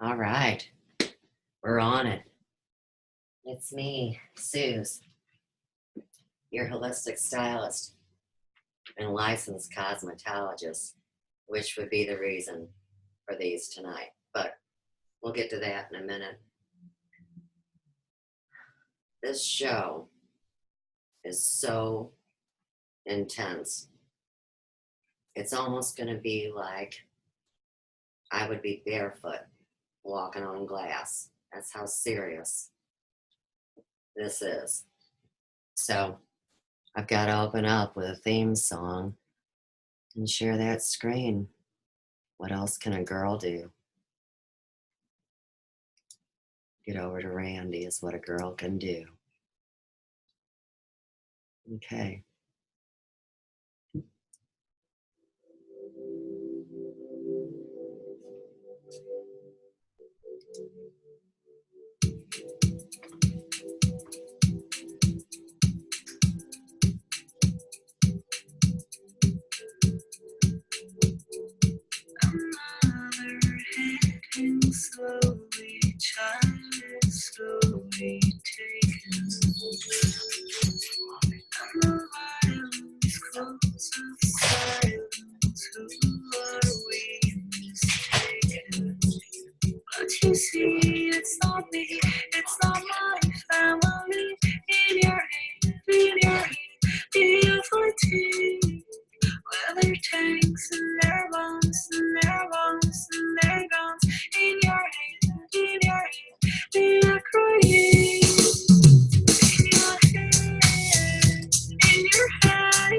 All right, we're on it. It's me, Suze, your holistic stylist and licensed cosmetologist, which would be the reason for these tonight, but we'll get to that in a minute. This show is so intense. It's almost going to be like I would be barefoot walking on glass. That's how serious this is. So I've got to open up with a theme song and share that screen. What else can a girl do? Get over to Randy is what a girl can do. Okay. Slowly, child is slowly taken. And the violence close of silence. Who are we mistaken? But you see, it's not me, it's not my family. In your hand, beautiful teeth. Well, their tanks and their bombs and their bombs and their guns. In your hand, they are crying. In your head, in your head,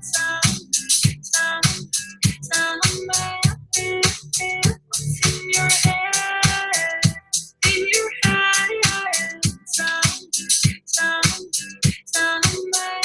some man. What's in your head? In your head, some man.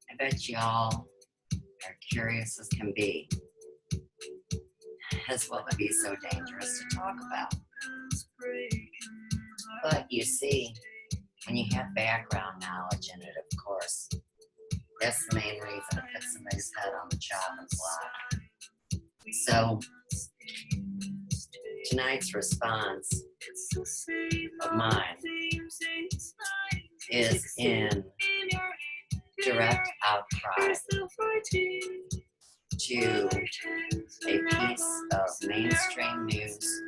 I bet y'all are curious as can be as what would be so dangerous to talk about. But you see, when you have background knowledge in it, of course, that's the main reason to put somebody's head on the chopping block. So tonight's response of mine is in direct outcry to a piece of mainstream news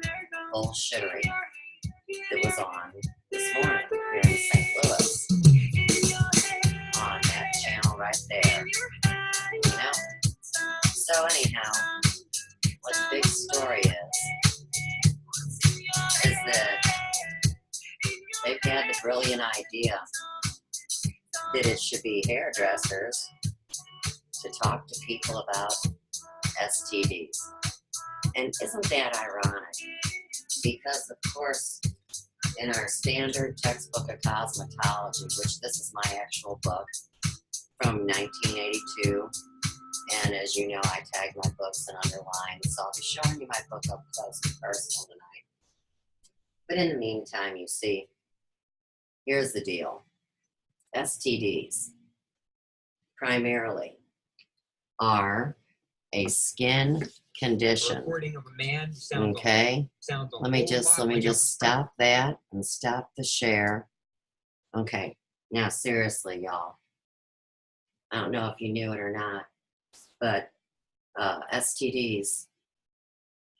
bullshittery that was on this morning here in St. Louis on that channel right there. You know? So anyhow, what the big story is that they've had the brilliant idea that it should be hairdressers to talk to people about STDs. And isn't that ironic? Because, of course, in our standard textbook of cosmetology, which this is my actual book from 1982, and as you know, I tag my books and underline, so I'll be showing you my book up close and personal tonight. But in the meantime, you see, here's the deal. STDs primarily are a skin condition. Recording of a man okay. Let me just stop that and stop the share. Okay. Now seriously, y'all. I don't know if you knew it or not, but STDs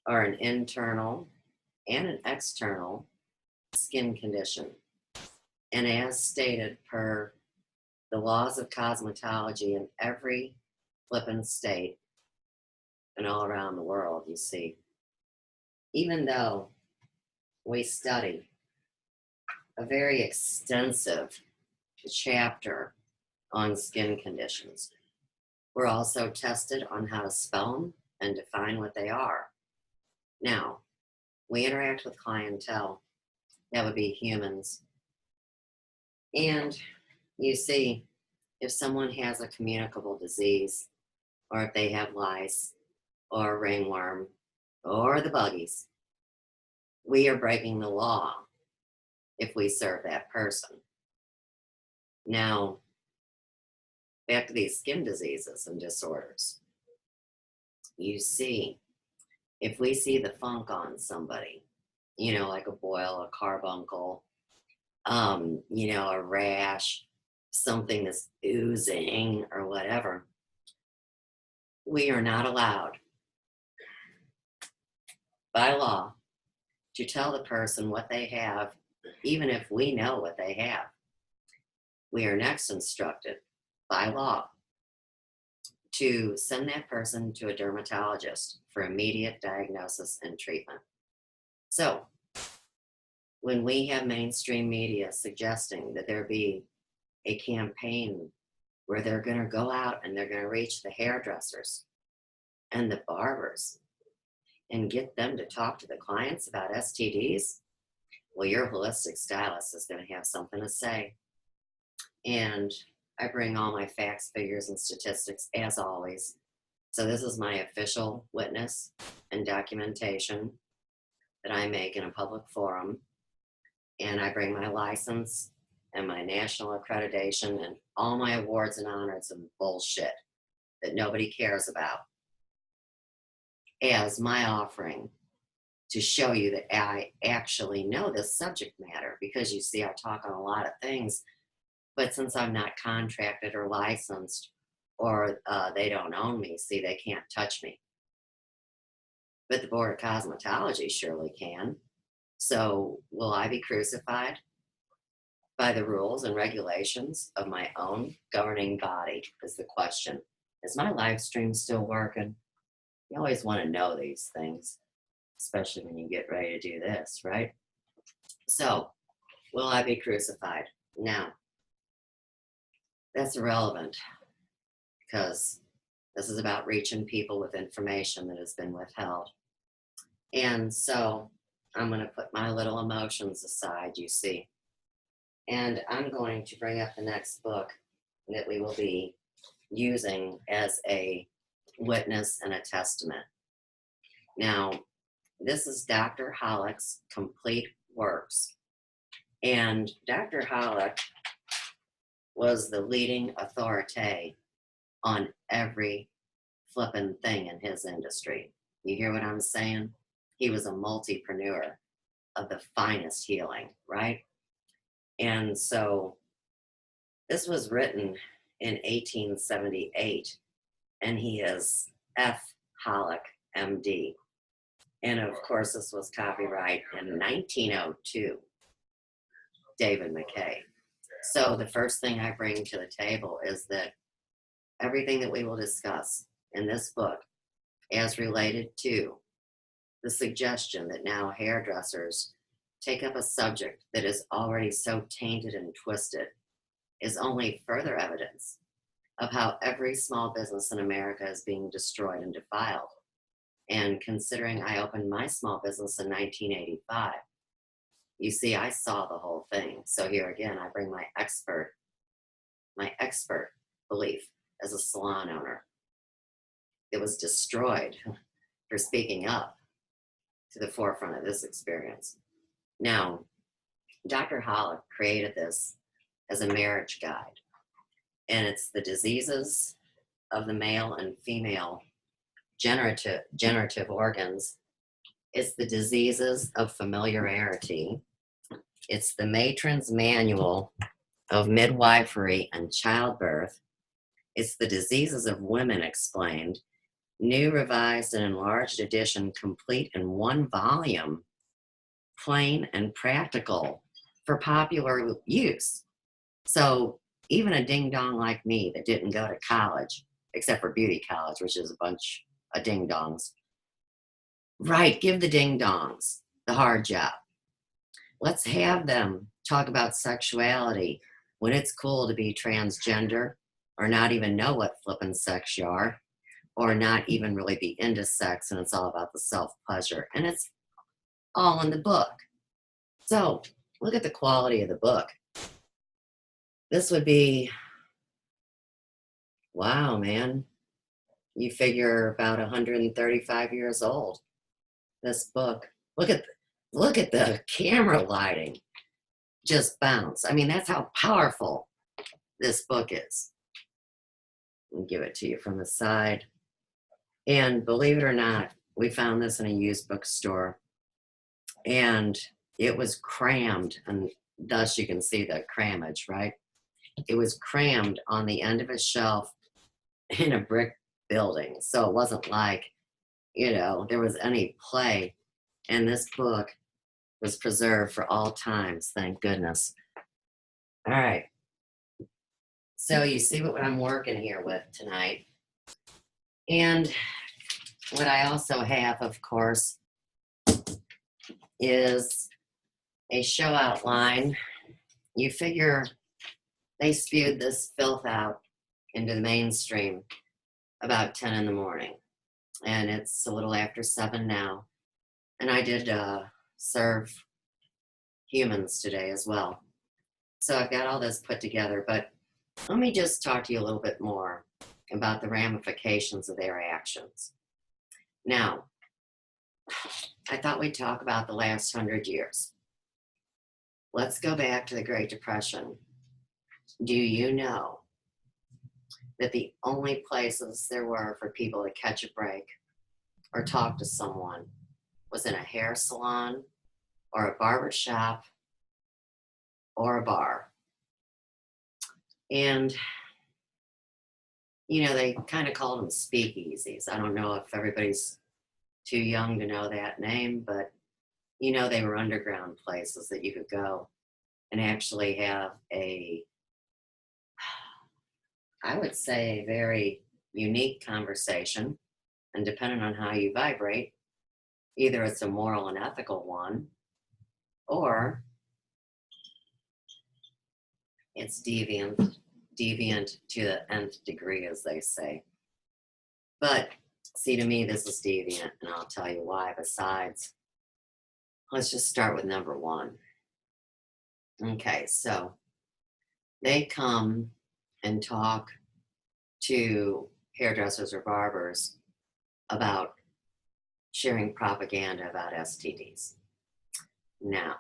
are an internal and an external skin condition. And as stated per the laws of cosmetology in every flippin' state and all around the world, you see, even though we study a very extensive chapter on skin conditions, We're also tested on how to spell them and define what they are. Now, we interact with clientele. That would be humans. And you see, if someone has a communicable disease, or if they have lice, or ringworm, or the buggies, we are breaking the law if we serve that person. Now, back to these skin diseases and disorders. You see, if we see the funk on somebody, you know, like a boil, a carbuncle, you know, a rash, something that's oozing or whatever, we are not allowed by law to tell the person what they have, even if we know what they have. We are next instructed by law to send that person to a dermatologist for immediate diagnosis and treatment. So, when we have mainstream media suggesting that there be a campaign where they're going to go out and they're going to reach the hairdressers and the barbers and get them to talk to the clients about STDs, well, your holistic stylist is going to have something to say. And I bring all my facts, figures, and statistics as always. So this is my official witness and documentation that I make in a public forum. And I bring my license and my national accreditation and all my awards and honors and bullshit that nobody cares about as my offering to show you that I actually know this subject matter, because you see I talk on a lot of things, but since I'm not contracted or licensed, or they don't own me, see, they can't touch me. But the Board of Cosmetology surely can. So will I be crucified by the rules and regulations of my own governing body is the question. Is my live stream still working? You always want to know these things, especially when you get ready to do this, right? So, will I be crucified? Now, that's irrelevant, because this is about reaching people with information that has been withheld. And so, I'm going to put my little emotions aside, you see. And I'm going to bring up the next book that we will be using as a witness and a testament. Now, this is Dr. Hollick's complete works. And Dr. Hollick was the leading authority on every flippin' thing in his industry. You hear what I'm saying? He was a multipreneur of the finest healing, right? And so this was written in 1878, and he is F. Hollick M.D. And of course, this was copyright in 1902, David McKay. So the first thing I bring to the table is that everything that we will discuss in this book, as related to the suggestion that now hairdressers take up a subject that is already so tainted and twisted, is only further evidence of how every small business in America is being destroyed and defiled. And considering I opened my small business in 1985, you see, I saw the whole thing. So here again, I bring my expert belief as a salon owner. It was destroyed for speaking up to the forefront of this experience. Now, Dr. Hollick created this as a marriage guide, and it's the diseases of the male and female generative organs. It's the diseases of familiarity. It's the matron's manual of midwifery and childbirth. It's the diseases of women explained, new, revised, and enlarged edition, complete in one volume, plain and practical for popular use. So even a ding-dong like me that didn't go to college, except for beauty college, which is a bunch of ding-dongs. Right, give the ding-dongs the hard job. Let's have them talk about sexuality, when it's cool to be transgender or not even know what flippin' sex you are, or not even really be into sex, and it's all about the self-pleasure. And it's all in the book. So look at the quality of the book. This would be, wow, man. You figure about 135 years old. This book. Look at the camera lighting. Just bounce. I mean, that's how powerful this book is. I'll give it to you from the side. And believe it or not, we found this in a used bookstore, and it was crammed, and thus you can see the crammage, right? It was crammed on the end of a shelf in a brick building. So it wasn't like, you know, there was any play. And this book was preserved for all times, thank goodness. All right. So you see what I'm working here with tonight. And what I also have, of course, is a show outline. You figure they spewed this filth out into the mainstream about 10 in the morning. And it's a little after 7 now. And I did serve humans today as well. So I've got all this put together, but let me just talk to you a little bit more about the ramifications of their actions. Now, I thought we'd talk about the last 100 years. Let's go back to the Great Depression. Do you know that the only places there were for people to catch a break or talk to someone was in a hair salon or a barber shop or a bar? And, you know, they kind of called them speakeasies. I don't know if everybody's too young to know that name, but, you know, they were underground places that you could go and actually have a, I would say, a very unique conversation. And depending on how you vibrate, either it's a moral and ethical one, or it's deviant to the nth degree, as they say. But see, to me, this is deviant, and I'll tell you why. Besides, let's just start with number 1. Okay, so they come and talk to hairdressers or barbers about sharing propaganda about STDs. Now,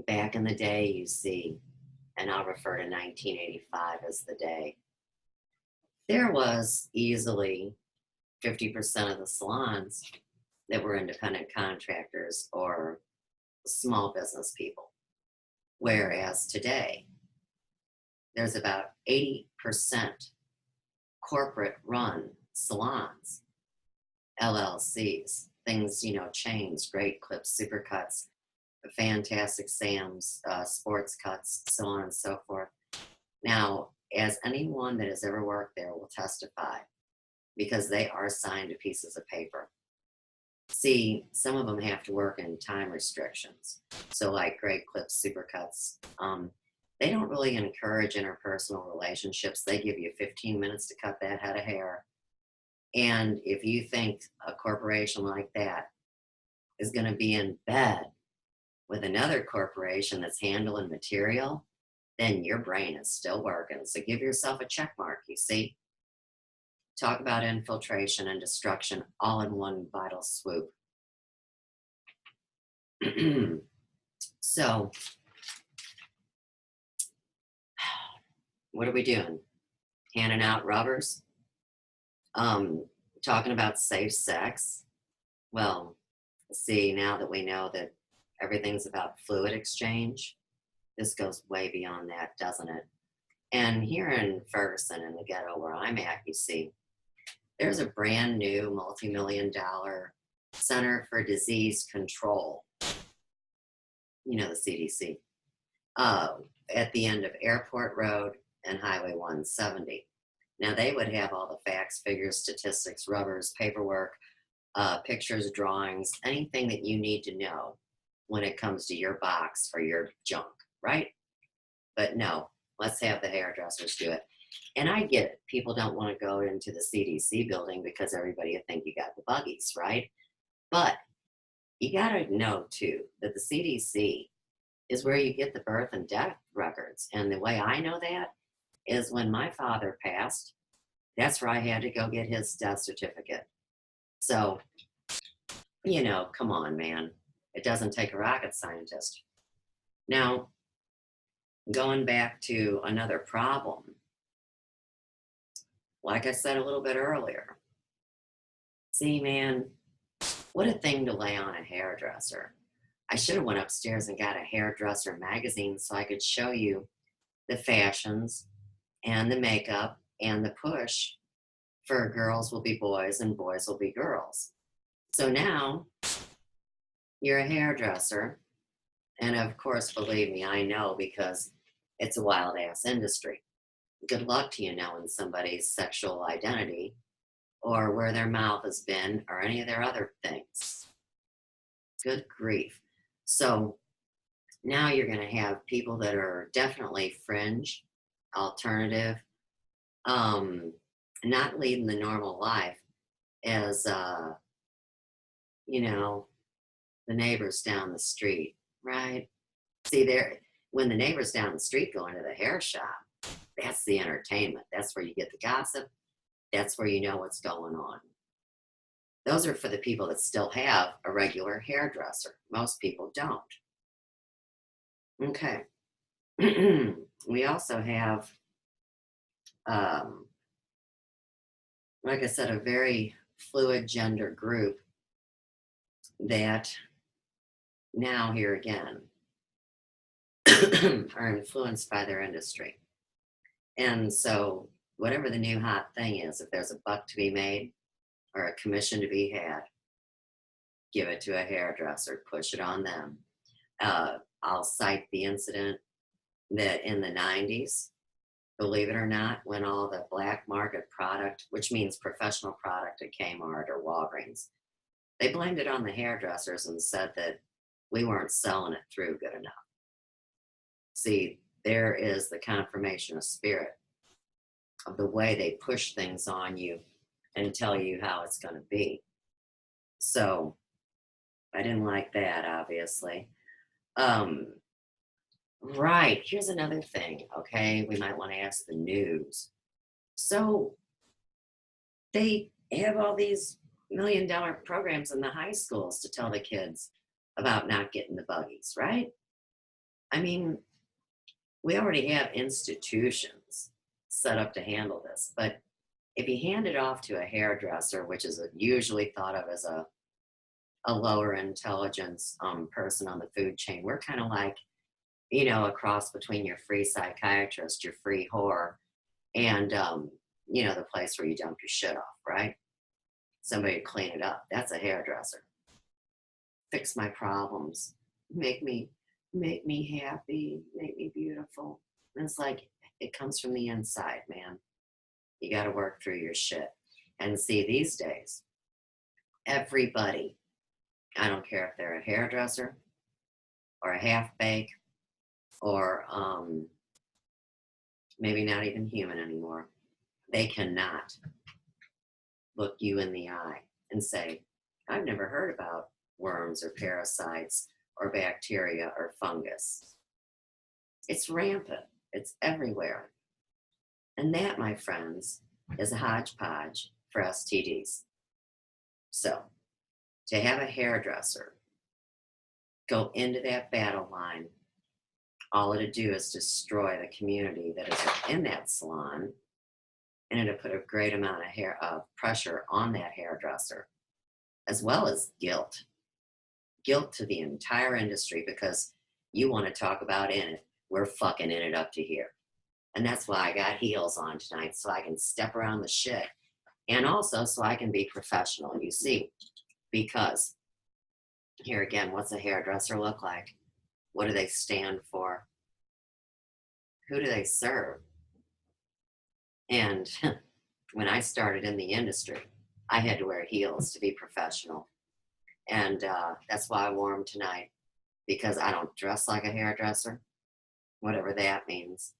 back in the day, you see, and I'll refer to 1985 as the day, there was easily 50% of the salons that were independent contractors or small business people. Whereas today, there's about 80% corporate-run salons, LLCs, things, you know, chains, Great Clips, Supercuts, Fantastic Sam's, Sports Cuts, so on and so forth. Now, as anyone that has ever worked there will testify, because they are signed to pieces of paper. See, some of them have to work in time restrictions. So like Great Clips, Supercuts, they don't really encourage interpersonal relationships. They give you 15 minutes to cut that head of hair. And if you think a corporation like that is going to be in bed with another corporation that's handling material, then your brain is still working. So give yourself a check mark, you see? Talk about infiltration and destruction all in one vital swoop. So, what are we doing? Handing out rubbers? Talking about safe sex? Well, see, now that we know that everything's about fluid exchange, this goes way beyond that, doesn't it? And here in Ferguson, in the ghetto where I'm at, you see, there's a brand new multi-million-dollar Center for Disease Control, you know, the CDC, at the end of Airport Road and Highway 170. Now, they would have all the facts, figures, statistics, rubbers, paperwork, pictures, drawings, anything that you need to know when it comes to your box or your junk, right? But no, let's have the hairdressers do it. And I get it. People don't want to go into the CDC building because everybody will think you got the buggies, right? But you got to know, too, that the CDC is where you get the birth and death records. And the way I know that is when my father passed, that's where I had to go get his death certificate. So, you know, come on, man. It doesn't take a rocket scientist. Now, going back to another problem, like I said a little bit earlier, see, man, what a thing to lay on a hairdresser. I should have went upstairs and got a hairdresser magazine so I could show you the fashions and the makeup and the push for girls will be boys and boys will be girls. So now you're a hairdresser. And of course, believe me, I know because it's a wild ass industry. Good luck to you knowing somebody's sexual identity or where their mouth has been or any of their other things. Good grief. So now you're going to have people that are definitely fringe, alternative, not leading the normal life as, you know, the neighbors down the street, right? See, when the neighbors down the street go into the hair shop, that's the entertainment. That's where you get the gossip. That's where you know what's going on. Those are for the people that still have a regular hairdresser. Most people don't. Okay. We also have, like I said, a very fluid gender group that now here again are influenced by their industry. And so whatever the new hot thing is, if there's a buck to be made or a commission to be had, give it to a hairdresser, push it on them. I'll cite the incident that in the 90s, believe it or not, when all the black market product, which means professional product at Kmart or Walgreens, they blamed it on the hairdressers and said that we weren't selling it through good enough. See, there is the confirmation of spirit of the way they push things on you and tell you how it's going to be. So I didn't like that, obviously. Right, here's another thing, okay? We might want to ask the news. So they have all these $1 million programs in the high schools to tell the kids about not getting the buggies, right? I mean, we already have institutions set up to handle this, but if you hand it off to a hairdresser, which is usually thought of as a lower intelligence person on the food chain, we're kind of like, you know, a cross between your free psychiatrist, your free whore, and, you know, the place where you dump your shit off, right? Somebody to clean it up. That's a hairdresser. Fix my problems. Make me happy. Make me beautiful. And it's like, it comes from the inside, man. You got to work through your shit. And see, these days, everybody, I don't care if they're a hairdresser or a half-bake or maybe not even human anymore, they cannot look you in the eye and say, I've never heard about worms or parasites or bacteria or fungus. It's rampant. It's everywhere. And that, my friends, is a hodgepodge for STDs. So, to have a hairdresser go into that battle line, all it'll do is destroy the community that is in that salon, and it'll put a great amount of pressure on that hairdresser, as well as guilt. Guilt to the entire industry, because you want to talk about in it. We're fucking in it up to here. And that's why I got heels on tonight, so I can step around the shit. And also so I can be professional, you see. Because, here again, what's a hairdresser look like? What do they stand for? Who do they serve? And when I started in the industry, I had to wear heels to be professional. And that's why I wore them tonight, because I don't dress like a hairdresser, whatever that means.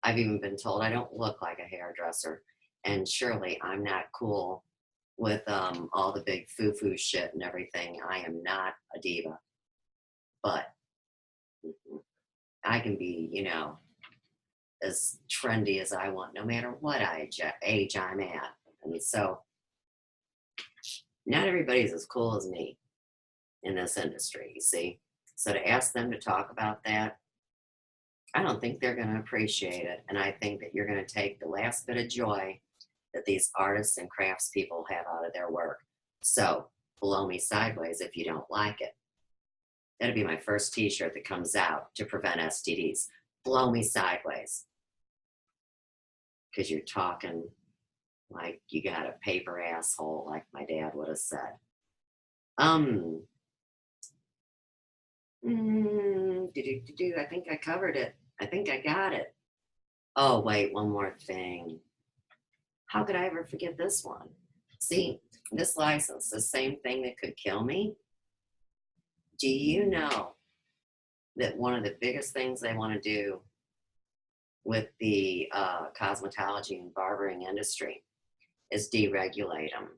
I've even been told I don't look like a hairdresser. And surely I'm not cool with all the big foo-foo shit and everything. I am not a diva. But I can be, you know, as trendy as I want, no matter what age I'm at. And so not everybody's as cool as me in this industry, you see. So to ask them to talk about that, I don't think they're going to appreciate it. And I think that you're going to take the last bit of joy that these artists and craftspeople have out of their work. So blow me sideways if you don't like it. That'll be my first t-shirt that comes out to prevent STDs. Blow me sideways. Because you're talking like you got a paper asshole, like my dad would have said. I think I covered it. I think I got it. Oh, wait, one more thing. How could I ever forget this one? See, this license, the same thing that could kill me. Do you know that one of the biggest things they want to do with the cosmetology and barbering industry is deregulate them?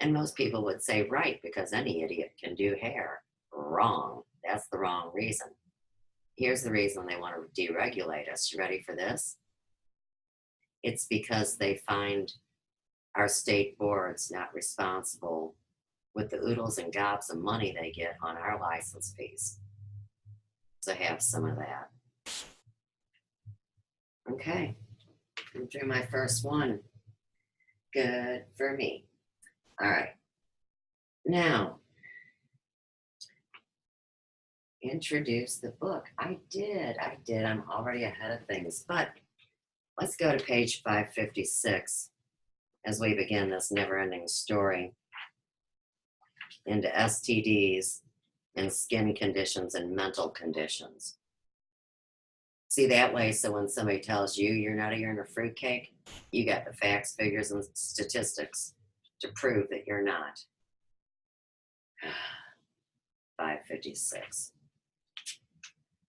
And most people would say, right, because any idiot can do hair. Wrong. That's the wrong reason. Here's the reason they want to deregulate us. You ready for this? It's because they find our state boards not responsible with the oodles and gobs of money they get on our license fees. So have some of that. Okay, I'm through my first one. Good for me. All right. Now, introduce the book. I did. I'm already ahead of things, but let's go to page 556 as we begin this never-ending story into STDs and skin conditions and mental conditions. See, that way, so when somebody tells you you're not a fruitcake, you got the facts, figures, and statistics to prove that you're not. 556.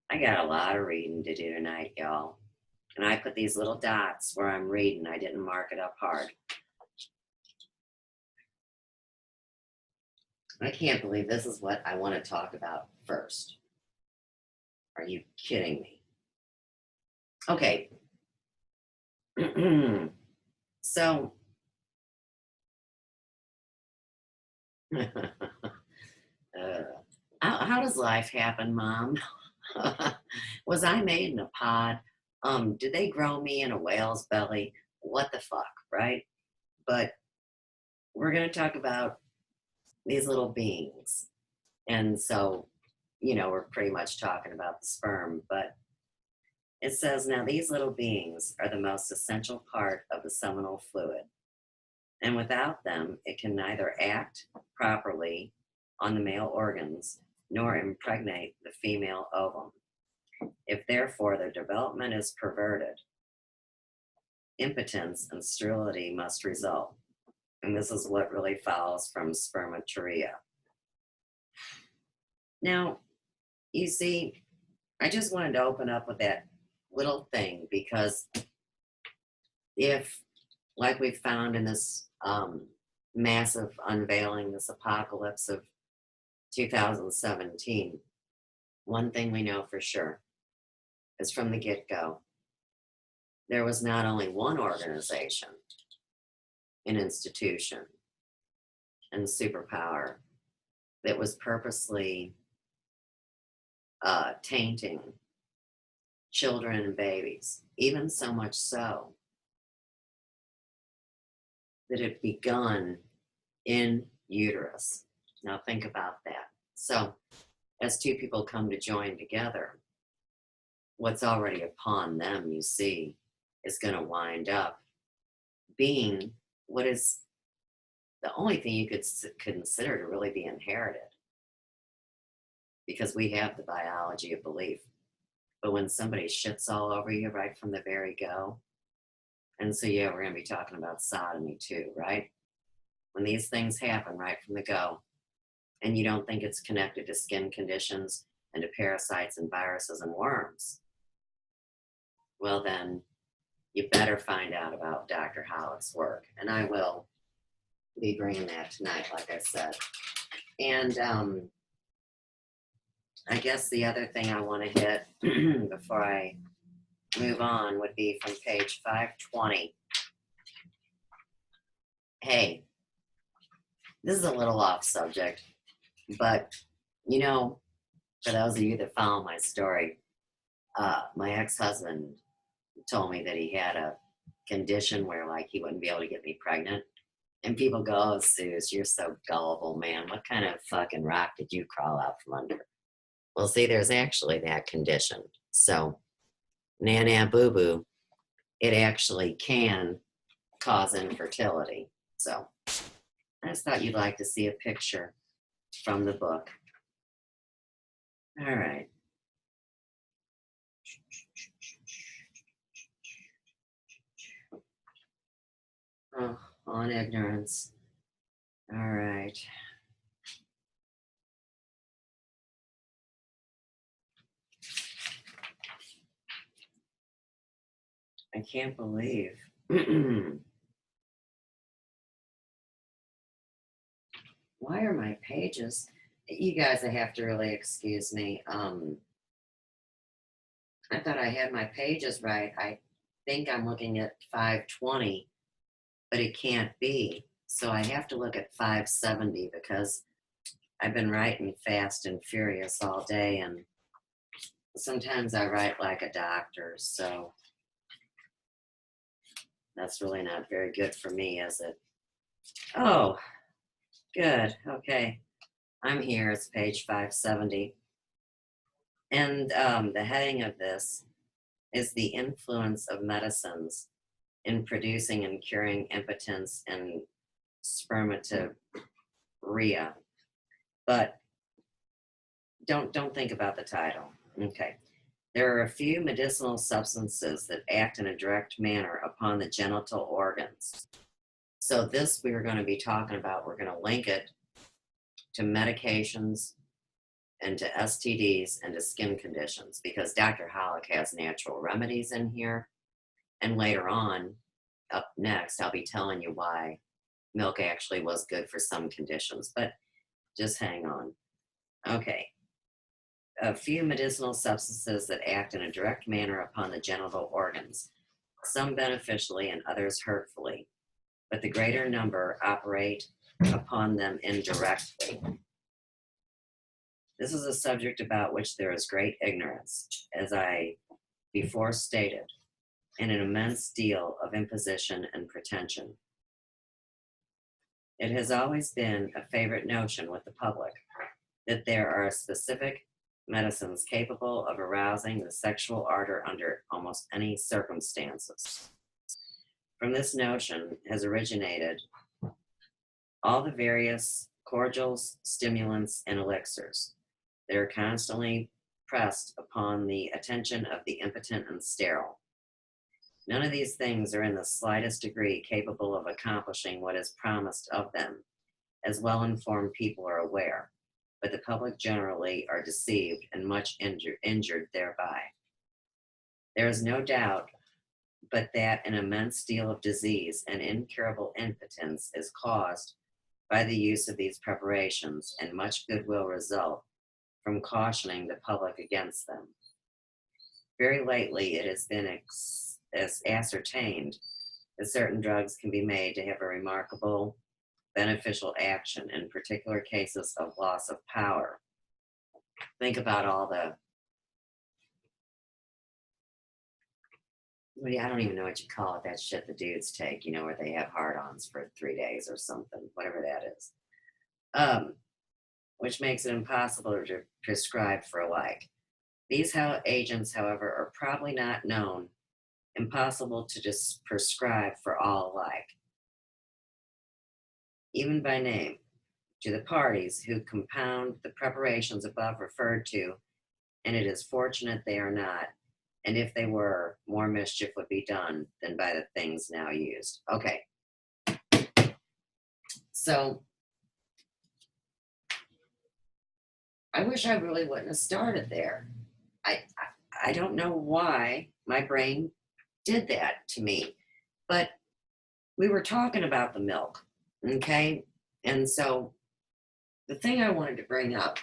I got a lot of reading to do tonight, y'all. And I put these little dots where I'm reading. I didn't mark it up hard. I can't believe this is what I want to talk about first. Are you kidding me? Okay. So, how does life happen, Mom? Was I made in a pod? Did they grow me in a whale's belly? What the fuck, right? But we're going to talk about these little beings. And so, you know, we're pretty much talking about the sperm, but it says, now these little beings are the most essential part of the seminal fluid. And without them, it can neither act properly on the male organs nor impregnate the female ovum. If therefore their development is perverted, impotence and sterility must result. And this is what really follows from spermatorrhea. Now, you see, I just wanted to open up with that little thing because if, like we found in this massive unveiling, this apocalypse of 2017, one thing we know for sure is from the get-go, there was not only one organization, an institution, and superpower that was purposely tainting children and babies, even so much so that it begun in uterus. Now think about that. So as two people come to join together, what's already upon them, you see, is going to wind up being what is the only thing you could consider to really be inherited, because we have the biology of belief. But when somebody shits all over you right from the very go, and so yeah, we're going to be talking about sodomy too, right? When these things happen right from the go, and you don't think it's connected to skin conditions and to parasites and viruses and worms, well then, you better find out about Dr. Hollick's work. And I will be bringing that tonight, like I said. And I guess the other thing I want to hit before I move on would be from page 520. Hey, this is a little off subject, but you know, for those of you that follow my story, my ex-husband told me that he had a condition where like he wouldn't be able to get me pregnant. And people go, oh, Suze, you're so gullible, man. What kind of fucking rock did you crawl out from under? Well, see, there's actually that condition. So, nana boo-boo, it actually can cause infertility. So, I just thought you'd like to see a picture from the book. All right. Oh, on ignorance. All right. I can't believe. Why are my pages? You guys, I have to really excuse me. I thought I had my pages right. I think I'm looking at 520, but it can't be. So I have to look at 570 because I've been writing fast and furious all day, and sometimes I write like a doctor, so that's really not very good for me, is it? Oh, good. Okay. I'm here. It's page 570. And the heading of this is the influence of medicines in producing and curing impotence and spermatoria. But don't think about the title. Okay. There are a few medicinal substances that act in a direct manner upon the genital organs. So this we are going to be talking about. We're going to link it to medications and to STDs and to skin conditions, because Dr. Hollick has natural remedies in here. And later on, up next, I'll be telling you why milk actually was good for some conditions, but just hang on. Okay. A few medicinal substances that act in a direct manner upon the genital organs, some beneficially and others hurtfully, but the greater number operate upon them indirectly. This is a subject about which there is great ignorance, as I before stated, and an immense deal of imposition and pretension. It has always been a favorite notion with the public that there are specific medicines capable of arousing the sexual ardor under almost any circumstances. From this notion has originated all the various cordials, stimulants, and elixirs. They are constantly pressed upon the attention of the impotent and sterile. None of these things are in the slightest degree capable of accomplishing what is promised of them, as well-informed people are aware, but the public generally are deceived and much injured thereby. There is no doubt but that an immense deal of disease and incurable impotence is caused by the use of these preparations, and much good will result from cautioning the public against them. Very lately, it has been ascertained that certain drugs can be made to have a remarkable beneficial action in particular cases of loss of power. Think about all the, I don't even know what you call it, that shit the dudes take, you know, where they have hard-ons for 3 days or something, whatever that is. Which makes it impossible to prescribe for alike. These agents, however, are probably not known, impossible to just prescribe for all alike, even by name, to the parties who compound the preparations above referred to, and it is fortunate they are not, and if they were, more mischief would be done than by the things now used. Okay. So, I wish I really wouldn't have started there. I don't know why my brain did that to me. But we were talking about the milk, okay? And so the thing I wanted to bring up,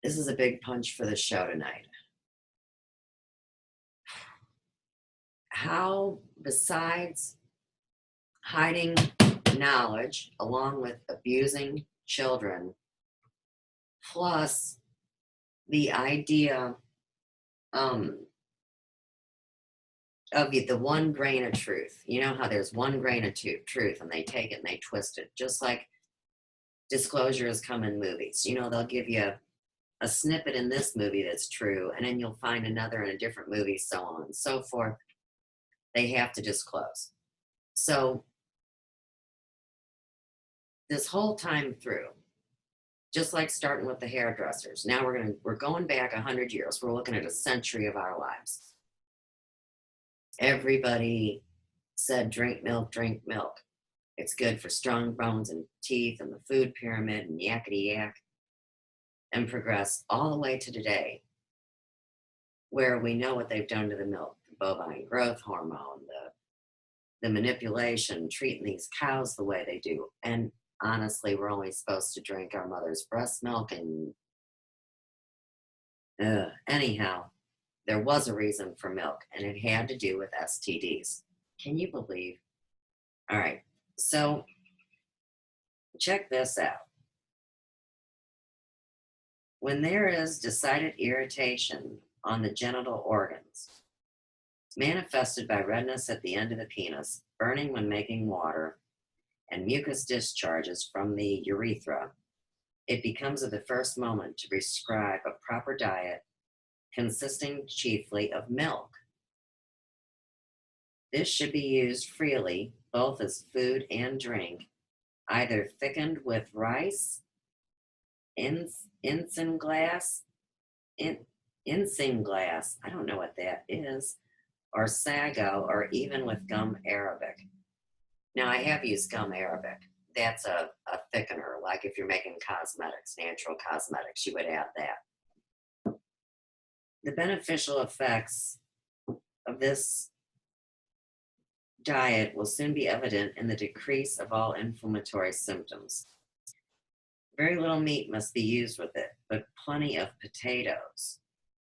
this is a big punch for the show tonight. How, besides hiding knowledge along with abusing children, plus the idea of the one grain of truth. You know how there's one grain of truth and they take it and they twist it, just like disclosures come in movies. You know, they'll give you a snippet in this movie that's true, and then you'll find another in a different movie, so on and so forth. They have to disclose. So this whole time through, just like starting with the hairdressers, now we're going back 100 years. We're looking at a century of our lives. Everybody said, drink milk, drink milk. It's good for strong bones and teeth and the food pyramid and yakety yak, and progress all the way to today, where we know what they've done to the milk, the bovine growth hormone, the manipulation, treating these cows the way they do. And honestly, we're only supposed to drink our mother's breast milk. And anyhow, there was a reason for milk, and it had to do with STDs. Can you believe? All right, so check this out. When there is decided irritation on the genital organs, manifested by redness at the end of the penis, burning when making water, and mucus discharges from the urethra, it becomes of the first moment to prescribe a proper diet consisting chiefly of milk. This should be used freely, both as food and drink, either thickened with rice, isinglass, I don't know what that is, or sago, or even with gum arabic. Now, I have used gum arabic. That's a thickener, like if you're making cosmetics, natural cosmetics, you would add that. The beneficial effects of this diet will soon be evident in the decrease of all inflammatory symptoms. Very little meat must be used with it, but plenty of potatoes,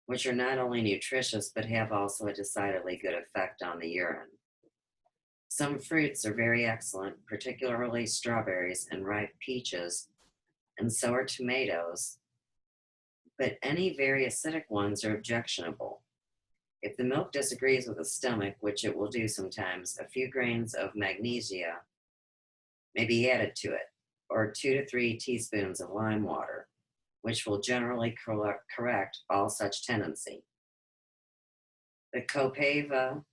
which are not only nutritious, but have also a decidedly good effect on the urine. Some fruits are very excellent, particularly strawberries and ripe peaches, and so are tomatoes, but any very acidic ones are objectionable. If the milk disagrees with the stomach, which it will do sometimes, a few grains of magnesia may be added to it, or 2 to 3 teaspoons of lime water, which will generally correct all such tendency. The copaiba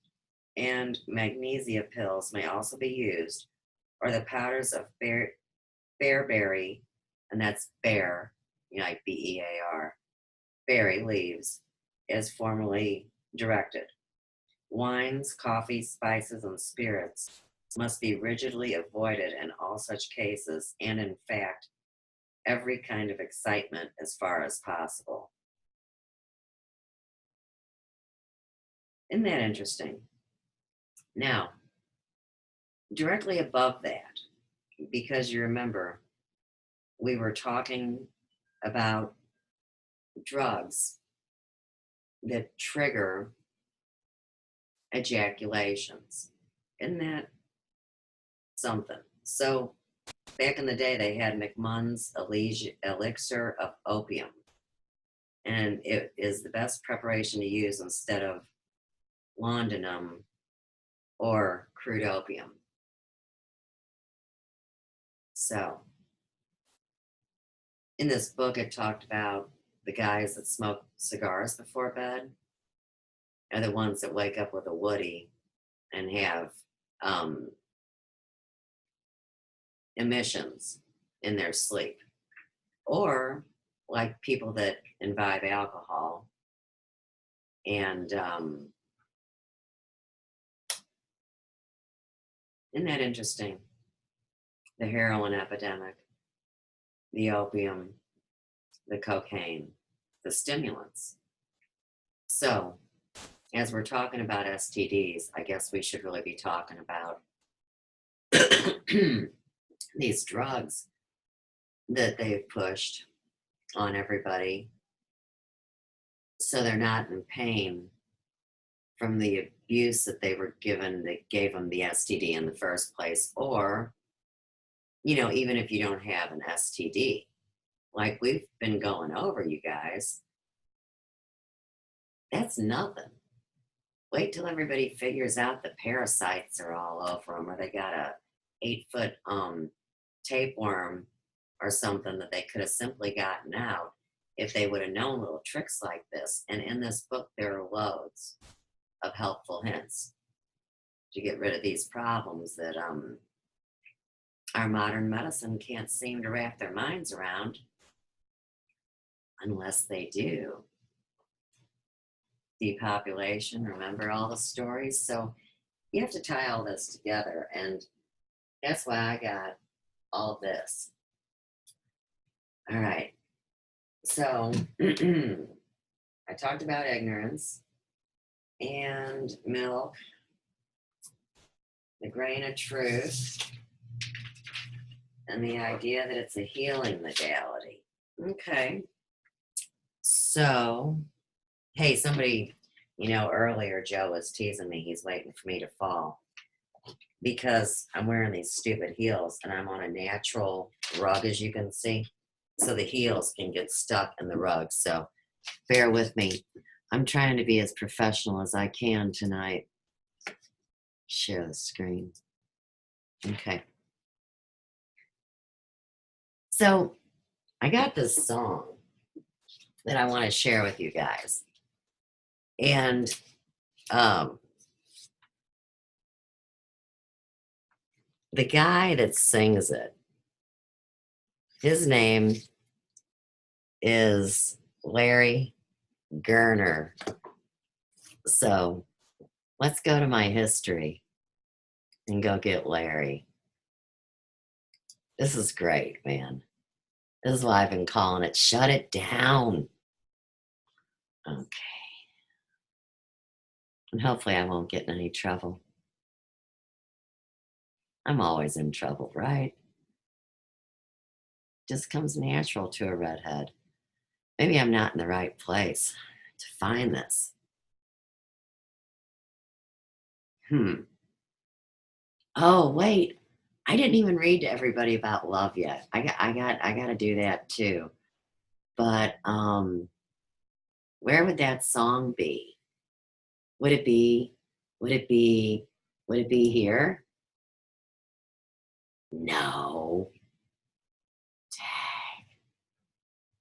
and magnesia pills may also be used, or the powders of bearberry, and that's bear, like B-E-A-R, berry leaves, as formerly directed. Wines, coffee, spices, and spirits must be rigidly avoided in all such cases, and in fact, every kind of excitement as far as possible. Isn't that interesting? Now, directly above that, because you remember, we were talking about drugs that trigger ejaculations. Isn't that something? So back in the day, they had McMunn's elixir of opium, and it is the best preparation to use instead of laudanum or crude opium. So in this book, it talked about the guys that smoke cigars before bed are the ones that wake up with a woody and have emissions in their sleep. Or like people that imbibe alcohol and isn't that interesting? The heroin epidemic, the opium, the cocaine, the stimulants. So as we're talking about STDs, I guess we should really be talking about these drugs that they've pushed on everybody so they're not in pain from the abuse that they were given that gave them the STD in the first place. Or, you know, even if you don't have an STD, like we've been going over, you guys, that's nothing. Wait till everybody figures out the parasites are all over them, or they got a 8-foot tapeworm or something that they could have simply gotten out if they would have known little tricks like this. And in this book, there are loads of helpful hints to get rid of these problems that our modern medicine can't seem to wrap their minds around unless they do. Depopulation, remember all the stories? So you have to tie all this together, and that's why I got all this. All right, so I talked about ignorance and milk, the grain of truth, and the idea that it's a healing modality. Okay, so hey, somebody, you know, earlier Joe was teasing me. He's waiting for me to fall because I'm wearing these stupid heels and I'm on a natural rug, as you can see. So the heels can get stuck in the rug. So bear with me. I'm trying to be as professional as I can tonight. Share the screen. Okay. So I got this song that I want to share with you guys. And the guy that sings it, his name is Larry Gerner. So let's go to my history and go get Larry. This is great, man. This is why I've been calling it Shut It Down. Okay. And hopefully I won't get in any trouble. I'm always in trouble, right? Just comes natural to a redhead. Maybe I'm not in the right place to find this. Oh, wait. I didn't even read to everybody about love yet. I got to do that too. But where would that song be? Would it be here? No. Dang.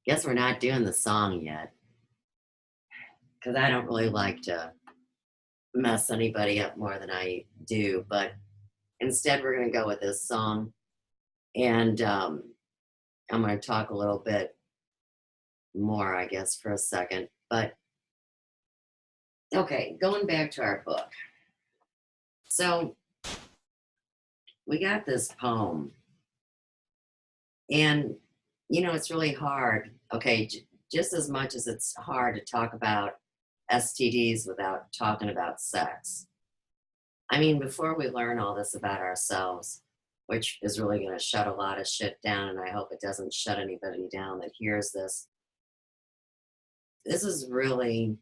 Guess we're not doing the song yet. Because I don't really like to mess anybody up more than I do. But instead, we're going to go with this song. And I'm going to talk a little bit more, I guess, for a second. But, okay, going back to our book. So we got this poem. And, you know, it's really hard. Okay, just as much as it's hard to talk about STDs without talking about sex. I mean, before we learn all this about ourselves, which is really going to shut a lot of shit down, and I hope it doesn't shut anybody down that hears this. This is really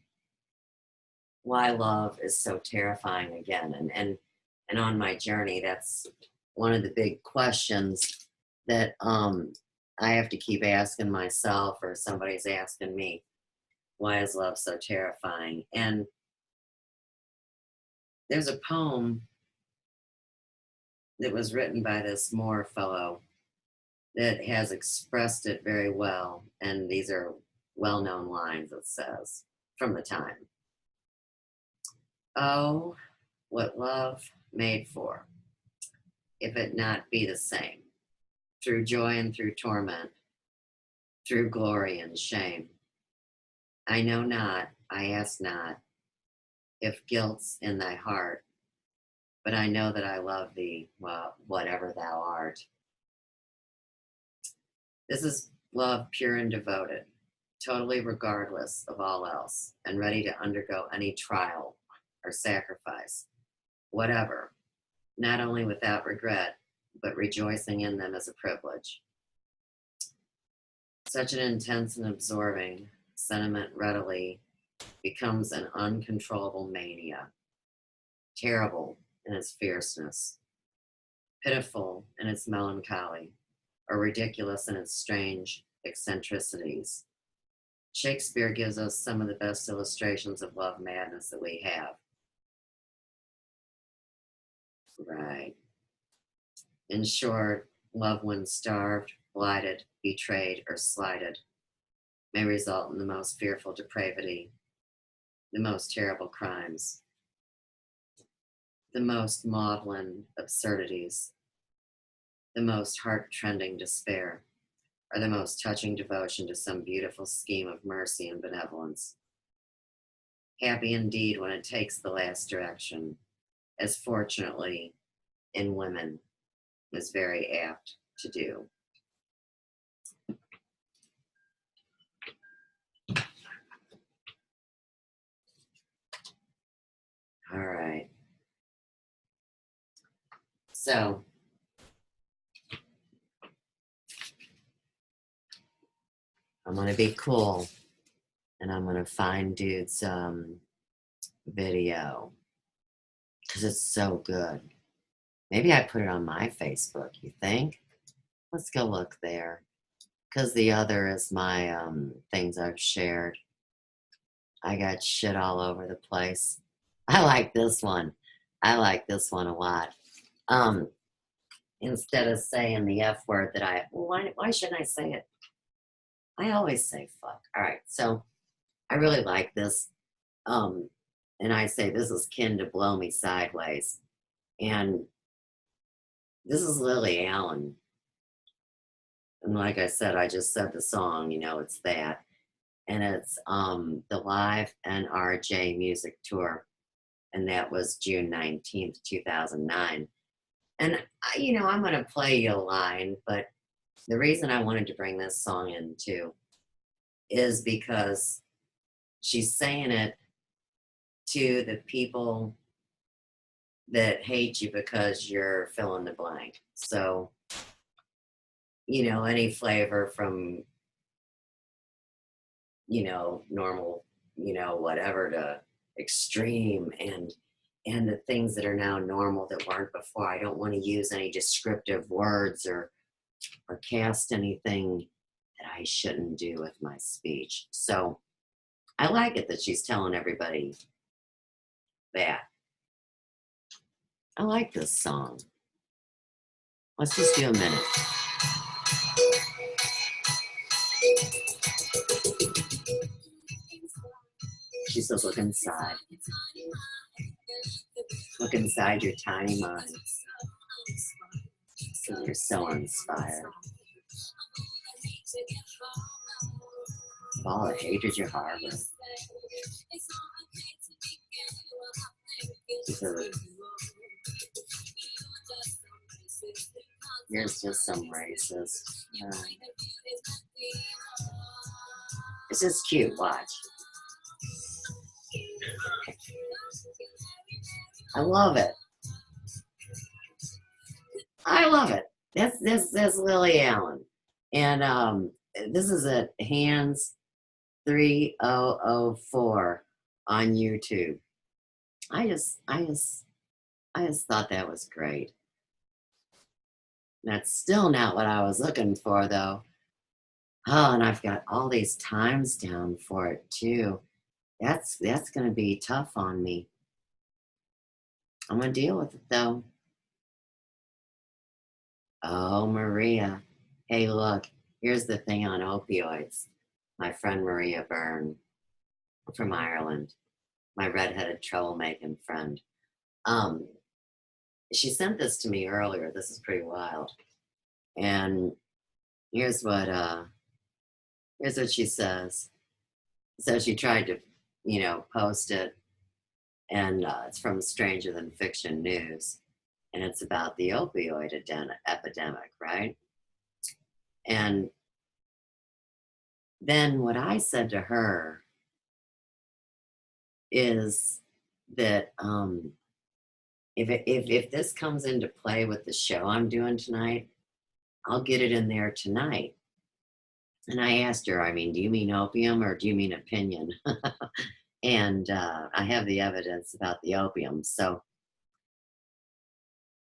why love is so terrifying again. And on my journey, that's one of the big questions that I have to keep asking myself, or somebody's asking me. Why is love so terrifying? And there's a poem that was written by this Moore fellow that has expressed it very well. And these are well-known lines, it says, from the time. Oh, what love made for, if it not be the same, through joy and through torment, through glory and shame. I know not, I ask not, if guilt's in thy heart, but I know that I love thee, well, whatever thou art. This is love pure and devoted totally regardless of all else, and ready to undergo any trial or sacrifice, whatever, not only without regret, but rejoicing in them as a privilege. Such an intense and absorbing sentiment readily becomes an uncontrollable mania, terrible in its fierceness, pitiful in its melancholy, or ridiculous in its strange eccentricities. Shakespeare gives us some of the best illustrations of love madness that we have. Right. In short, love when starved, blighted, betrayed, or slighted may result in the most fearful depravity, the most terrible crimes, the most maudlin absurdities, the most heart-rending despair, or the most touching devotion to some beautiful scheme of mercy and benevolence. Happy indeed when it takes the last direction, as fortunately in women is very apt to do. All right. So, I'm going to be cool, and I'm going to find dude's video, because it's so good. Maybe I put it on my Facebook, you think? Let's go look there, because the other is my things I've shared. I got shit all over the place. I like this one. I like this one a lot. Instead of saying the F word that why shouldn't I say it? I always say fuck. All right, so I really like this. And I say this is kin to Blow Me Sideways. And this is Lily Allen. And like I said, I just said the song, you know, it's that. And it's the live NRJ music tour. And that was June 19th, 2009. And, you know, I'm going to play you a line, but the reason I wanted to bring this song in too is because she's saying it to the people that hate you because you're fill in the blank. So, you know, any flavor from, you know, normal, you know, whatever to extreme and the things that are now normal that weren't before. I don't want to use any descriptive words or cast anything that I shouldn't do with my speech. So I like it that she's telling everybody that. I like this song. Let's just do a minute. She says, look inside. Look inside your tiny mind. Because you're so inspired. All the hatred you harbor. Here's just some racist. This is cute, watch. I love it. I love it. That's Lily Allen. And this is at Hands 3004 on YouTube. I just thought that was great. That's still not what I was looking for though. Oh, and I've got all these times down for it too. That's gonna be tough on me. I'm gonna deal with it though. Oh, Maria. Hey, look, here's the thing on opioids. My friend Maria Byrne from Ireland, my redheaded troublemaking friend. She sent this to me earlier. This is pretty wild. And here's what she says. So she tried to, you know, post it, and it's from Stranger Than Fiction News, and it's about the opioid epidemic, right? And then what I said to her is that if this comes into play with the show I'm doing tonight, I'll get it in there tonight. And I asked her, I mean, do you mean opium or do you mean opinion? And I have the evidence about the opium. So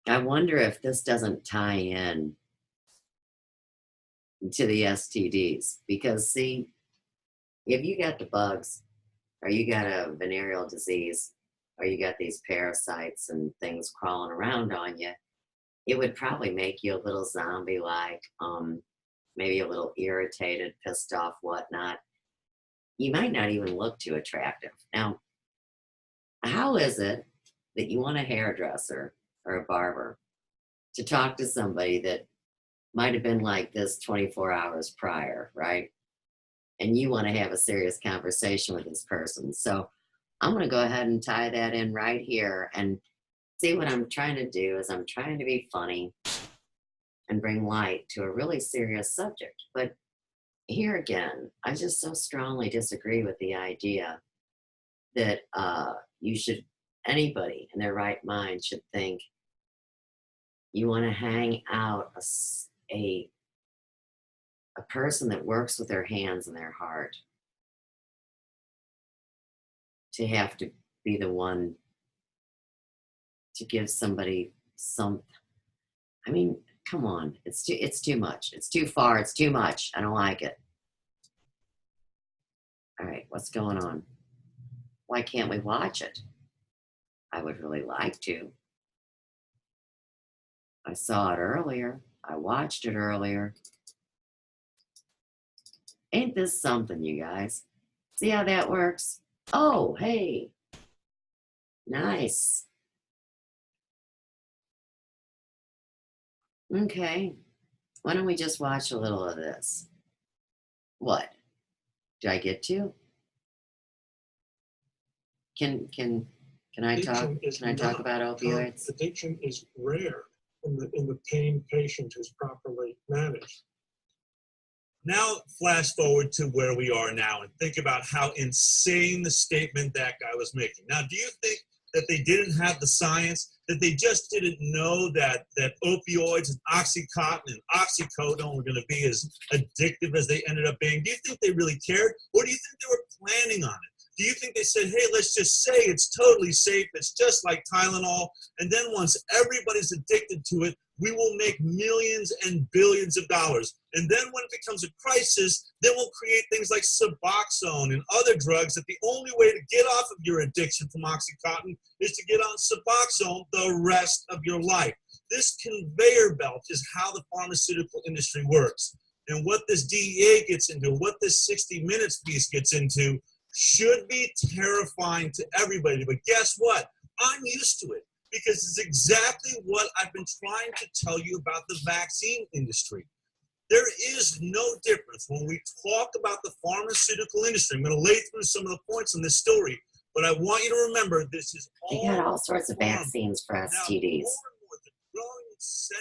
I wonder if this doesn't tie in to the STDs. Because, see, if you got the bugs, or you got a venereal disease, or you got these parasites and things crawling around on you, it would probably make you a little zombie-like, maybe a little irritated, pissed off, whatnot. You might not even look too attractive. Now, how is it that you want a hairdresser or a barber to talk to somebody that might have been like this 24 hours prior, right? And you want to have a serious conversation with this person. So I'm going to go ahead and tie that in right here. And see, what I'm trying to do is I'm trying to be funny and bring light to a really serious subject. But here again, I just so strongly disagree with the idea that you should, anybody in their right mind should think you want to hang out a person that works with their hands and their heart, to have to be the one to give somebody some, I mean, come on, it's too much. It's too far, it's too much. I don't like it. All right, what's going on? Why can't we watch it? I would really like to. I saw it earlier. I watched it earlier. Ain't this something, you guys? See how that works? Oh, hey. Nice. Okay. Why don't we just watch a little of this? What? Do I get to? Can I talk? Can I talk about opioids? Addiction is rare in the pain patient who's properly managed. Now, flash forward to where we are now and think about how insane the statement that guy was making. Now, do you think that they didn't have the science, that they just didn't know that opioids and Oxycontin and oxycodone were going to be as addictive as they ended up being? Do you think they really cared? Or do you think they were planning on it? Do you think they said, hey, let's just say it's totally safe, it's just like Tylenol, and then once everybody's addicted to it, we will make millions and billions of dollars. And then when it becomes a crisis, then we'll create things like Suboxone and other drugs that the only way to get off of your addiction from Oxycontin is to get on Suboxone the rest of your life. This conveyor belt is how the pharmaceutical industry works. And what this DEA gets into, what this 60 Minutes piece gets into, should be terrifying to everybody. But guess what? I'm used to it, because it's exactly what I've been trying to tell you about the vaccine industry. There is no difference when we talk about the pharmaceutical industry. I'm going to lay through some of the points in this story, but I want you to remember this is They got all sorts of vaccines for STDs.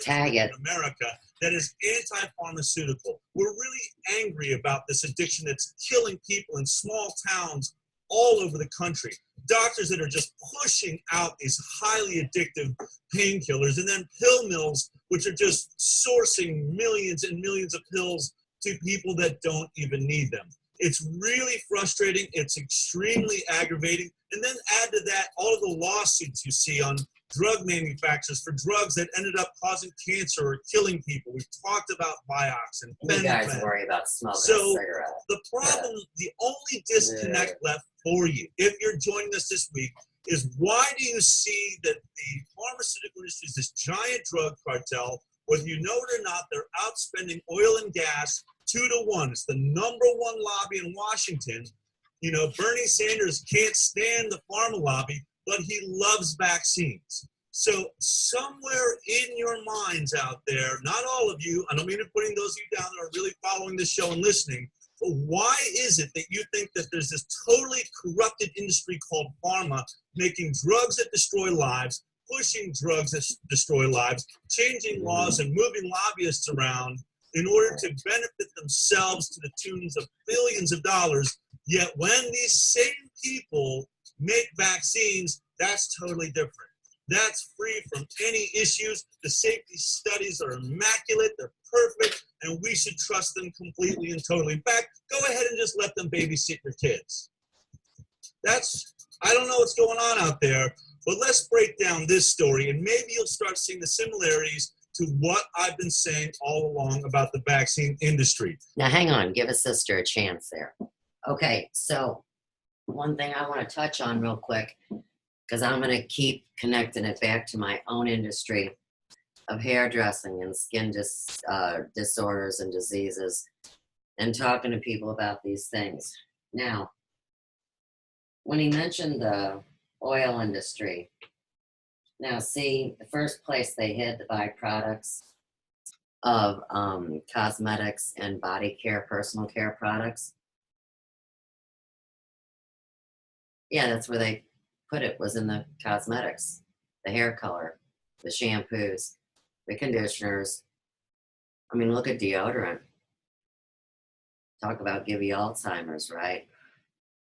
Tag it. In America that is anti-pharmaceutical. We're really angry about this addiction that's killing people in small towns all over the country. Doctors that are just pushing out these highly addictive painkillers, and then pill mills which are just sourcing millions and millions of pills to people that don't even need them. It's really frustrating. It's extremely aggravating. And then add to that all of the lawsuits you see on drug manufacturers for drugs that ended up causing cancer or killing people. We've talked about Vioxx and You guys worry about smoking a cigarette. The problem, the only disconnect left for you, if you're joining us this week, is why do you see that the pharmaceutical industry is this giant drug cartel? Whether you know it or not, they're outspending oil and gas 2-to-1. It's the #1 lobby in Washington. You know, Bernie Sanders can't stand the pharma lobby, but he loves vaccines. So somewhere in your minds out there, not all of you, I don't mean to putting those of you down that are really following this show and listening, but why is it that you think that there's this totally corrupted industry called pharma making drugs that destroy lives, pushing drugs that destroy lives, changing laws and moving lobbyists around, in order to benefit themselves to the tunes of billions of dollars. Yet when these same people make vaccines, that's totally different. That's free from any issues. The safety studies are immaculate, they're perfect, and we should trust them completely and totally. In fact, go ahead and just let them babysit your kids. I don't know what's going on out there, but let's break down this story, and maybe you'll start seeing the similarities to what I've been saying all along about the vaccine industry. Now, hang on. Give a sister a chance there. Okay, so one thing I want to touch on real quick, because I'm going to keep connecting it back to my own industry of hairdressing and skin disorders and diseases, and talking to people about these things. Now, when he mentioned the oil industry, now see, the first place they hid the byproducts of cosmetics and body care, personal care products. Yeah, that's where they put it, was in the cosmetics, the hair color, the shampoos, the conditioners. I mean, look at deodorant. Talk about give you Alzheimer's, right?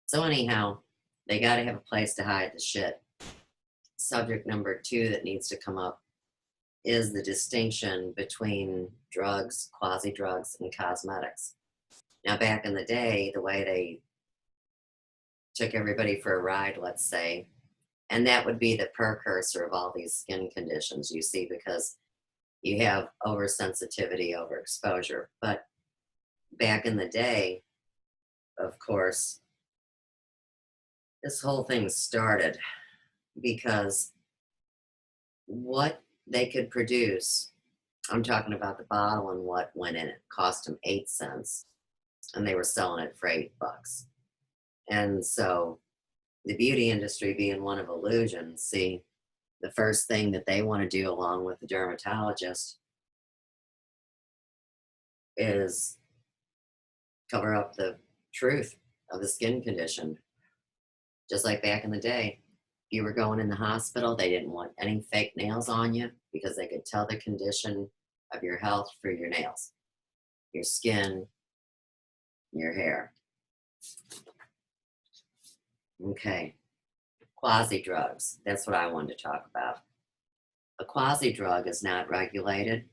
So anyhow, they got to have a place to hide the shit. Subject number 2 that needs to come up is the distinction between drugs, quasi-drugs, and cosmetics. Now, back in the day, the way they took everybody for a ride, let's say, and that would be the precursor of all these skin conditions, you see, because you have oversensitivity, overexposure. But back in the day, of course, this whole thing started because what they could produce, I'm talking about the bottle and what went in it, cost them 8 cents, and they were selling it for $8. And so the beauty industry being one of illusion, see, the first thing that they want to do along with the dermatologist is cover up the truth of the skin condition. Just like back in the day, if you were going in the hospital, they didn't want any fake nails on you because they could tell the condition of your health through your nails, your skin, your hair. Okay, quasi-drugs, that's what I wanted to talk about. A quasi-drug is not regulated,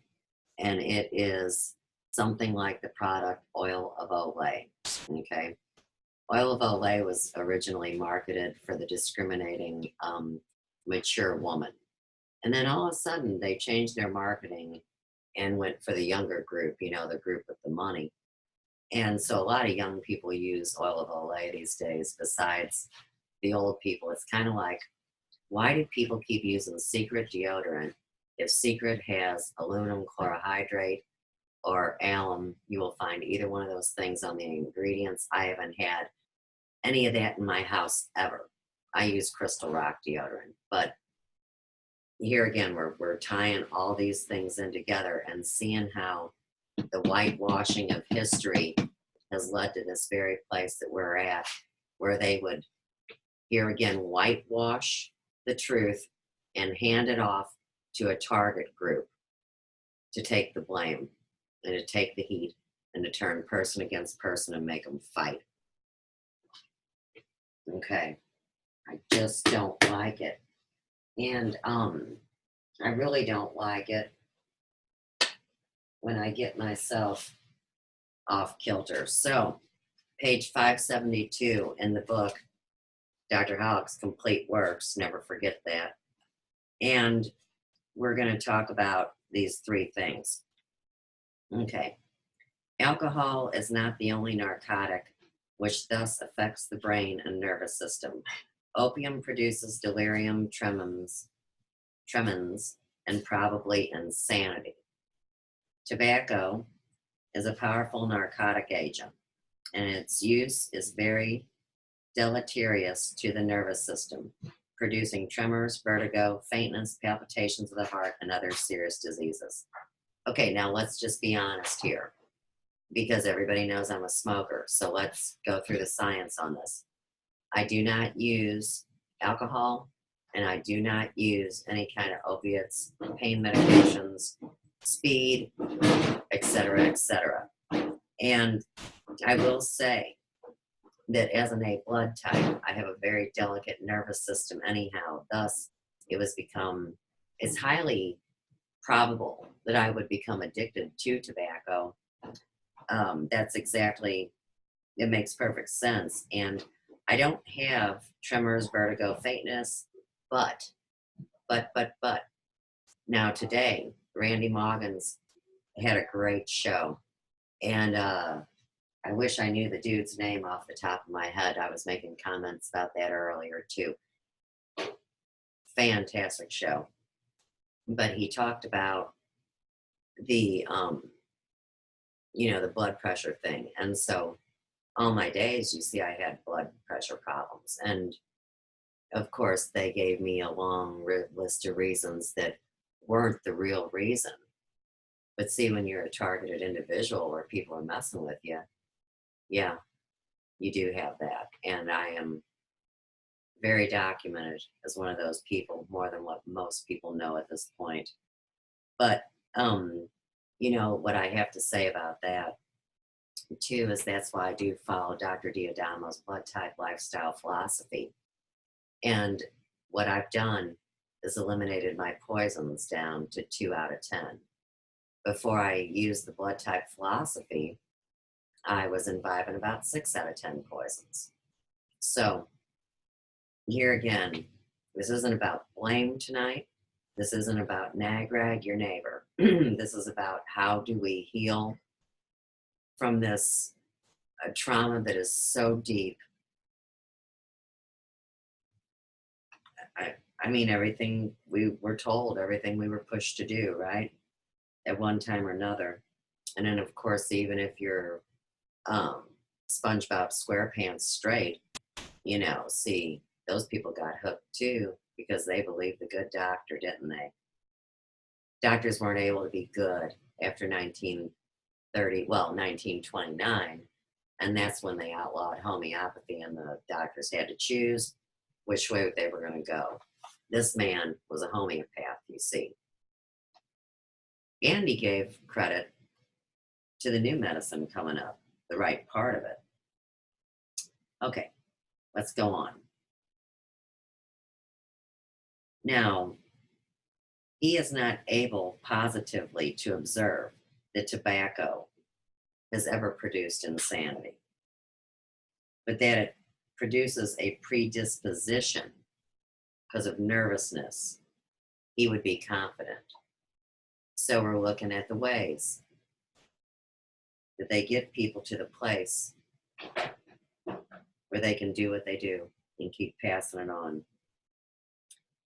and it is something like the product oil of Olay, okay? Oil of Olay was originally marketed for the discriminating mature woman. And then all of a sudden they changed their marketing and went for the younger group, you know, the group with the money. And so a lot of young people use oil of Olay these days besides the old people. It's kind of like, why do people keep using Secret deodorant? If Secret has aluminum chlorohydrate or alum, you will find either one of those things on the ingredients. I haven't had any of that in my house ever. I use Crystal Rock deodorant. But here again, we're tying all these things in together and seeing how the whitewashing of history has led to this very place that we're at, where they would, here again, whitewash the truth and hand it off to a target group to take the blame and to take the heat and to turn person against person and make them fight. Okay, I just don't like it. And I really don't like it when I get myself off kilter. So, page 572 in the book, Dr. Hollick's Complete Works, never forget that. And we're going to talk about these 3 things. Okay. Alcohol is not the only narcotic which thus affects the brain and nervous system. Opium produces delirium tremens, and probably insanity. Tobacco is a powerful narcotic agent, and its use is very deleterious to the nervous system, producing tremors, vertigo, faintness, palpitations of the heart, and other serious diseases. Okay, now let's just be honest here, because everybody knows I'm a smoker, so let's go through the science on this. I do not use alcohol, and I do not use any kind of opiates, pain medications, speed, etc. cetera, et cetera. And I will say that as an A blood type, I have a very delicate nervous system anyhow. Thus, it's highly probable that I would become addicted to tobacco. It makes perfect sense. And I don't have tremors, vertigo, faintness, but, now today, Randy Moggins had a great show. And I wish I knew the dude's name off the top of my head. I was making comments about that earlier too. Fantastic show. But he talked about the, the blood pressure thing. And so all my days, you see, I had blood pressure problems. And of course, they gave me a long list of reasons that weren't the real reason. But see, when you're a targeted individual where people are messing with you, yeah, you do have that. And I am very documented as one of those people, more than what most people know at this point. But, what I have to say about that, too, is that's why I do follow Dr. Diodamo's blood type lifestyle philosophy. And what I've done is eliminated my poisons down to 2 out of 10. Before I used the blood type philosophy, I was imbibing about 6 out of 10 poisons. So here again, this isn't about blame tonight. This isn't about nag-rag your neighbor. This is about how do we heal from this trauma that is so deep. I mean, everything we were told, everything we were pushed to do, right? At one time or another. And then, of course, even if you're SpongeBob SquarePants straight, see, those people got hooked too because they believed the good doctor, didn't they? Doctors weren't able to be good after 1929, and that's when they outlawed homeopathy, and the doctors had to choose which way they were going to go. This man was a homeopath, you see. And he gave credit to the new medicine coming up, the right part of it. Okay, let's go on. Now, he is not able positively to observe that tobacco has ever produced insanity, but that it produces a predisposition because of nervousness. He would be confident. So we're looking at the ways that they get people to the place where they can do what they do and keep passing it on.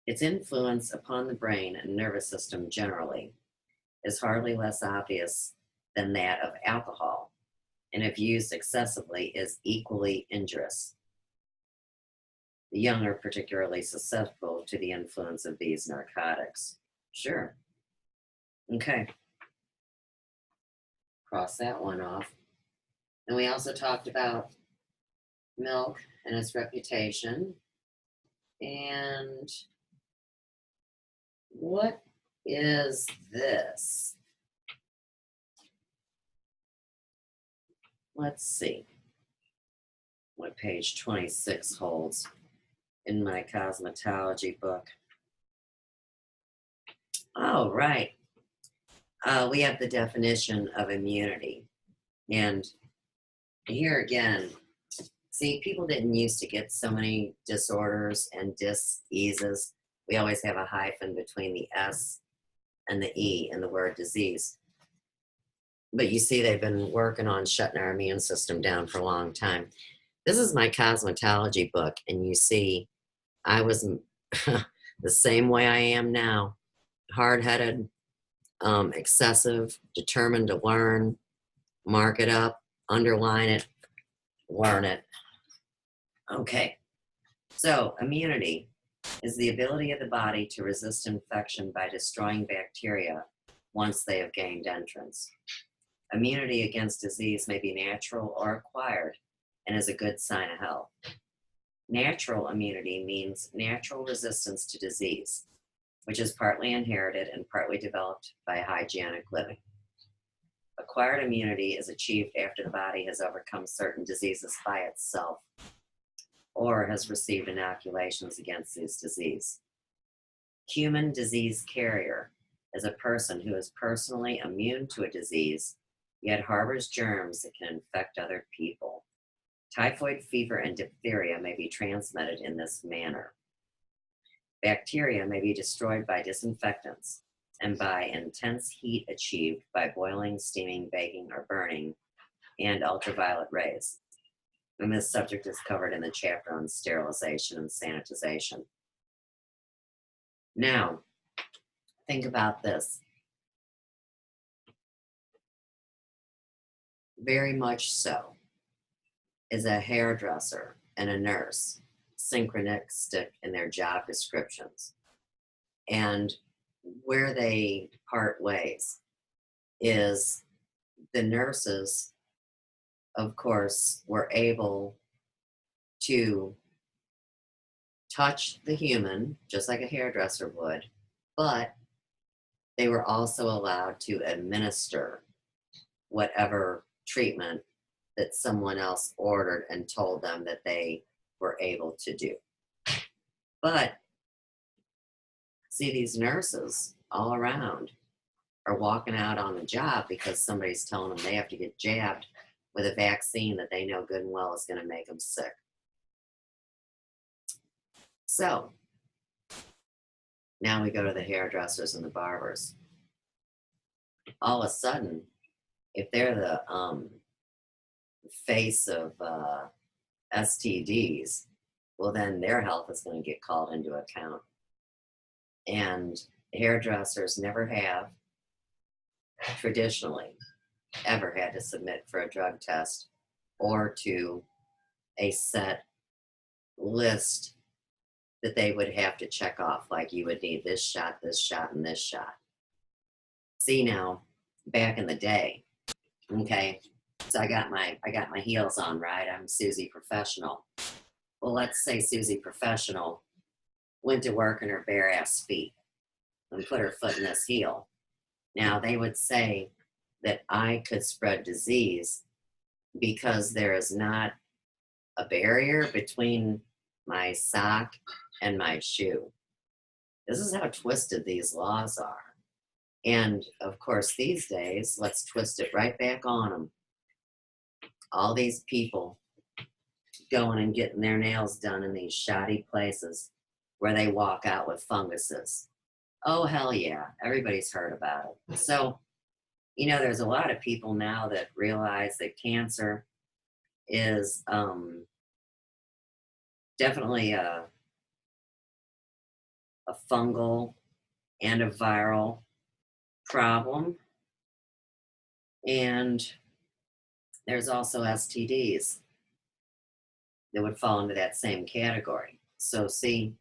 Its influence upon the brain and nervous system generally is hardly less obvious than that of alcohol, and if used excessively is equally injurious. The young are particularly susceptible to the influence of these narcotics. Sure. Okay. Cross that one off. And we also talked about milk and its reputation. And what is this? Let's see what page 26 holds in my cosmetology book. Oh, right. We have the definition of immunity. And here again, see, people didn't used to get so many disorders and diseases. We always have a hyphen between the S and the E in the word disease. But you see, they've been working on shutting our immune system down for a long time. This is my cosmetology book, and you see, I was the same way I am now, hard-headed, excessive, determined to learn, mark it up, underline it, learn it. Okay, so immunity is the ability of the body to resist infection by destroying bacteria once they have gained entrance. Immunity against disease may be natural or acquired and is a good sign of health. Natural immunity means natural resistance to disease, which is partly inherited and partly developed by hygienic living. Acquired immunity is achieved after the body has overcome certain diseases by itself or has received inoculations against these diseases. Human disease carrier is a person who is personally immune to a disease, yet harbors germs that can infect other people. Typhoid fever and diphtheria may be transmitted in this manner. Bacteria may be destroyed by disinfectants and by intense heat achieved by boiling, steaming, baking, or burning, and ultraviolet rays. And this subject is covered in the chapter on sterilization and sanitization. Now, think about this. Very much so is a hairdresser and a nurse synchronistic in their job descriptions. And where they part ways is the nurses, of course, were able to touch the human just like a hairdresser would, but they were also allowed to administer whatever treatment that someone else ordered and told them that they were able to do. But see, these nurses all around are walking out on the job because somebody's telling them they have to get jabbed with a vaccine that they know good and well is going to make them sick. So now we go to the hairdressers and the barbers. All of a sudden, if they're the face of STDs, well, then their health is going to get called into account. And hairdressers never have traditionally ever had to submit for a drug test or to a set list that they would have to check off, like you would need this shot, and this shot. See, now, back in the day, okay, so I got my heels on, right? I'm Susie Professional. Well, let's say Susie Professional went to work in her bare ass feet and put her foot in this heel. Now, they would say that I could spread disease because there is not a barrier between my sock and my shoe. This is how twisted these laws are. And of course, these days, let's twist it right back on them. All these people going and getting their nails done in these shoddy places where they walk out with funguses. Oh, hell yeah. Everybody's heard about it. So, you know, there's a lot of people now that realize that cancer is definitely a fungal and a viral problem. And there's also STDs that would fall into that same category. So see,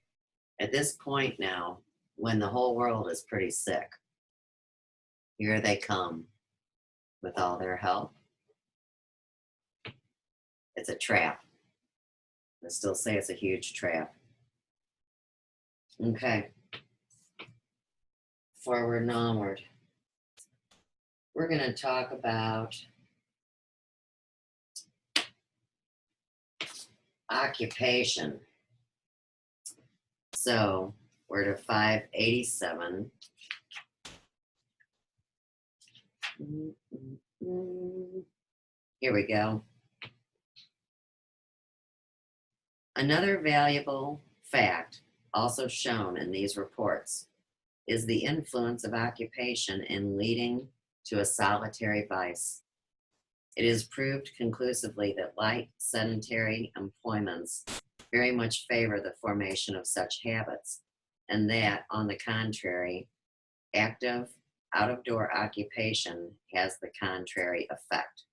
at this point now, when the whole world is pretty sick, here they come with all their help. It's a trap. I still say it's a huge trap. Okay. Forward and onward. We're going to talk about occupation. So we're to 587. Here we go. Another valuable fact also shown in these reports is the influence of occupation in leading to a solitary vice. It is proved conclusively that light, sedentary employments very much favor the formation of such habits, and that, on the contrary, active, out-of-door occupation has the contrary effect.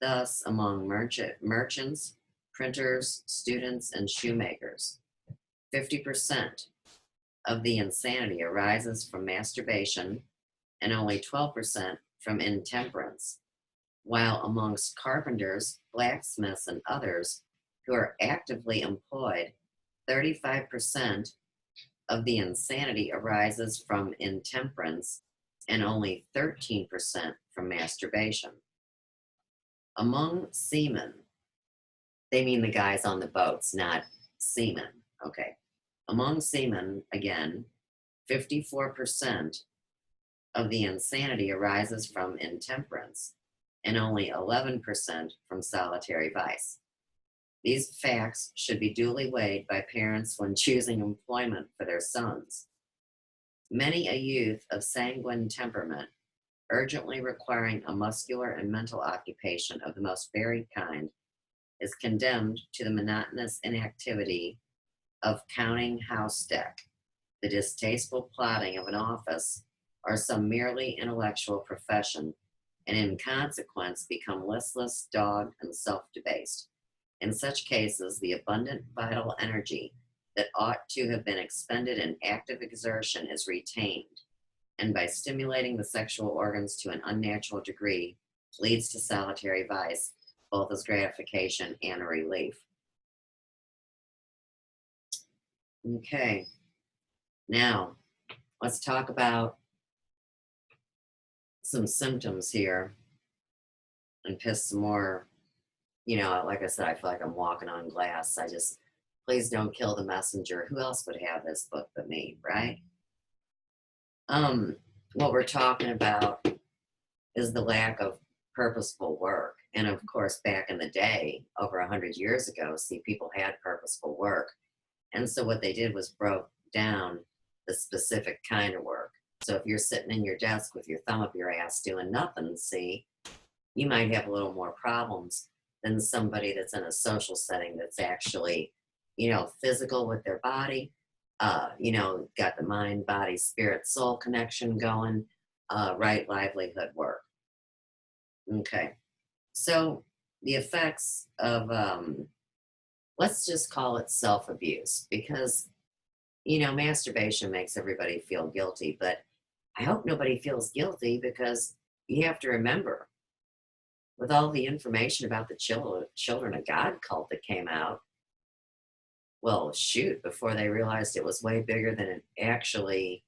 Thus, among merchants, printers, students, and shoemakers, 50% of the insanity arises from masturbation and only 12% from intemperance, while amongst carpenters, blacksmiths, and others who are actively employed, 35% of the insanity arises from intemperance and only 13% from masturbation. Among seamen, they mean the guys on the boats, not seamen, okay. Among seamen, again, 54% of the insanity arises from intemperance and only 11% from solitary vice. These facts should be duly weighed by parents when choosing employment for their sons. Many a youth of sanguine temperament, urgently requiring a muscular and mental occupation of the most varied kind, is condemned to the monotonous inactivity of counting house deck, the distasteful plodding of an office, or some merely intellectual profession, and in consequence become listless, dogged, and self-debased. In such cases, the abundant vital energy that ought to have been expended in active exertion is retained, and by stimulating the sexual organs to an unnatural degree, leads to solitary vice, both as gratification and a relief. Okay, now let's talk about some symptoms here and piss some more. You know, like I said, I feel like I'm walking on glass. Please don't kill the messenger. Who else would have this book but me, right? What we're talking about is the lack of purposeful work. And of course, back in the day, over 100 years ago, see, people had purposeful work. And so what they did was broke down the specific kind of work. So if you're sitting in your desk with your thumb up your ass doing nothing, see, you might have a little more problems than somebody that's in a social setting that's actually, you know, physical with their body, you know, got the mind, body, spirit, soul connection going, right livelihood work. Okay, so the effects of, let's just call it self-abuse, because, you know, masturbation makes everybody feel guilty, but I hope nobody feels guilty, because you have to remember, with all the information about the Children of God cult that came out, well, shoot, before they realized it was way bigger than it actually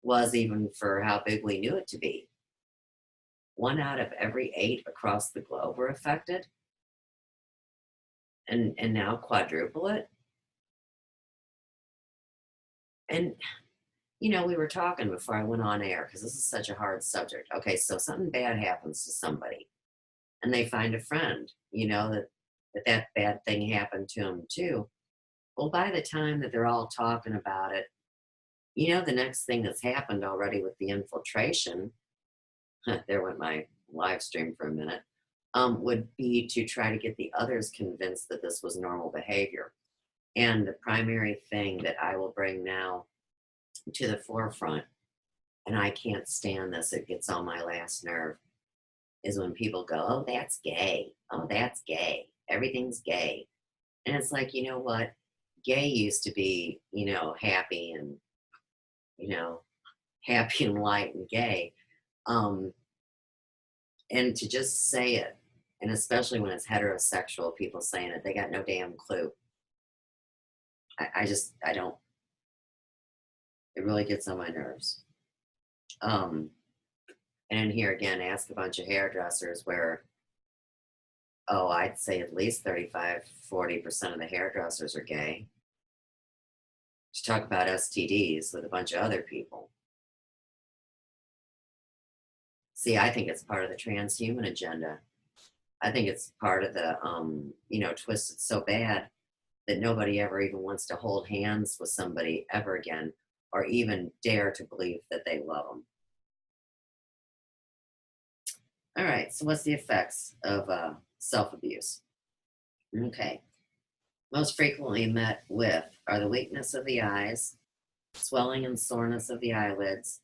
was, even for how big we knew it to be. 1 out of every 8 across the globe were affected, and now quadruple it. And, you know, we were talking before I went on air, because this is such a hard subject. Okay, so something bad happens to somebody, and they find a friend, you know, that bad thing happened to them too. Well, by the time that they're all talking about it, you know, the next thing that's happened already with the infiltration, there went my live stream for a minute, would be to try to get the others convinced that this was normal behavior. And the primary thing that I will bring now to the forefront, and I can't stand this, it gets on my last nerve, is when people go, oh, that's gay. Oh, that's gay. Everything's gay. And it's like, you know what? Gay used to be, you know, happy and, you know, happy and light and gay. And to just say it, and especially when it's heterosexual people saying it, they got no damn clue. I don't, it really gets on my nerves. And here again, ask a bunch of hairdressers where, oh, I'd say at least 35–40% of the hairdressers are gay. To talk about STDs with a bunch of other people. See, I think it's part of the transhuman agenda. I think it's part of the, you know, twisted so bad that nobody ever even wants to hold hands with somebody ever again, or even dare to believe that they love them. All right, so what's the effects of self-abuse? Okay. Most frequently met with are the weakness of the eyes, swelling and soreness of the eyelids,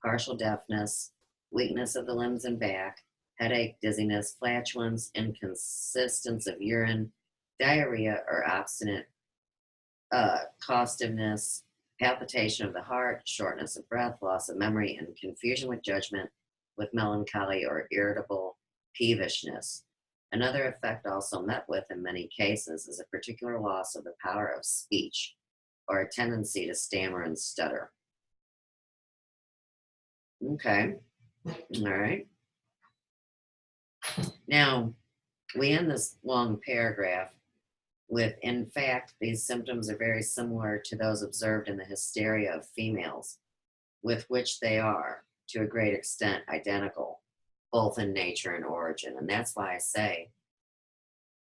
partial deafness, weakness of the limbs and back, headache, dizziness, flatulence, inconsistence of urine, diarrhea or obstinate costiveness, palpitation of the heart, shortness of breath, loss of memory, and confusion with judgment, with melancholy or irritable peevishness. Another effect also met with in many cases is a particular loss of the power of speech, or a tendency to stammer and stutter. Okay. All right. Now, we end this long paragraph with, in fact, these symptoms are very similar to those observed in the hysteria of females, with which they are, to a great extent, identical, both in nature and origin. And that's why I say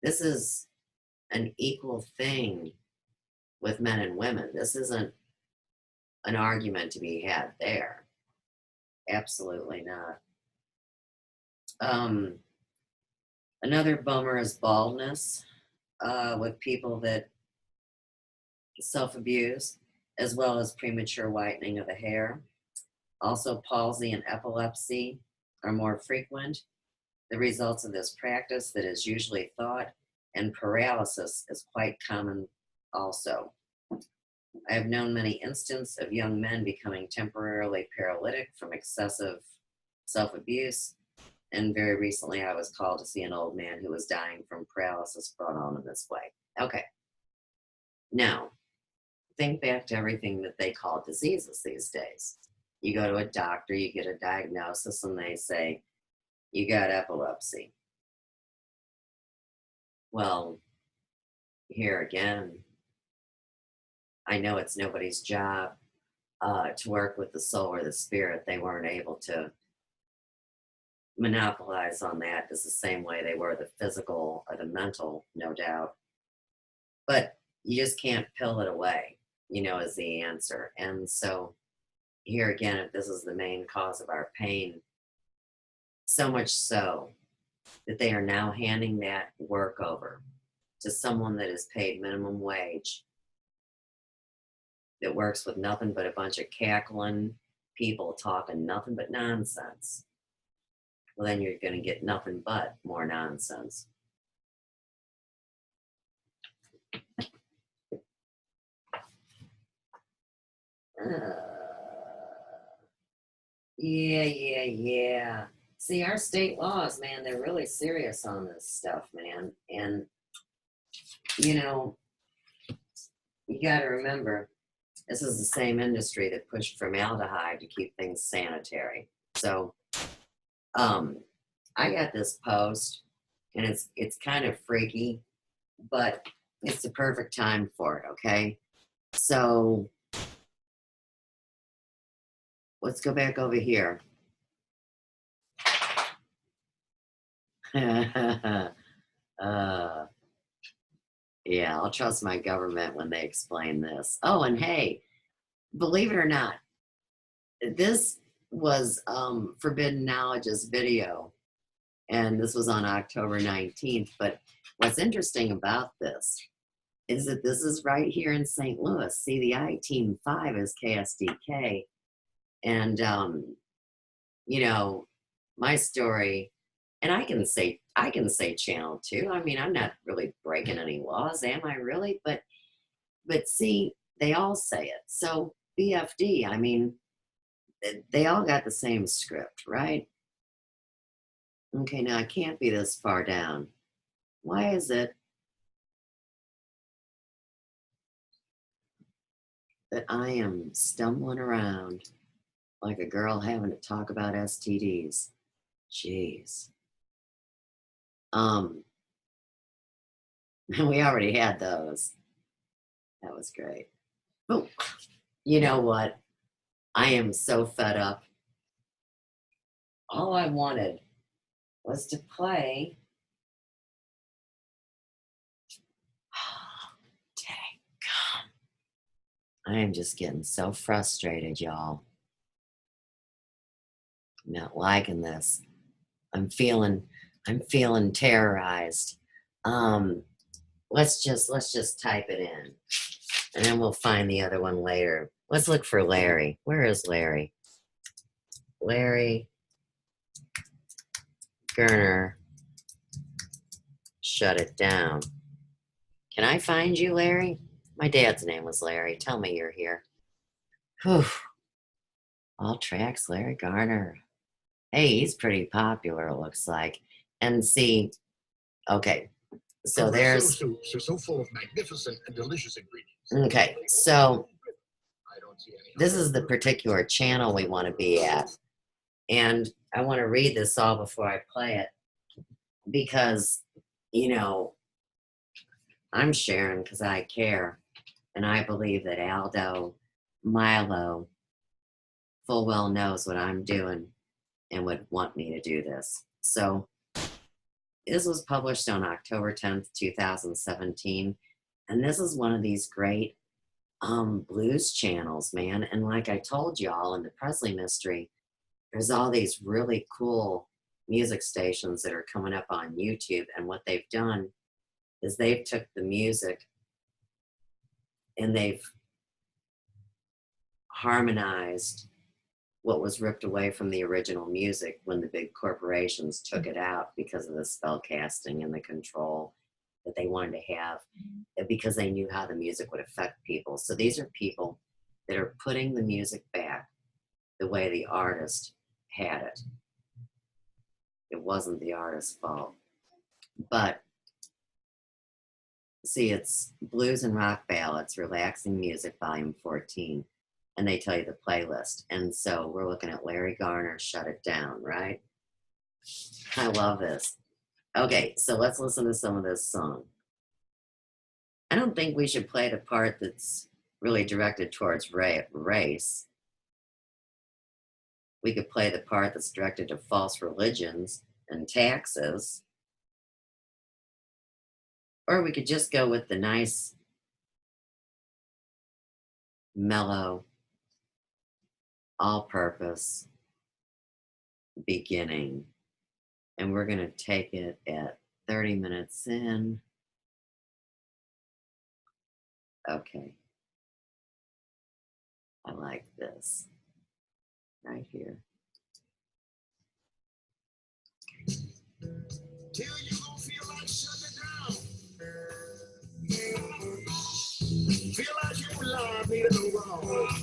this is an equal thing with men and women. This isn't an argument to be had there. Absolutely not. Another bummer is baldness with people that self-abuse, as well as premature whitening of the hair. Also, palsy and epilepsy are more frequent. The results of this practice that is usually thought, and paralysis is quite common also. I have known many instances of young men becoming temporarily paralytic from excessive self-abuse, and very recently I was called to see an old man who was dying from paralysis brought on in this way. Okay. Now, think back to everything that they call diseases these days. You go to a doctor, you get a diagnosis, and they say, you got epilepsy. Well, here again, I know it's nobody's job to work with the soul or the spirit. They weren't able to monopolize on that just the same way they were the physical or the mental, no doubt. But you just can't pill it away, is the answer. And so here again, if this is the main cause of our pain, so much so that they are now handing that work over to someone that is paid minimum wage, that works with nothing but a bunch of cackling people talking nothing but nonsense. Well, then you're going to get nothing but more nonsense. Yeah. See, our state laws, man, they're really serious on this stuff, man. And, you got to remember, this is the same industry that pushed formaldehyde to keep things sanitary. So, I got this post, and it's kind of freaky, but it's the perfect time for it, okay? So, let's go back over here. Yeah, I'll trust my government when they explain this. Oh, and hey, believe it or not, this was Forbidden Knowledge's video, and this was on October 19th. But what's interesting about this is that this is right here in St. Louis. See, the I-Team 5 is KSDK. And, my story, and I can say Channel 2. I mean, I'm not really breaking any laws, am I really? But see, they all say it. So BFD, I mean, they all got the same script, right? Okay, now I can't be this far down. Why is it that I am stumbling around like a girl having to talk about STDs? Jeez. We already had those. That was great. Oh, you know what? I am so fed up. All I wanted was to play. Dang God. I am just getting so frustrated, y'all. I'm not liking this. I'm feeling terrorized. Let's just type it in, and then we'll find the other one later. Let's look for Larry. Where is Larry? Larry Gerner. Shut it down. Can I find you, Larry? My dad's name was Larry. Tell me you're here. Whew. All tracks, Larry Garner. Hey, he's pretty popular, it looks like. And see, okay, so there's... soups are so full of magnificent and delicious ingredients. Okay, so this is the particular channel we want to be at. And I want to read this all before I play it because, you know, I'm sharing because I care. And I believe that Aldo Milo full well knows what I'm doing and would want me to do this. So this was published on October 10th, 2017. And this is one of these great blues channels, man. And like I told y'all in the Presley Mystery, there's all these really cool music stations that are coming up on YouTube. And what they've done is they've took the music and they've harmonized what was ripped away from the original music when the big corporations took it out because of the spell casting and the control that they wanted to have, because they knew how the music would affect people. So these are people that are putting the music back the way the artist had it. It wasn't the artist's fault. But see, it's Blues and Rock Ballads, Relaxing Music, Volume 14. And they tell you the playlist. And so we're looking at Larry Garner, Shut It Down, right? I love this. Okay, so let's listen to some of this song. I don't think we should play the part that's really directed towards race. We could play the part that's directed to false religions and taxes. Or we could just go with the nice, mellow, all-purpose beginning. And we're going to take it at 30 minutes in. Okay. I like this. Right here. Till you gon' feel like shutting it down. Feel like you belong, be the wrong.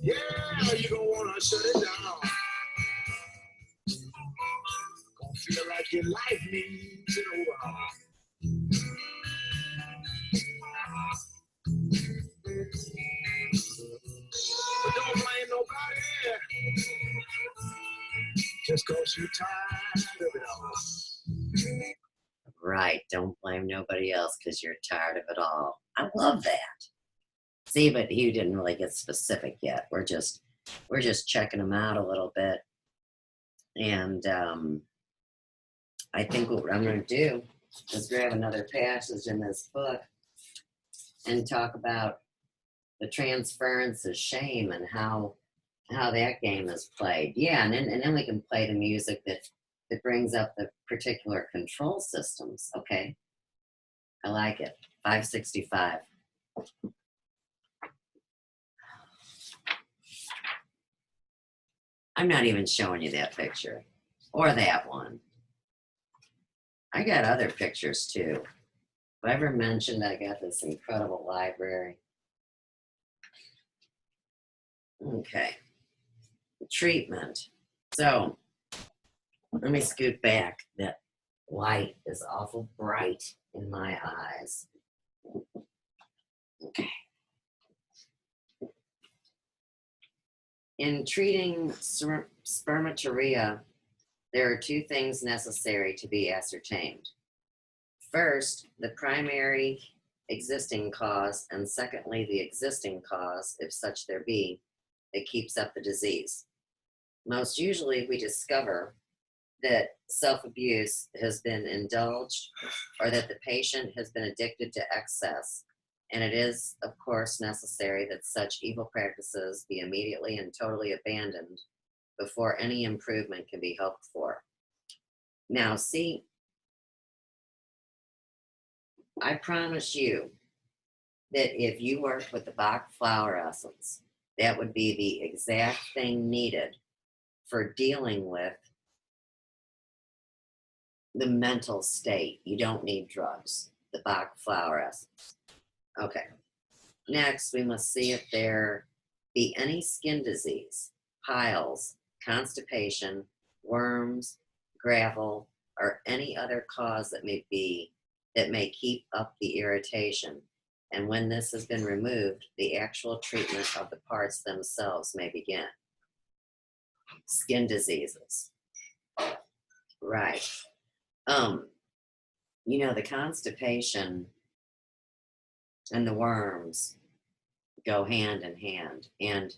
Yeah, you gon' wanna shut it down. Gonna feel like your life needs it over. But don't blame nobody, just cause you're tired of it all. Right. Don't blame nobody else because you're tired of it all. I love that. See, but he didn't really get specific yet. We're just checking him out a little bit. And I think what I'm going to do is grab another passage in this book and talk about the transference of shame and how that game is played. Yeah, and then we can play the music that brings up the particular control systems. Okay, I like it. 565. I'm not even showing you that picture or that one. I got other pictures too. Have I ever mentioned I got this incredible library? Okay. Treatment. So let me scoot back. That light is awful bright in my eyes. Okay. In treating spermaturia, there are two things necessary to be ascertained. First, the primary existing cause, and secondly, the existing cause, if such there be, that keeps up the disease. Most usually, we discover that self-abuse has been indulged or that the patient has been addicted to excess, and it is, of course, necessary that such evil practices be immediately and totally abandoned before any improvement can be hoped for. Now, see, I promise you that if you work with the Bach flower essence, that would be the exact thing needed for dealing with the mental state. You don't need drugs. The Bach flower essence. Okay. Next, we must see if there be any skin disease, piles, constipation, worms, gravel, or any other cause that may keep up the irritation. And when this has been removed, the actual treatment of the parts themselves may begin. Skin diseases. Right. You know, the constipation and the worms go hand in hand. And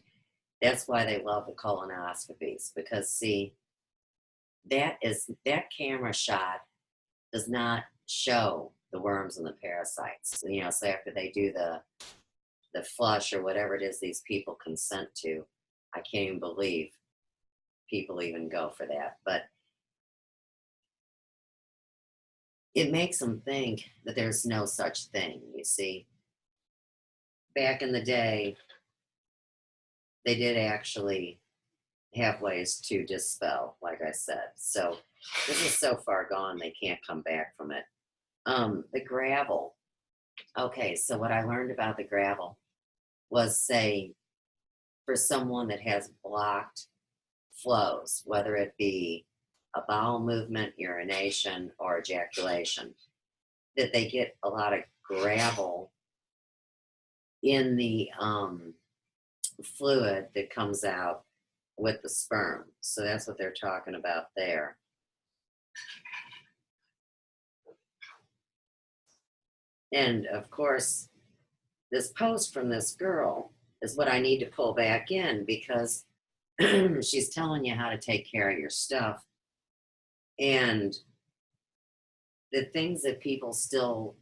that's why they love the colonoscopies, because see, that camera shot does not show the worms and the parasites. You know, so after they do the flush or whatever it is these people consent to, I can't even believe people even go for that. But it makes them think that there's no such thing, you see. Back in the day, they did actually have ways to dispel, like I said. So this is so far gone, they can't come back from it. The gravel. Okay, so what I learned about the gravel was, say, for someone that has blocked flows, whether it be a bowel movement, urination, or ejaculation, that they get a lot of gravel in the fluid that comes out with the sperm. So that's what they're talking about there. And of course, this post from this girl is what I need to pull back in, because she's telling you how to take care of your stuff. And the things that people still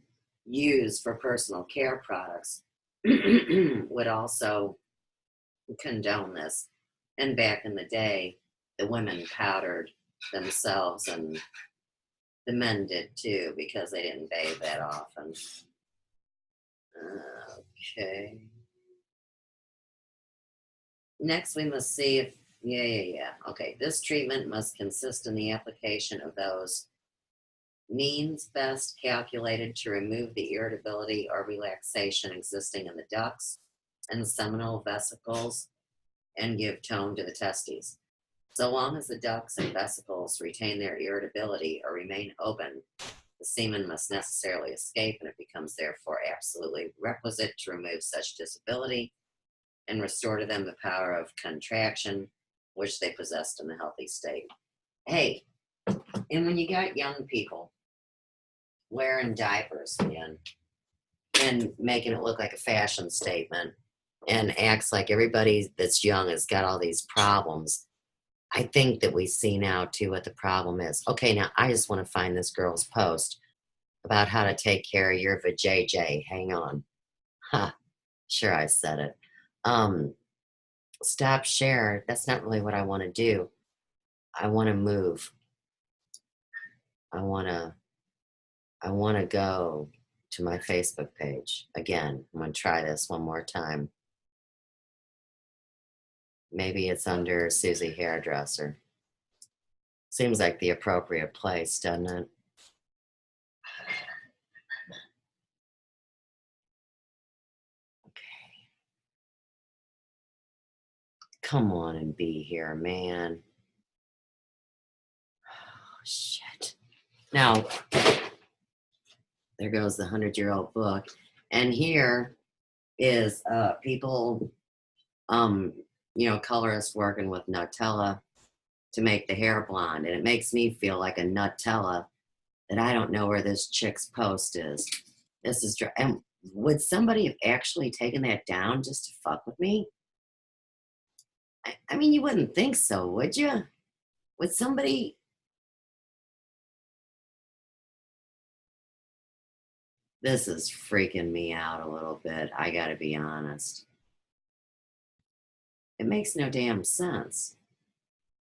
use for personal care products would also condone this. And back in the day, the women powdered themselves, and the men did too, because they didn't bathe that often. Okay. Next, we must see if, okay, this treatment must consist in the application of those means best calculated to remove the irritability or relaxation existing in the ducts and seminal vesicles and give tone to the testes. So long as the ducts and vesicles retain their irritability or remain open, the semen must necessarily escape, and it becomes therefore absolutely requisite to remove such disability and restore to them the power of contraction which they possessed in the healthy state. Hey, and when you got young people wearing diapers, man, and making it look like a fashion statement and acts like everybody that's young has got all these problems, I think that we see now too what the problem is. Okay, now I just want to find this girl's post about how to take care of your vajayjay. Hang on. Huh. Sure, I said it. Stop share. That's not really what I want to do. I want to move. I want to go to my Facebook page. Again, I'm going to try this one more time. Maybe it's under Susie Hairdresser. Seems like the appropriate place, doesn't it? Okay. Come on and be here, man. Oh, shit. Now, there goes the 100-year-old book. And here is people, you know, colorists working with Nutella to make the hair blonde. And it makes me feel like a Nutella that I don't know where this chick's post is. This is, and would somebody have actually taken that down just to fuck with me? I mean, you wouldn't think so, would you? Would somebody? This is freaking me out a little bit. I gotta be honest. It makes no damn sense.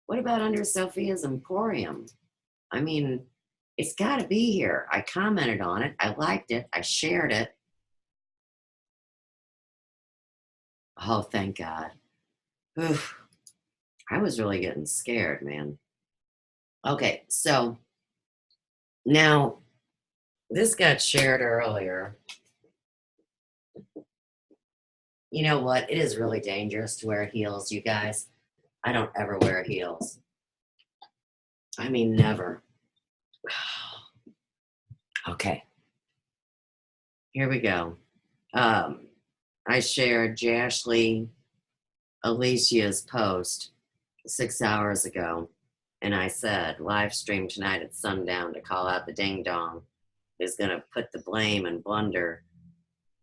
What about under Sophia's Emporium? I mean, it's gotta be here. I commented on it. I liked it. I shared it. Oh, thank God. Oof. I was really getting scared, man. Okay, so now this got shared earlier. You know what? It is really dangerous to wear heels, you guys. I don't ever wear heels. I mean, never. Okay. Here we go. I shared Jashley Alicia's post 6 hours ago, and I said, live stream tonight at sundown to call out the ding dong is going to put the blame and blunder.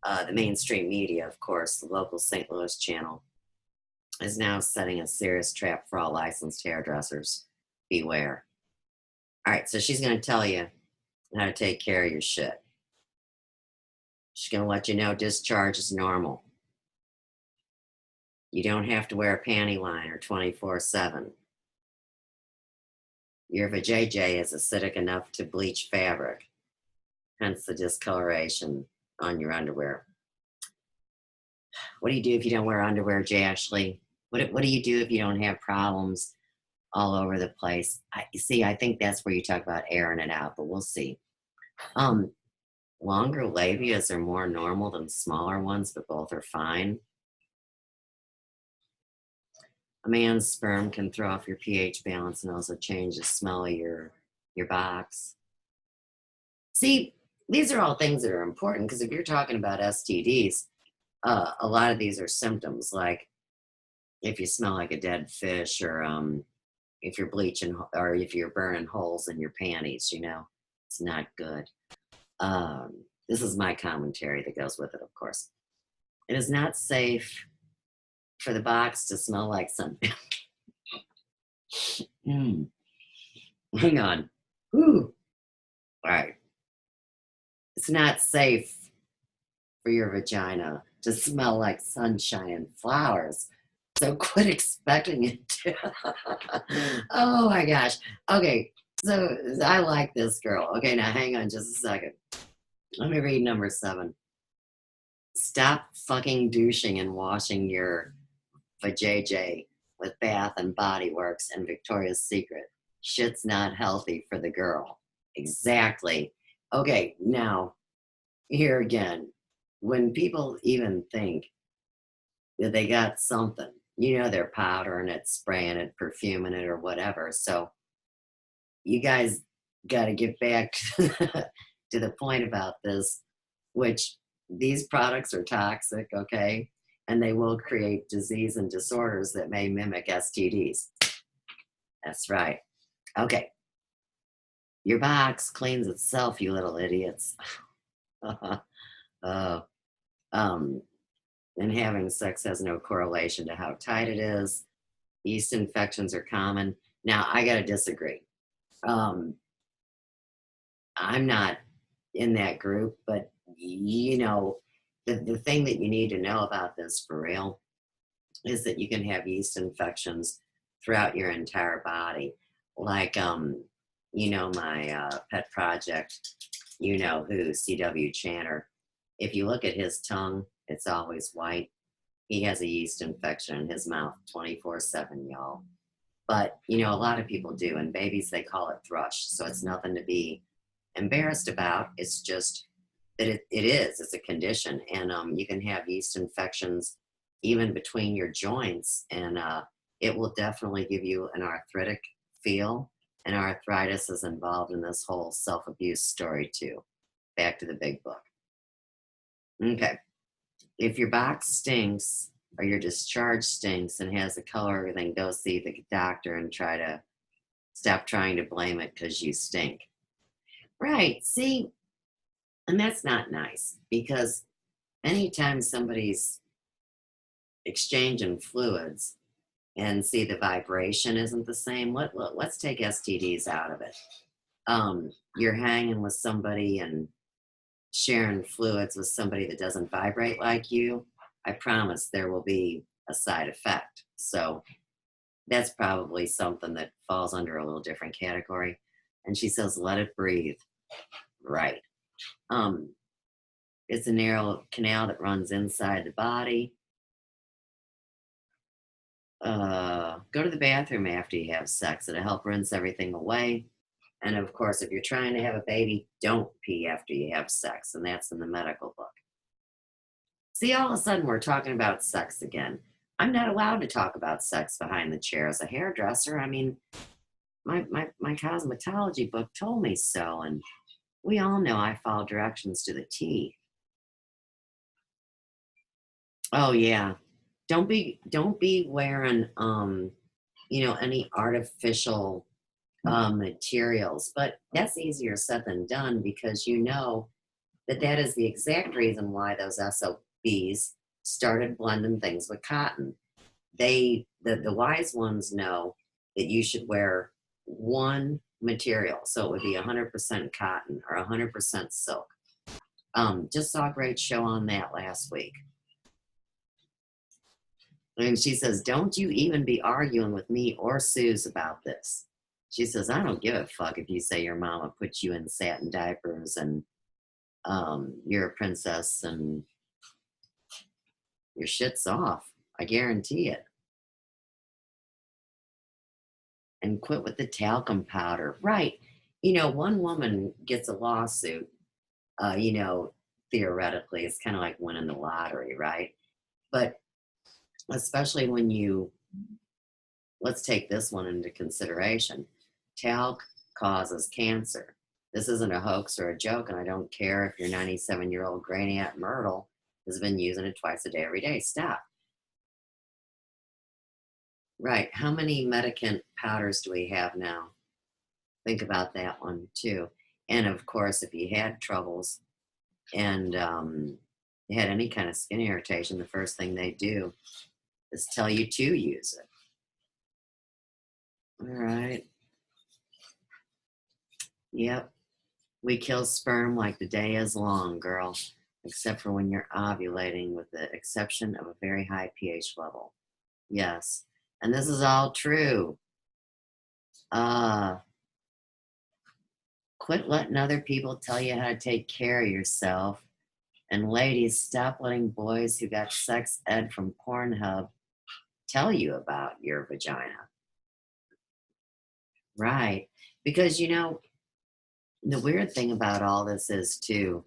The mainstream media, of course, the local St. Louis channel, is now setting a serious trap for all licensed hairdressers. Beware. All right, so she's going to tell you how to take care of your shit. She's going to let you know discharge is normal. You don't have to wear a panty liner 24/7. Your vajayjay is acidic enough to bleach fabric, hence the discoloration on your underwear. What do you do if you don't wear underwear, Jashley? What do you do if you don't have problems all over the place? I think that's where you talk about airing it out, but we'll see. Longer labias are more normal than smaller ones, but both are fine. A man's sperm can throw off your pH balance and also change the smell of your box. See, these are all things that are important because if you're talking about STDs, a lot of these are symptoms, like if you smell like a dead fish, or if you're bleaching, or if you're burning holes in your panties, it's not good. This is my commentary that goes with it, of course. It is not safe for the box to smell like something. Hang on. Ooh. All right. It's not safe for your vagina to smell like sunshine and flowers. So quit expecting it to. Oh my gosh. Okay. So I like this girl. Okay, now hang on just a second. Let me read number 7. Stop fucking douching and washing your vajayjay with Bath and Body Works and Victoria's Secret. Shit's not healthy for the girl. Exactly. Okay, now, here again, when people even think that they got something, they're powdering it, spraying it, perfuming it, or whatever. So you guys got to get back to the point about this, which these products are toxic, okay? And they will create disease and disorders that may mimic STDs. That's right. Okay. Your box cleans itself, you little idiots. And having sex has no correlation to how tight it is. Yeast infections are common. Now, I got to disagree. I'm not in that group, but the thing that you need to know about this for real is that you can have yeast infections throughout your entire body. Like, my pet project, who, CW Channer. If you look at his tongue, it's always white. He has a yeast infection in his mouth 24/7, y'all. But, a lot of people do. And babies, they call it thrush. So it's nothing to be embarrassed about. It's just that it's a condition. And you can have yeast infections even between your joints. And it will definitely give you an arthritic feel. And arthritis is involved in this whole self-abuse story, too. Back to the big book. Okay. If your box stinks or your discharge stinks and has a color, then go see the doctor and stop trying to blame it because you stink. Right. See, and that's not nice, because anytime somebody's exchanging fluids and see the vibration isn't the same, let's take STDs out of it. You're hanging with somebody and sharing fluids with somebody that doesn't vibrate like you, I promise there will be a side effect. So that's probably something that falls under a little different category. And she says, let it breathe. Right. It's a narrow canal that runs inside the body. Go to the bathroom after you have sex. It'll help rinse everything away. And of course, if you're trying to have a baby, don't pee after you have sex. And that's in the medical book. See, all of a sudden we're talking about sex again. I'm not allowed to talk about sex behind the chair as a hairdresser. I mean, my cosmetology book told me so. And we all know I follow directions to the T. Oh yeah. Don't be wearing you know, any artificial materials. But that's easier said than done because you know that that is the exact reason why those SOBs started blending things with cotton. The wise ones know that you should wear one material, so it would be 100% cotton or 100% silk. Just saw a great show on that last week. And she says, don't you even be arguing with me or Suze about this. She says, I don't give a fuck if you say your mama put you in satin diapers and you're a princess and your shit's off. I guarantee it. And quit with the talcum powder. Right. You know, one woman gets a lawsuit, you know, theoretically, it's kind of like winning the lottery, right? But especially when you, let's take this one into consideration. Talc causes cancer. This isn't a hoax or a joke, and I don't care if your 97-year-old granny Aunt Myrtle has been using it twice a day, every day. Stop. Right. How many medicament powders do we have now? Think about that one too. And of course, if you had troubles and you had any kind of skin irritation, the first thing they do is tell you to use it. All right. Yep. We kill sperm like the day is long, girl, except for when you're ovulating, with the exception of a very high pH level. Yes. And this is all true. Quit letting other people tell you how to take care of yourself. And ladies, stop letting boys who got sex ed from Pornhub tell you about your vagina. Right. Because, you know, the weird thing about all this is, too,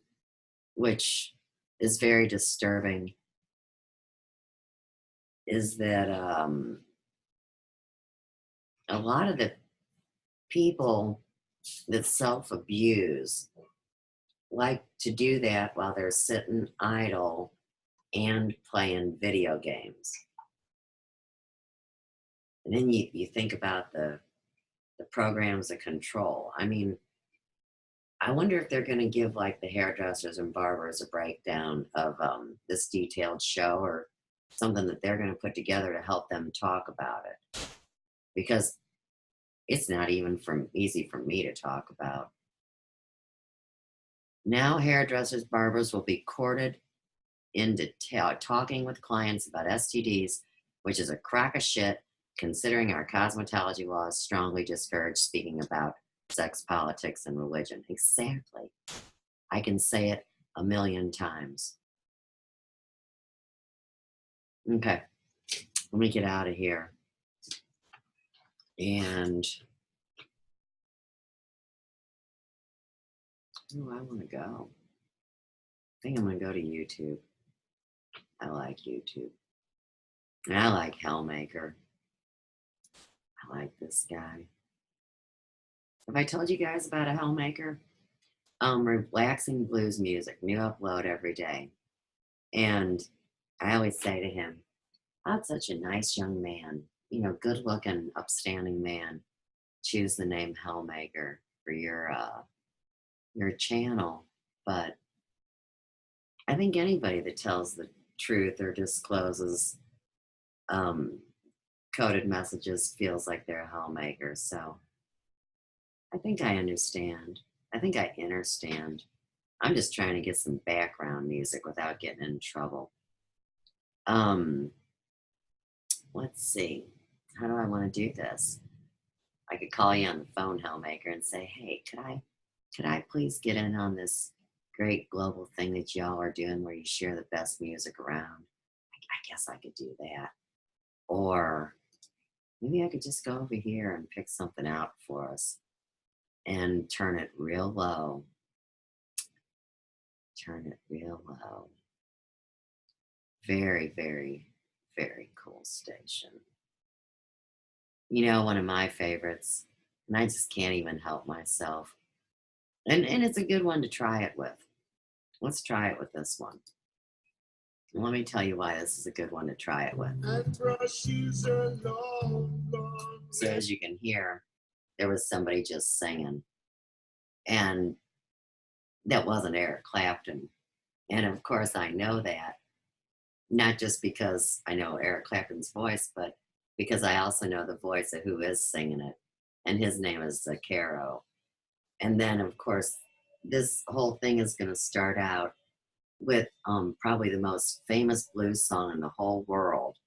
which is very disturbing, is that a lot of the people that self-abuse like to do that while they're sitting idle and playing video games. And then you think about the programs of control. I mean, I wonder if they're going to give like the hairdressers and barbers a breakdown of this detailed show or something that they're going to put together to help them talk about it. Because it's not even easy for me to talk about. Now hairdressers, barbers will be courted into talking with clients about STDs, which is a crock of shit, considering our cosmetology laws strongly discourage speaking about sex, politics, and religion. Exactly. I can say it a million times. Okay, let me get out of here. And where do I want to go? I think I'm going to go to YouTube. I like YouTube. And I like Hellmaker. I like this guy. Have I told you guys about a Hellmaker? Relaxing blues music, new upload every day. And I always say to him, "That's such a nice young man, you know, good looking, upstanding man. Choose the name Hellmaker for your channel." But I think anybody that tells the truth or discloses coded messages feels like they're a Hellmaker. So I think I understand. I think I understand. I'm just trying to get some background music without getting in trouble. Let's see. How do I want to do this? I could call you on the phone, Hellmaker, and say, "Hey, could I please get in on this great global thing that y'all are doing where you share the best music around?" I guess I could do that. Or maybe I could just go over here and pick something out for us and turn it real low. Turn it real low. Very, very, very cool station. You know, one of my favorites, and I just can't even help myself. And it's a good one to try it with. Let's try it with this one. Let me tell you why this is a good one to try it with. So as you can hear, there was somebody just singing, and that wasn't Eric Clapton. And of course I know that, not just because I know Eric Clapton's voice, but because I also know the voice of who is singing it, and his name is Caro. And then of course this whole thing is going to start out with probably the most famous blues song in the whole world,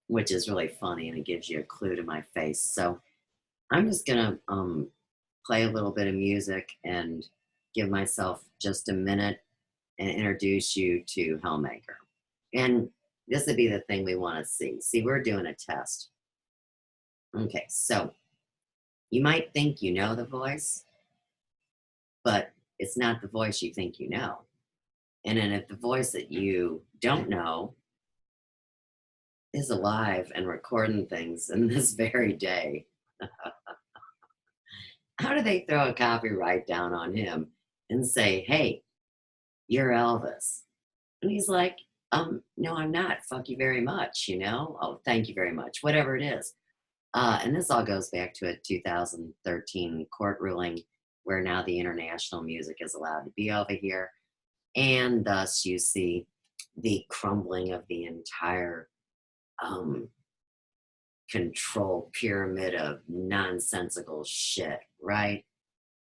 which is really funny, and it gives you a clue to my face. So I'm just gonna play a little bit of music and give myself just a minute and introduce you to Hellmaker. And this would be the thing we want to see. See, we're doing a test. Okay, so you might think you know the voice, but it's not the voice you think you know. And then if the voice that you don't know is alive and recording things in this very day, how do they throw a copyright down on him and say, hey, you're Elvis? And he's like, no, I'm not. Fuck you very much, you know? Oh, thank you very much. Whatever it is. And this all goes back to a 2013 court ruling where now the international music is allowed to be over here. And thus you see the crumbling of the entire control pyramid of nonsensical shit, right?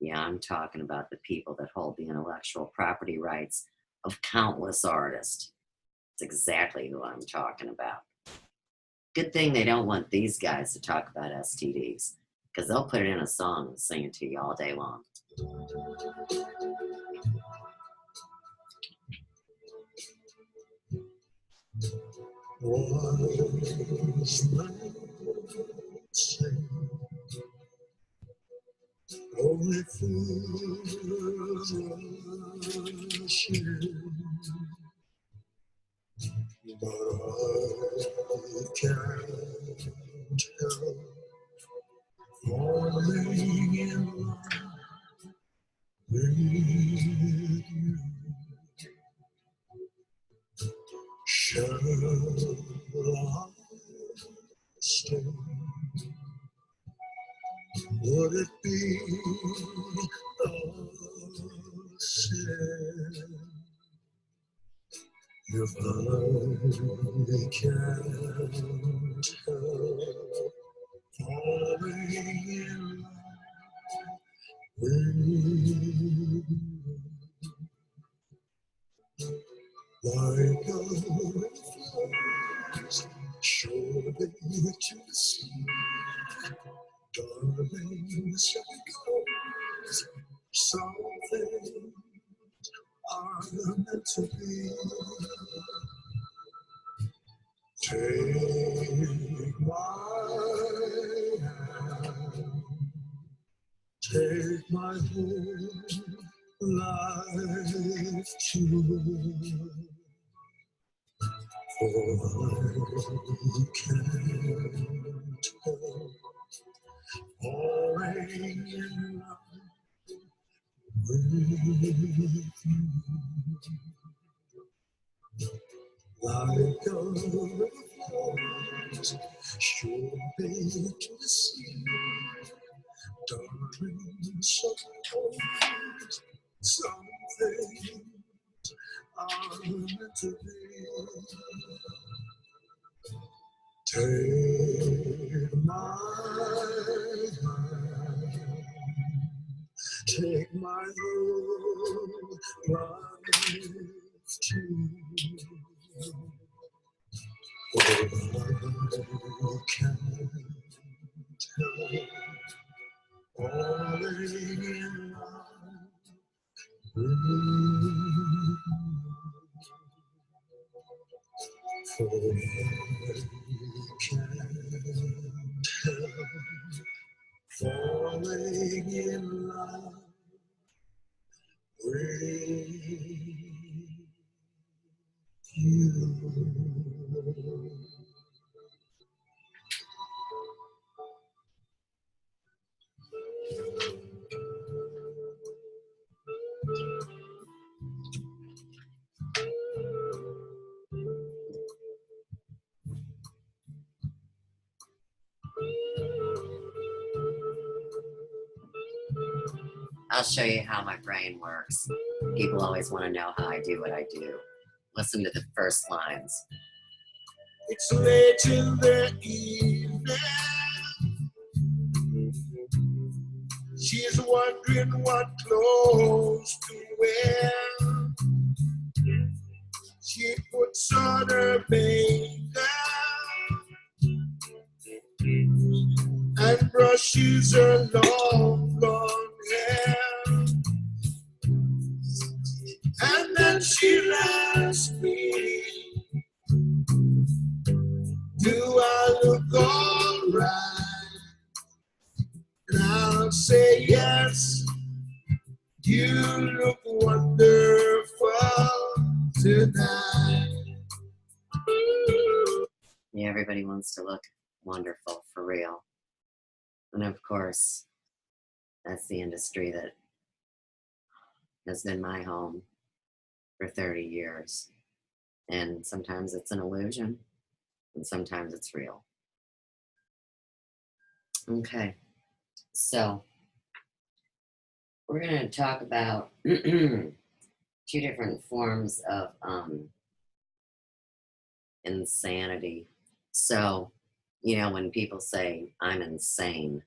Yeah, I'm talking about the people that hold the intellectual property rights of countless artists. It's exactly who I'm talking about. Good thing they don't want these guys to talk about STDs, because they'll put it in a song and sing it to you all day long. Only fools rushing, but I can't help falling in love with you. Shall I stay? Would it be a sin if I can't help falling in love with you? Like a flows surely to the sea, darling, so it goes. Some things are meant to be. Take my hand, take my whole life too. For I can't help falling in love with you. Like a river flows surely to the sea, darling, so cold. Some things are meant to be. Take my hand, take my whole life too. For I can't help falling in love with you. For I can't help falling in love with you. I'll show you how my brain works. People always want to know how I do what I do. Listen to the first lines. It's late in the evening. She's wondering what clothes to wear. She puts on her makeup and brushes her long, long hair. And then she asks me, do I look alright? And I'll say yes, you look wonderful tonight. Yeah, everybody wants to look wonderful, for real. And of course, that's the industry that has been my home for 30 years. And sometimes it's an illusion, and sometimes it's real. Okay, so we're going to talk about two different forms of insanity. So, you know, when people say I'm insane,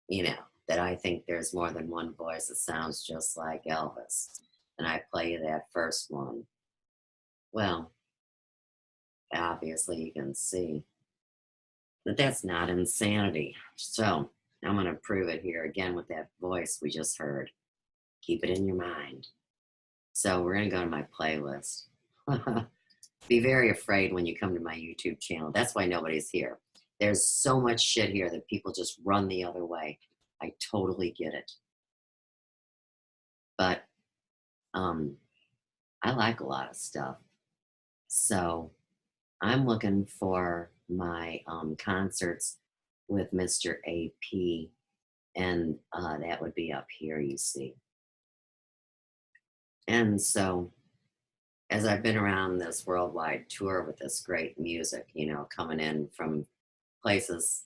you know, that I think there's more than one voice that sounds just like Elvis, and I play you that first one. Well, obviously you can see that that's not insanity. So I'm going to prove it here again with that voice we just heard. Keep it in your mind. So we're going to go to my playlist. Be very afraid when you come to my YouTube channel. That's why nobody's here. There's so much shit here that people just run the other way. I totally get it. But I like a lot of stuff. So I'm looking for my concerts with Mr. AP, and that would be up here, you see. And so as I've been around this worldwide tour with this great music, you know, coming in from places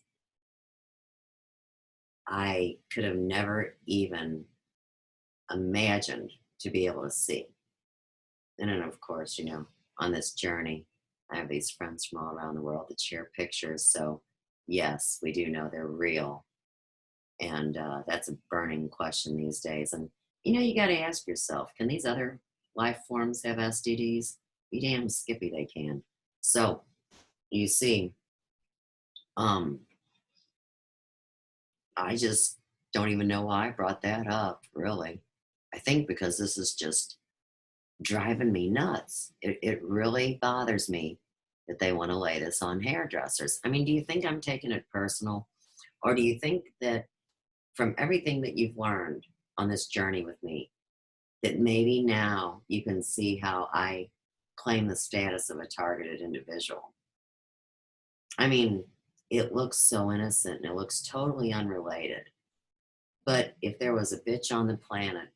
I could have never even imagined to be able to see. And then, of course, you know, on this journey, I have these friends from all around the world that share pictures. So, yes, we do know they're real. And that's a burning question these days. And, you know, you got to ask yourself, can these other life forms have STDs? Be damn skippy they can. So, you see, I just don't even know why I brought that up, really. I think because this is just driving me nuts. It really bothers me that they want to lay this on hairdressers. I mean, do you think I'm taking it personal? Or do you think that from everything that you've learned on this journey with me, that maybe now you can see how I claim the status of a targeted individual? I mean, it looks so innocent and it looks totally unrelated. But if there was a bitch on the planet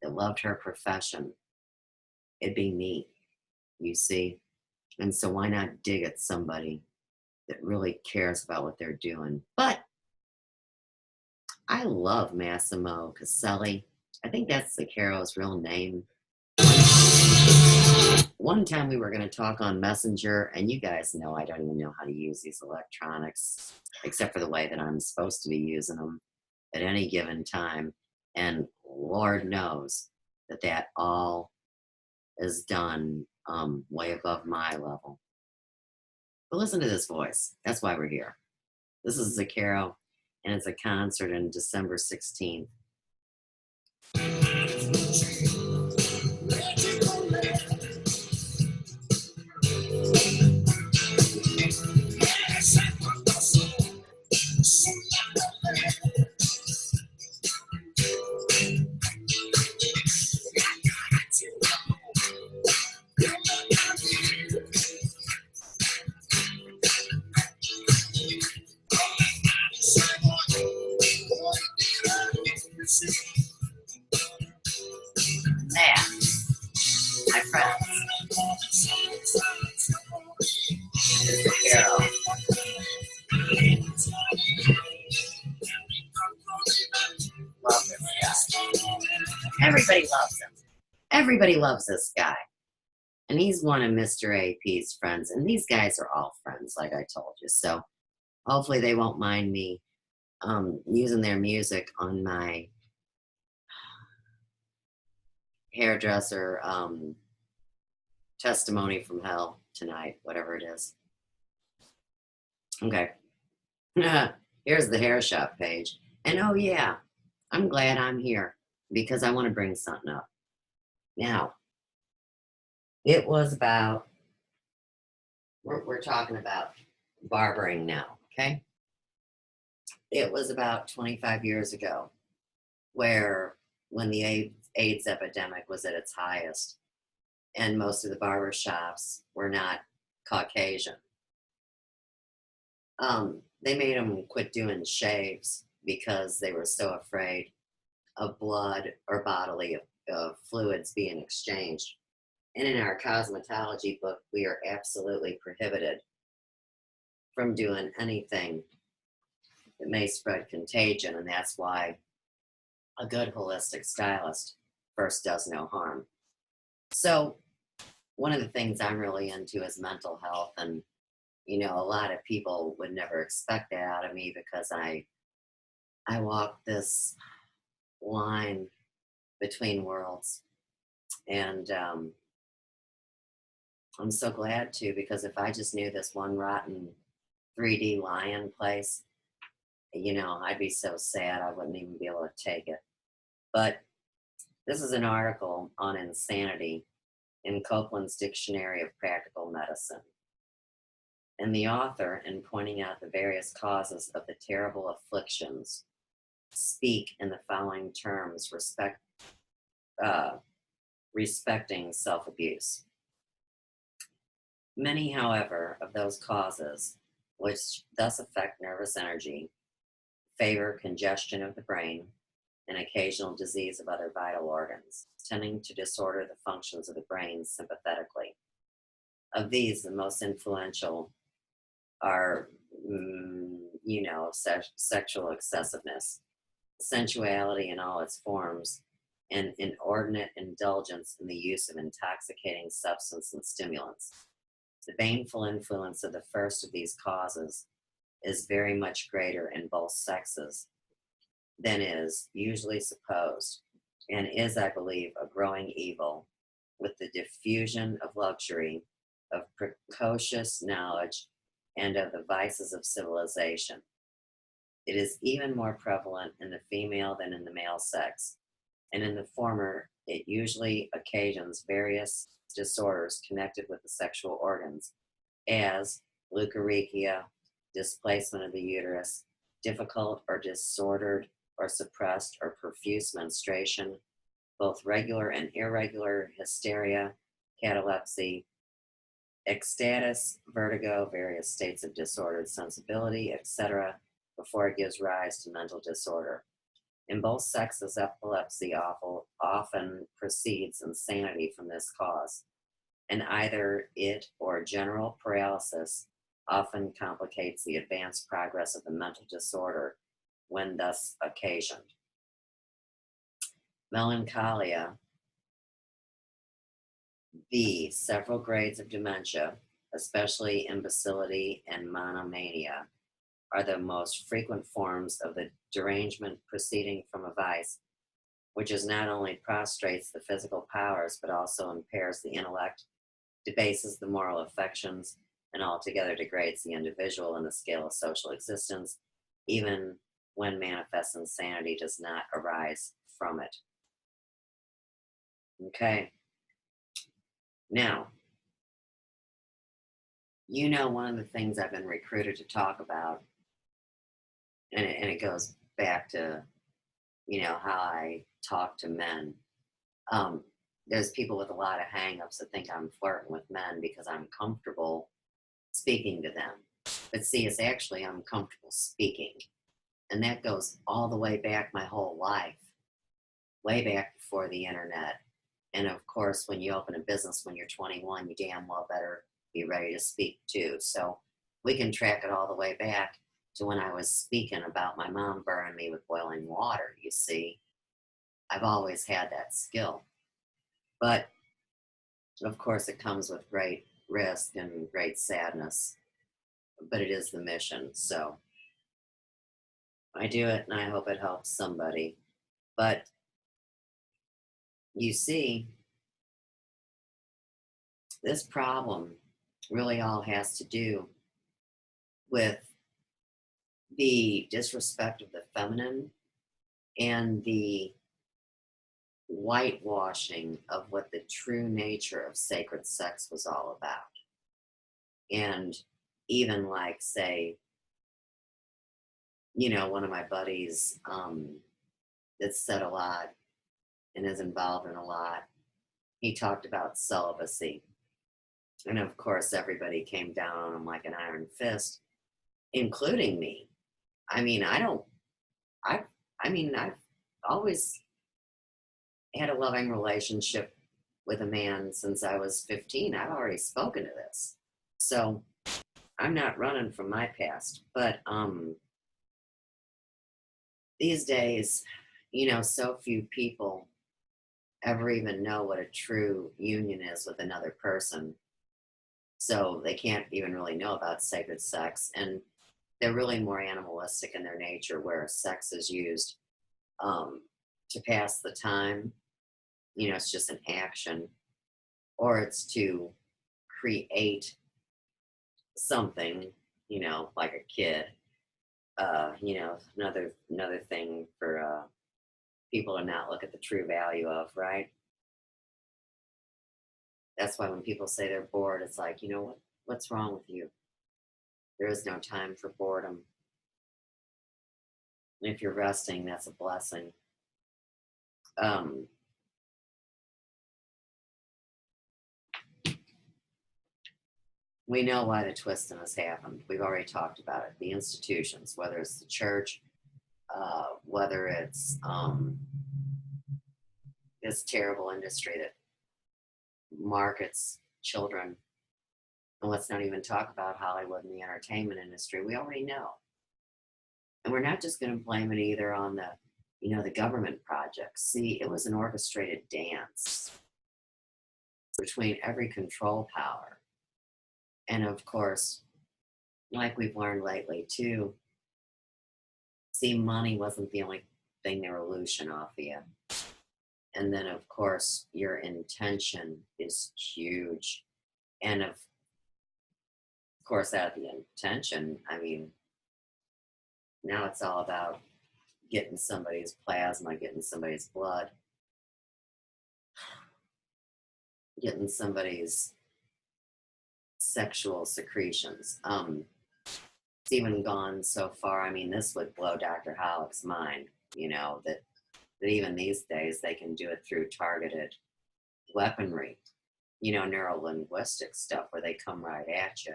that loved her profession, it'd be me, you see? And so why not dig at somebody that really cares about what they're doing? But I love Massimo Caselli. I think that's the Caro's real name. One time we were going to talk on Messenger, and you guys know I don't even know how to use these electronics, except for the way that I'm supposed to be using them at any given time. And Lord knows that that all is done way above my level. But listen to this voice. That's why we're here. This is Zacaro, and it's a concert on December 16th. Everybody loves him. Everybody loves this guy. And he's one of Mr. AP's friends. And these guys are all friends, like I told you. So hopefully they won't mind me using their music on my hairdresser testimony from hell tonight, whatever it is. Okay. Here's the hair shop page. And oh yeah, I'm glad I'm here because I want to bring something up. Now, it was about, we're talking about barbering now, okay? It was about 25 years ago where when the AIDS epidemic was at its highest and most of the barber shops were not Caucasian. They made them quit doing shaves because they were so afraid of blood or bodily fluids being exchanged. And in our cosmetology book, we are absolutely prohibited from doing anything that may spread contagion, and that's why a good holistic stylist first does no harm. So one of the things I'm really into is mental health, and you know, a lot of people would never expect that out of me because I walk this line between worlds, and I'm so glad to, because if I just knew this one rotten 3D lion place, you know, I'd be so sad I wouldn't even be able to take it. But this is an article on insanity in Copeland's Dictionary of Practical Medicine. And the author, in pointing out the various causes of the terrible afflictions, speak in the following terms respecting self-abuse. Many, however, of those causes which thus affect nervous energy favor congestion of the brain and occasional disease of other vital organs, tending to disorder the functions of the brain sympathetically. Of these, the most influential are, you know, sexual excessiveness, sensuality in all its forms, and inordinate indulgence in the use of intoxicating substance and stimulants. The baneful influence of the first of these causes is very much greater in both sexes than is usually supposed, and is, I believe, a growing evil with the diffusion of luxury, of precocious knowledge, and of the vices of civilization. It is even more prevalent in the female than in the male sex, and in the former, it usually occasions various disorders connected with the sexual organs, as leukorrhea, displacement of the uterus, difficult or disordered or suppressed or profuse menstruation, both regular and irregular hysteria, catalepsy, ecstasis, vertigo, various states of disordered sensibility, etc., before it gives rise to mental disorder. In both sexes, epilepsy often precedes insanity from this cause, and either it or general paralysis often complicates the advanced progress of the mental disorder when thus occasioned. Melancholia, B, several grades of dementia, especially imbecility and monomania, are the most frequent forms of the derangement proceeding from a vice, which is not only prostrates the physical powers, but also impairs the intellect, debases the moral affections, and altogether degrades the individual in the scale of social existence, even when manifest insanity does not arise from it. Okay. Now, you know, one of the things I've been recruited to talk about, and it goes back to, you know, how I talk to men. There's people with a lot of hang-ups that think I'm flirting with men because I'm comfortable speaking to them. But see, it's actually I'm comfortable speaking. And that goes all the way back my whole life, way back before the internet. And of course, when you open a business when you're 21, you damn well better be ready to speak too. So we can track it all the way back to when I was speaking about my mom burning me with boiling water, you see. I've always had that skill. But of course, it comes with great risk and great sadness. But it is the mission. So I do it and I hope it helps somebody. But you see, this problem really all has to do with the disrespect of the feminine and the whitewashing of what the true nature of sacred sex was all about. And even like, say, you know, one of my buddies that's said a lot and is involved in a lot, he talked about celibacy. And of course, everybody came down on him like an iron fist, including me. I mean, I've always had a loving relationship with a man since I was 15. I've already spoken to this. So I'm not running from my past. But these days, you know, so few people ever even know what a true union is with another person. So they can't even really know about sacred sex. And they're really more animalistic in their nature, where sex is used to pass the time. You know, it's just an action, or it's to create something, you know, like a kid. You know, another thing for people to not look at the true value of, right? That's why when people say they're bored, it's like, you know, what's wrong with you? There is no time for boredom. And if you're resting, that's a blessing. We know why the twisting has happened. We've already talked about it. The institutions, whether it's the church, whether it's this terrible industry that markets children. And let's not even talk about Hollywood and the entertainment industry. We already know. And we're not just going to blame it either on the, you know, the government projects. See, it was an orchestrated dance between every control power. And of course, like we've learned lately too, see, money wasn't the only thing they were looshing off of you. And then of course, your intention is huge. And of course, out of the intention, I mean, now it's all about getting somebody's plasma, getting somebody's blood, getting somebody's sexual secretions. It's even gone so far. I mean, this would blow Dr. Hollick's mind, you know, that even these days they can do it through targeted weaponry, you know, neuro-linguistic stuff where they come right at you.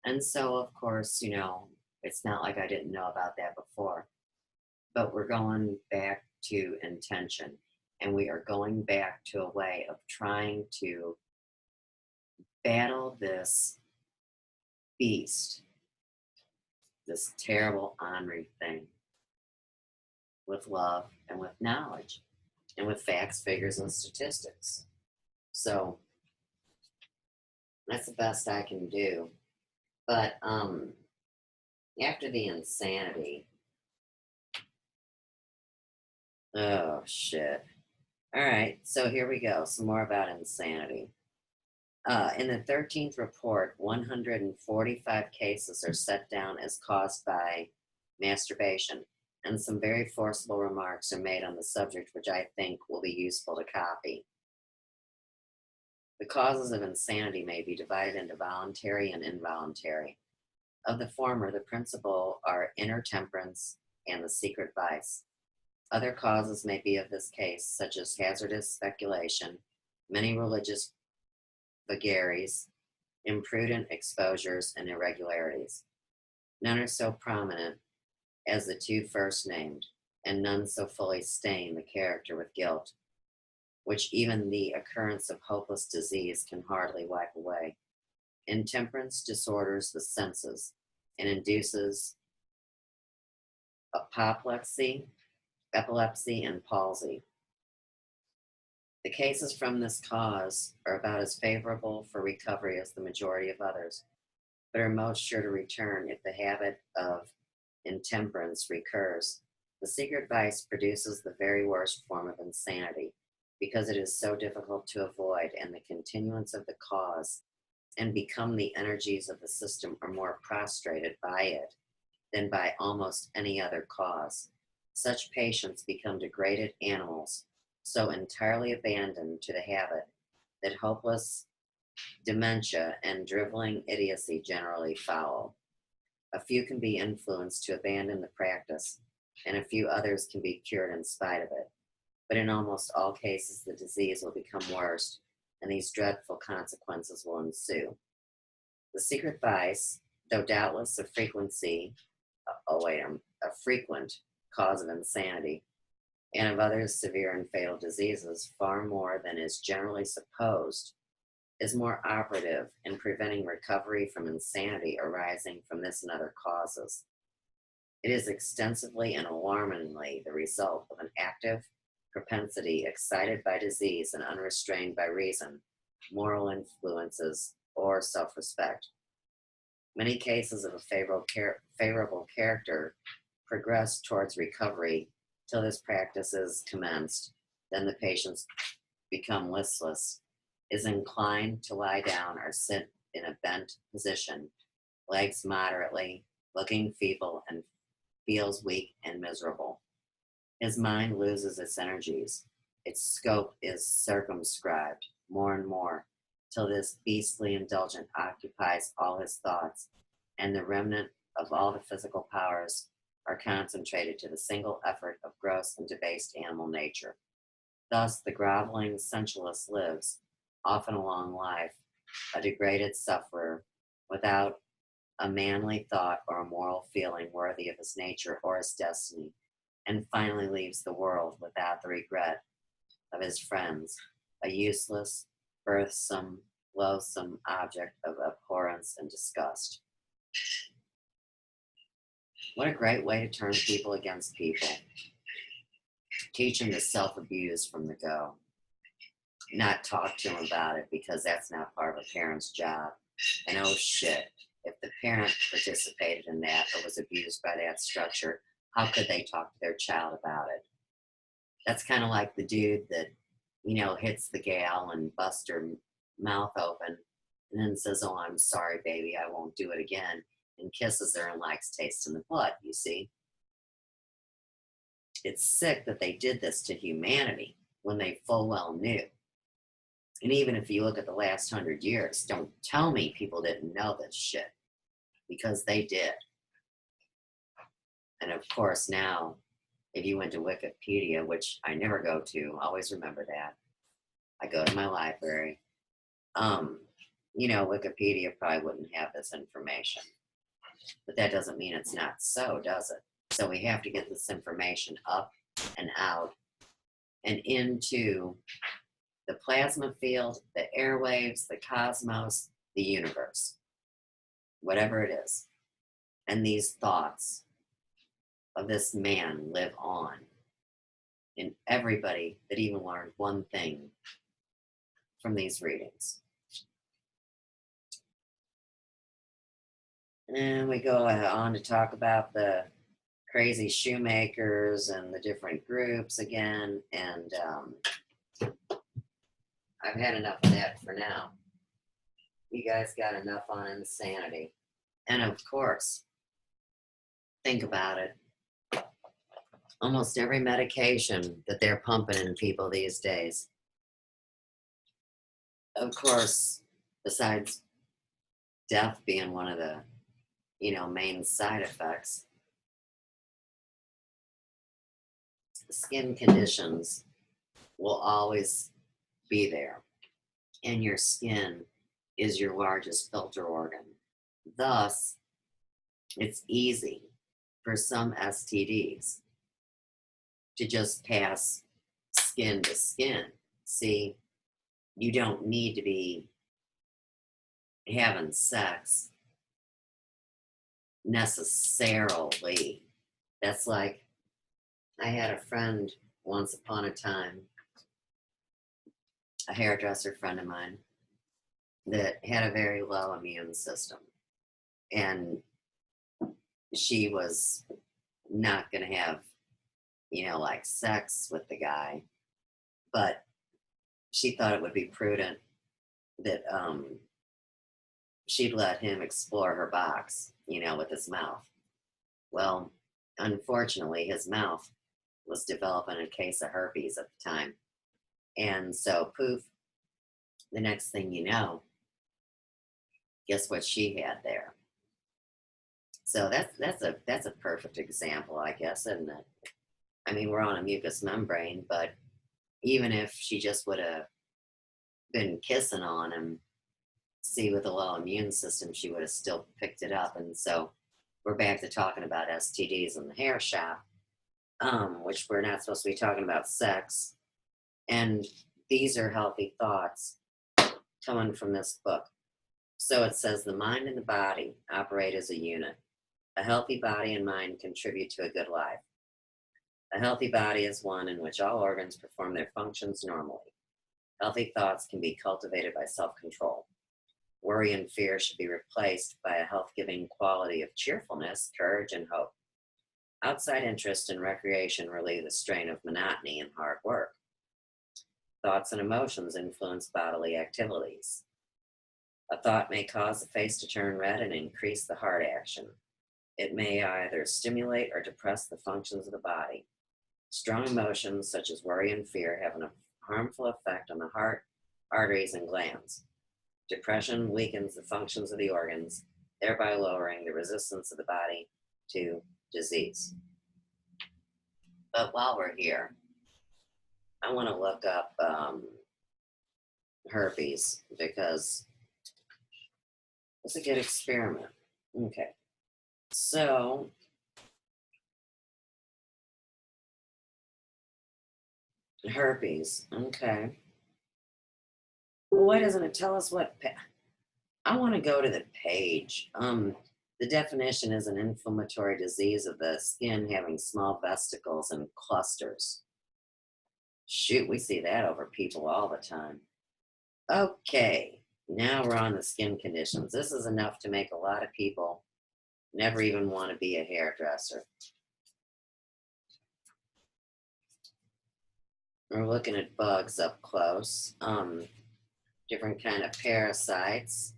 And so, of course, you know, it's not like I didn't know about that before, but we're going back to intention, and we are going back to a way of trying to battle this beast, this terrible ornery thing, with love and with knowledge and with facts, figures, and statistics. So that's the best I can do. But after the insanity, oh shit. All right, so here we go. Some more about insanity. In the 13th report, 145 cases are set down as caused by masturbation, and some very forcible remarks are made on the subject, which I think will be useful to copy. The causes of insanity may be divided into voluntary and involuntary. Of the former, the principal are inner temperance and the secret vice. Other causes may be of this case, such as hazardous speculation, many religious vagaries, imprudent exposures, and irregularities. None are so prominent as the two first named, and none so fully stain the character with guilt, which even the occurrence of hopeless disease can hardly wipe away. Intemperance disorders the senses and induces apoplexy, epilepsy, and palsy. The cases from this cause are about as favorable for recovery as the majority of others, but are most sure to return if the habit of intemperance recurs. The secret vice produces the very worst form of insanity because it is so difficult to avoid, and the continuance of the cause and become the energies of the system are more prostrated by it than by almost any other cause. Such patients become degraded animals, so entirely abandoned to the habit that hopeless dementia and driveling idiocy generally follow. A few can be influenced to abandon the practice, and a few others can be cured in spite of it. But in almost all cases, the disease will become worse, and these dreadful consequences will ensue. The secret vice, though doubtless a frequent cause of insanity, and of others severe and fatal diseases, far more than is generally supposed, is more operative in preventing recovery from insanity arising from this and other causes. It is extensively and alarmingly the result of an active propensity excited by disease and unrestrained by reason, moral influences, or self-respect. Many cases of a favorable character progress towards recovery till this practice is commenced. Then the patients become listless, is inclined to lie down or sit in a bent position, legs moderately, looking feeble, and feels weak and miserable. His mind loses its energies. Its scope is circumscribed more and more, till this beastly indulgence occupies all his thoughts, and the remnant of all the physical powers are concentrated to the single effort of gross and debased animal nature. Thus the groveling sensualist lives, often a long life, a degraded sufferer, without a manly thought or a moral feeling worthy of his nature or his destiny, and finally leaves the world without the regret of his friends, a useless, birthsome, loathsome object of abhorrence and disgust. What a great way to turn people against people. Teach them to self-abuse from the go. Not talk to them about it, because that's not part of a parent's job. And oh shit, if the parent participated in that or was abused by that structure, how could they talk to their child about it? That's kind of like the dude that, hits the gal and busts her mouth open and then says, "Oh, I'm sorry, baby, I won't do it again," and kisses her and likes tasting the blood, you see. It's sick that they did this to humanity when they full well knew. And even if you look at the last 100 years, don't tell me people didn't know this shit, because they did. And of course now, if you went to Wikipedia, which I never go to, always remember that. I go to my library. Wikipedia probably wouldn't have this information. But that doesn't mean it's not so, does it? So we have to get this information up and out and into the plasma field, the airwaves, the cosmos, the universe, whatever it is. And these thoughts of this man live on in everybody that even learned one thing from these readings. And we go on to talk about the crazy shoemakers and the different groups again, and I've had enough of that for now. You guys got enough on insanity. And of course, think about it. Almost every medication that they're pumping in people these days, of course, besides death being one of the, main side effects, skin conditions will always be there. And your skin is your largest filter organ. Thus, it's easy for some STDs to just pass skin to skin. See, you don't need to be having sex necessarily. That's like, I had a friend once upon a time a hairdresser friend of mine that had a very low immune system, and she was not going to have, like sex with the guy, but she thought it would be prudent that she'd let him explore her box, with his mouth. Well, unfortunately, his mouth was developing a case of herpes at the time. And so, poof, the next thing you know, guess what she had there? So that's a perfect example, I guess, isn't it? I mean, we're on a mucous membrane, but even if she just would have been kissing on him, see, with a low immune system, she would have still picked it up. And so we're back to talking about STDs in the hair shop, which we're not supposed to be talking about sex. And these are healthy thoughts coming from this book. So it says the mind and the body operate as a unit. A healthy body and mind contribute to a good life. A healthy body is one in which all organs perform their functions normally. Healthy thoughts can be cultivated by self-control. Worry and fear should be replaced by a health-giving quality of cheerfulness, courage, and hope. Outside interest and recreation relieve the strain of monotony and hard work. Thoughts and emotions influence bodily activities. A thought may cause the face to turn red and increase the heart action. It may either stimulate or depress the functions of the body. Strong emotions such as worry and fear have a harmful effect on the heart, arteries, and glands. Depression weakens the functions of the organs, thereby lowering the resistance of the body to disease. But while we're here, I want to look up herpes because it's a good experiment. Okay, so herpes. Okay. Why doesn't it tell us what? I want to go to the page. The definition is an inflammatory disease of the skin having small vesicles and clusters. Shoot, we see that over people all the time. Okay, now we're on the skin conditions. This is enough to make a lot of people never even want to be a hairdresser. We're looking at bugs up close, different kind of parasites.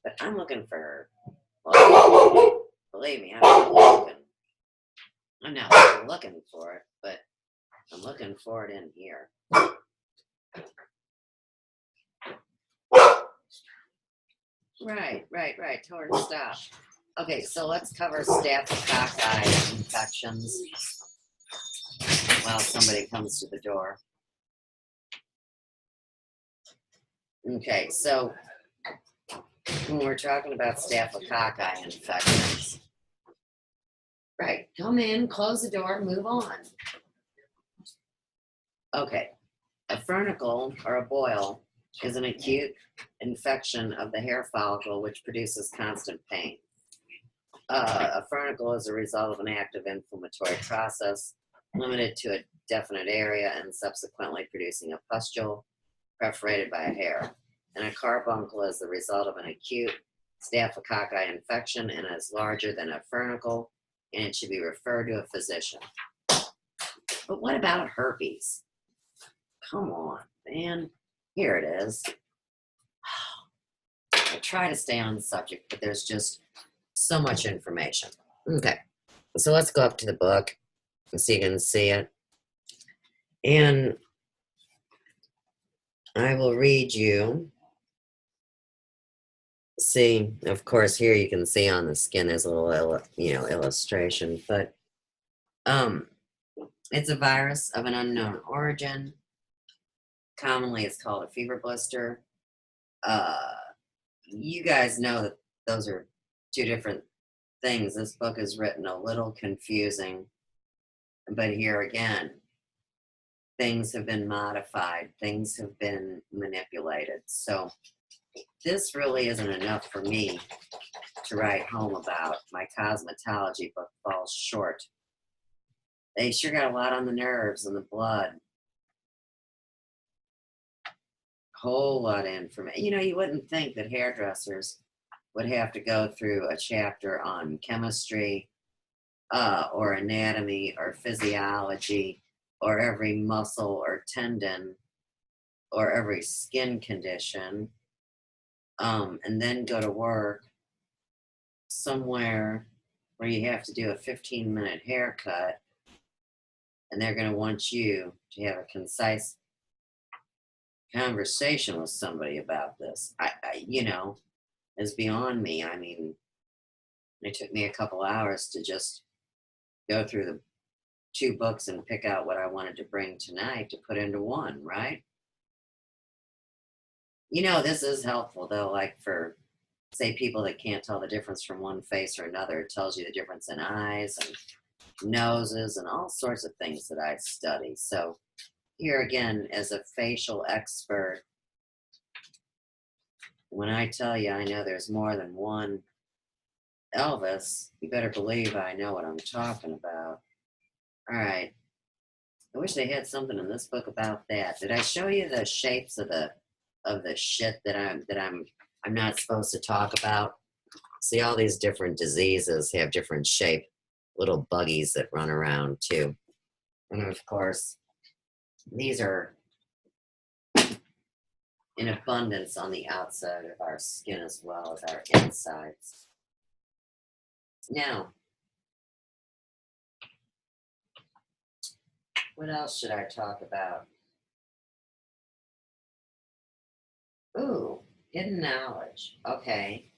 But I'm looking for, well, believe me, I'm not looking for it, but I'm looking for it in here. Right. Torn, stop. Okay, so let's cover staphylococci infections while somebody comes to the door. Okay, so when we're talking about staphylococci infections, right, come in, close the door, move on. Okay, a furnicle or a boil is an acute infection of the hair follicle which produces constant pain. A furnicle is a result of an active inflammatory process limited to a definite area and subsequently producing a pustule perforated by a hair. And a carbuncle is the result of an acute staphylococci infection and is larger than a furnicle, and it should be referred to a physician. But what about herpes? Come on, man. Here it is. I try to stay on the subject, but there's just so much information. Okay, so let's go up to the book so you can see it. And I will read you. See, of course, here you can see on the skin there's a little, illustration, but it's a virus of an unknown origin. Commonly, it's called a fever blister. You guys know that those are two different things. This book is written a little confusing, but here again, things have been modified, things have been manipulated. So this really isn't enough for me to write home about. My cosmetology book falls short. They sure got a lot on the nerves and the blood. whole lot of information. You know, you wouldn't think that hairdressers would have to go through a chapter on chemistry or anatomy or physiology or every muscle or tendon or every skin condition, and then go to work somewhere where you have to do a 15-minute haircut, and they're going to want you to have a concise conversation with somebody about this. You know, is beyond me. I mean, it took me a couple hours to just go through the 2 books and pick out what I wanted to bring tonight to put into one, right? You know, this is helpful though, like for, say, people that can't tell the difference from one face or another. It tells you the difference in eyes and noses and all sorts of things that I study. So here again, as a facial expert, when I tell you I know there's more than one Elvis, you better believe I know what I'm talking about. All right. I wish they had something in this book about that. Did I show you the shapes of the shit that I'm not supposed to talk about? See, all these different diseases have different shape, little buggies that run around too. And of course, these are in abundance on the outside of our skin as well as our insides. Now, what else should I talk about? Ooh, hidden knowledge. Okay.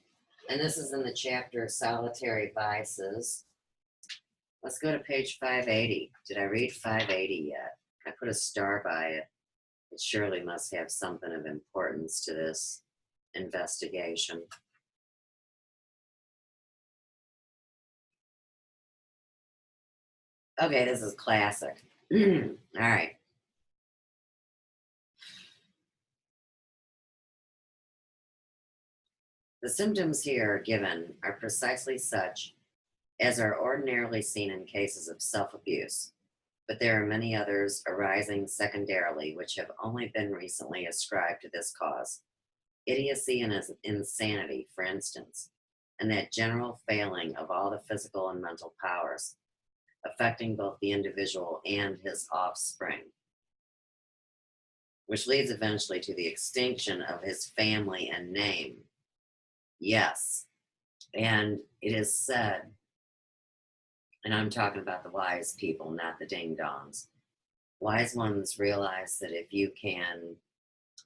And this is in the chapter Solitary Vices. Let's go to page 580. Did I read 580 yet? I put a star by it. It surely must have something of importance to this investigation. Okay, this is classic. All right. The symptoms here given are precisely such as are ordinarily seen in cases of self-abuse, but there are many others arising secondarily which have only been recently ascribed to this cause. Idiocy and insanity, for instance, and that general failing of all the physical and mental powers, affecting both the individual and his offspring, which leads eventually to the extinction of his family and name. Yes, and it is said, and I'm talking about the wise people, not the ding-dongs. Wise ones realize that if you can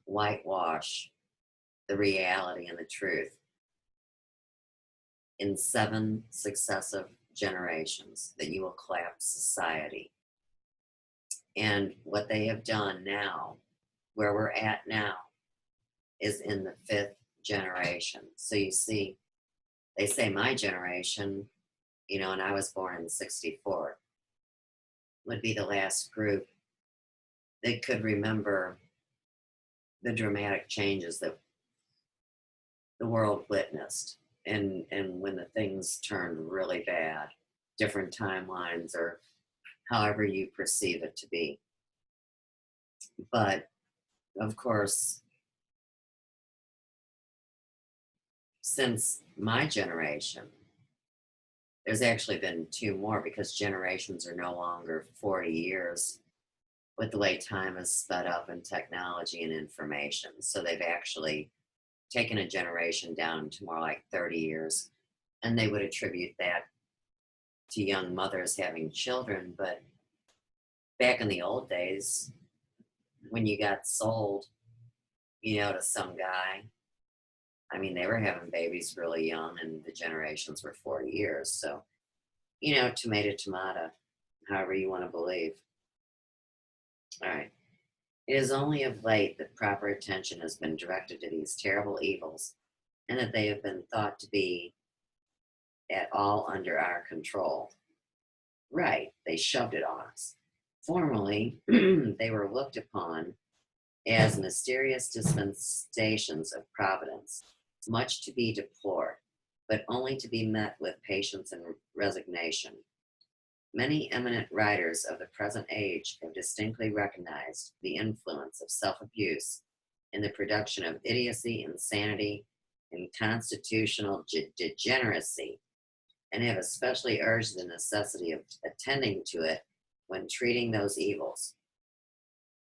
whitewash the reality and the truth in 7 successive generations, that you will collapse society. And what they have done now, where we're at now, is in the 5th generation. So you see, they say my generation, you know, and I was born in '64, would be the last group that could remember the dramatic changes that the world witnessed, and when the things turned really bad, different timelines or however you perceive it to be. But of course, since my generation, there's actually been 2 more, because generations are no longer 40 years with the way time has sped up in technology and information. So they've actually taken a generation down to more like 30 years. And they would attribute that to young mothers having children. But back in the old days, when you got sold, you know, to some guy, I mean, they were having babies really young, and the generations were 40 years. So, you know, tomato, tomato, however you want to believe. All right. It is only of late that proper attention has been directed to these terrible evils, and that they have been thought to be at all under our control. Right, they shoved it on us. Formerly, they were looked upon as mysterious dispensations of providence, much to be deplored, but only to be met with patience and resignation. Many eminent writers of the present age have distinctly recognized the influence of self-abuse in the production of idiocy, insanity, and constitutional degeneracy, and have especially urged the necessity of attending to it when treating those evils.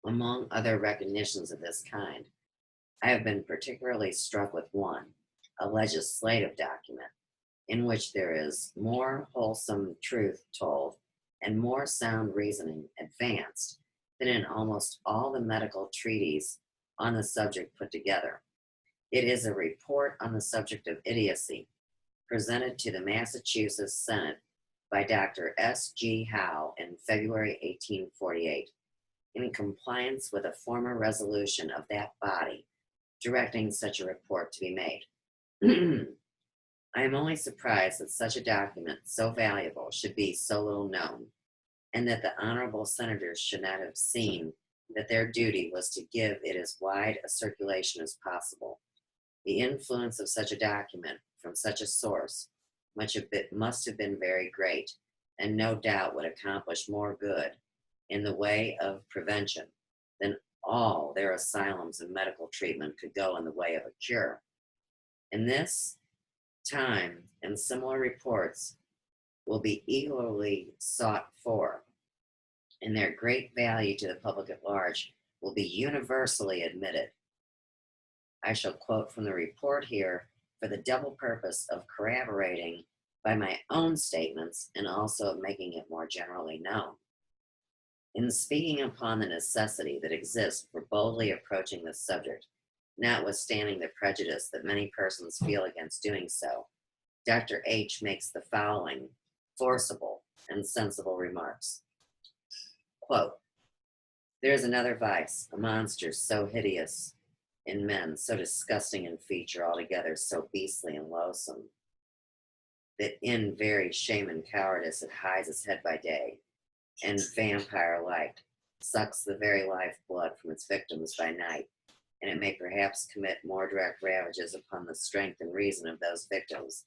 Among other recognitions of this kind, I have been particularly struck with one, a legislative document, in which there is more wholesome truth told and more sound reasoning advanced than in almost all the medical treatises on the subject put together. It is a report on the subject of idiocy, presented to the Massachusetts Senate by Dr. S.G. Howe in February 1848, in compliance with a former resolution of that body directing such a report to be made. I am only surprised that such a document so valuable should be so little known, and that the honorable senators should not have seen that their duty was to give it as wide a circulation as possible. The influence of such a document from such a source must have been very great, and no doubt would accomplish more good in the way of prevention than all their asylums and medical treatment could go in the way of a cure. In this time, and similar reports will be eagerly sought for, and their great value to the public at large will be universally admitted. I shall quote from the report here for the double purpose of corroborating by my own statements and also of making it more generally known. In speaking upon the necessity that exists for boldly approaching this subject, notwithstanding the prejudice that many persons feel against doing so, Dr. H. makes the following forcible and sensible remarks. Quote, "There is another vice, a monster so hideous in men, so disgusting in feature, altogether so beastly and loathsome, that in very shame and cowardice it hides its head by day, and vampire-like sucks the very life-blood from its victims by night, and it may perhaps commit more direct ravages upon the strength and reason of those victims,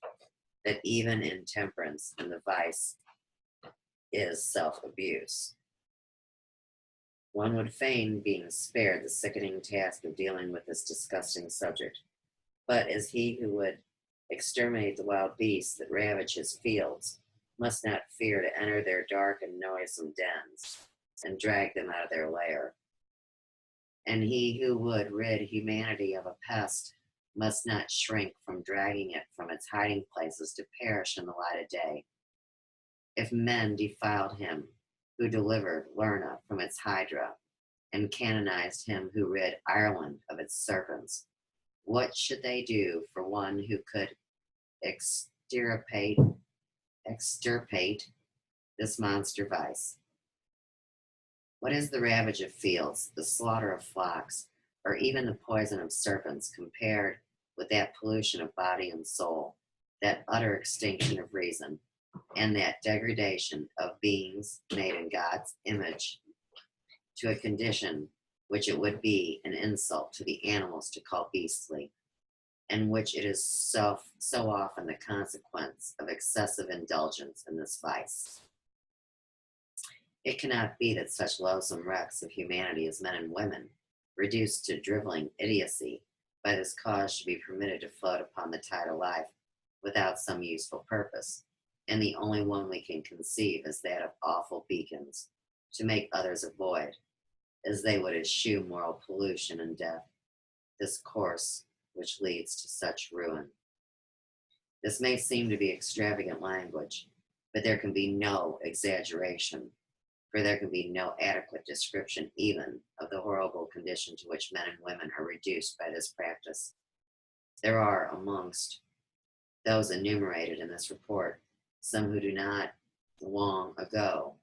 that even intemperance and the vice is self-abuse. One would fain being spared the sickening task of dealing with this disgusting subject, but as he who would exterminate the wild beasts that ravage his fields must not fear to enter their dark and noisome dens and drag them out of their lair. And he who would rid humanity of a pest must not shrink from dragging it from its hiding places to perish in the light of day. If men defiled him who delivered Lerna from its hydra and canonized him who rid Ireland of its serpents, what should they do for one who could extirpate this monster vice? What is the ravage of fields, the slaughter of flocks, or even the poison of serpents compared with that pollution of body and soul, that utter extinction of reason, and that degradation of beings made in God's image to a condition which it would be an insult to the animals to call beastly, and which it is so often the consequence of excessive indulgence in this vice? It cannot be that such loathsome wrecks of humanity as men and women, reduced to driveling idiocy, by this cause should be permitted to float upon the tide of life without some useful purpose, and the only one we can conceive is that of awful beacons, to make others avoid, as they would eschew moral pollution and death, this course which leads to such ruin. This may seem to be extravagant language, but there can be no exaggeration, for there can be no adequate description even of the horrible condition to which men and women are reduced by this practice. There are amongst those enumerated in this report some who not long ago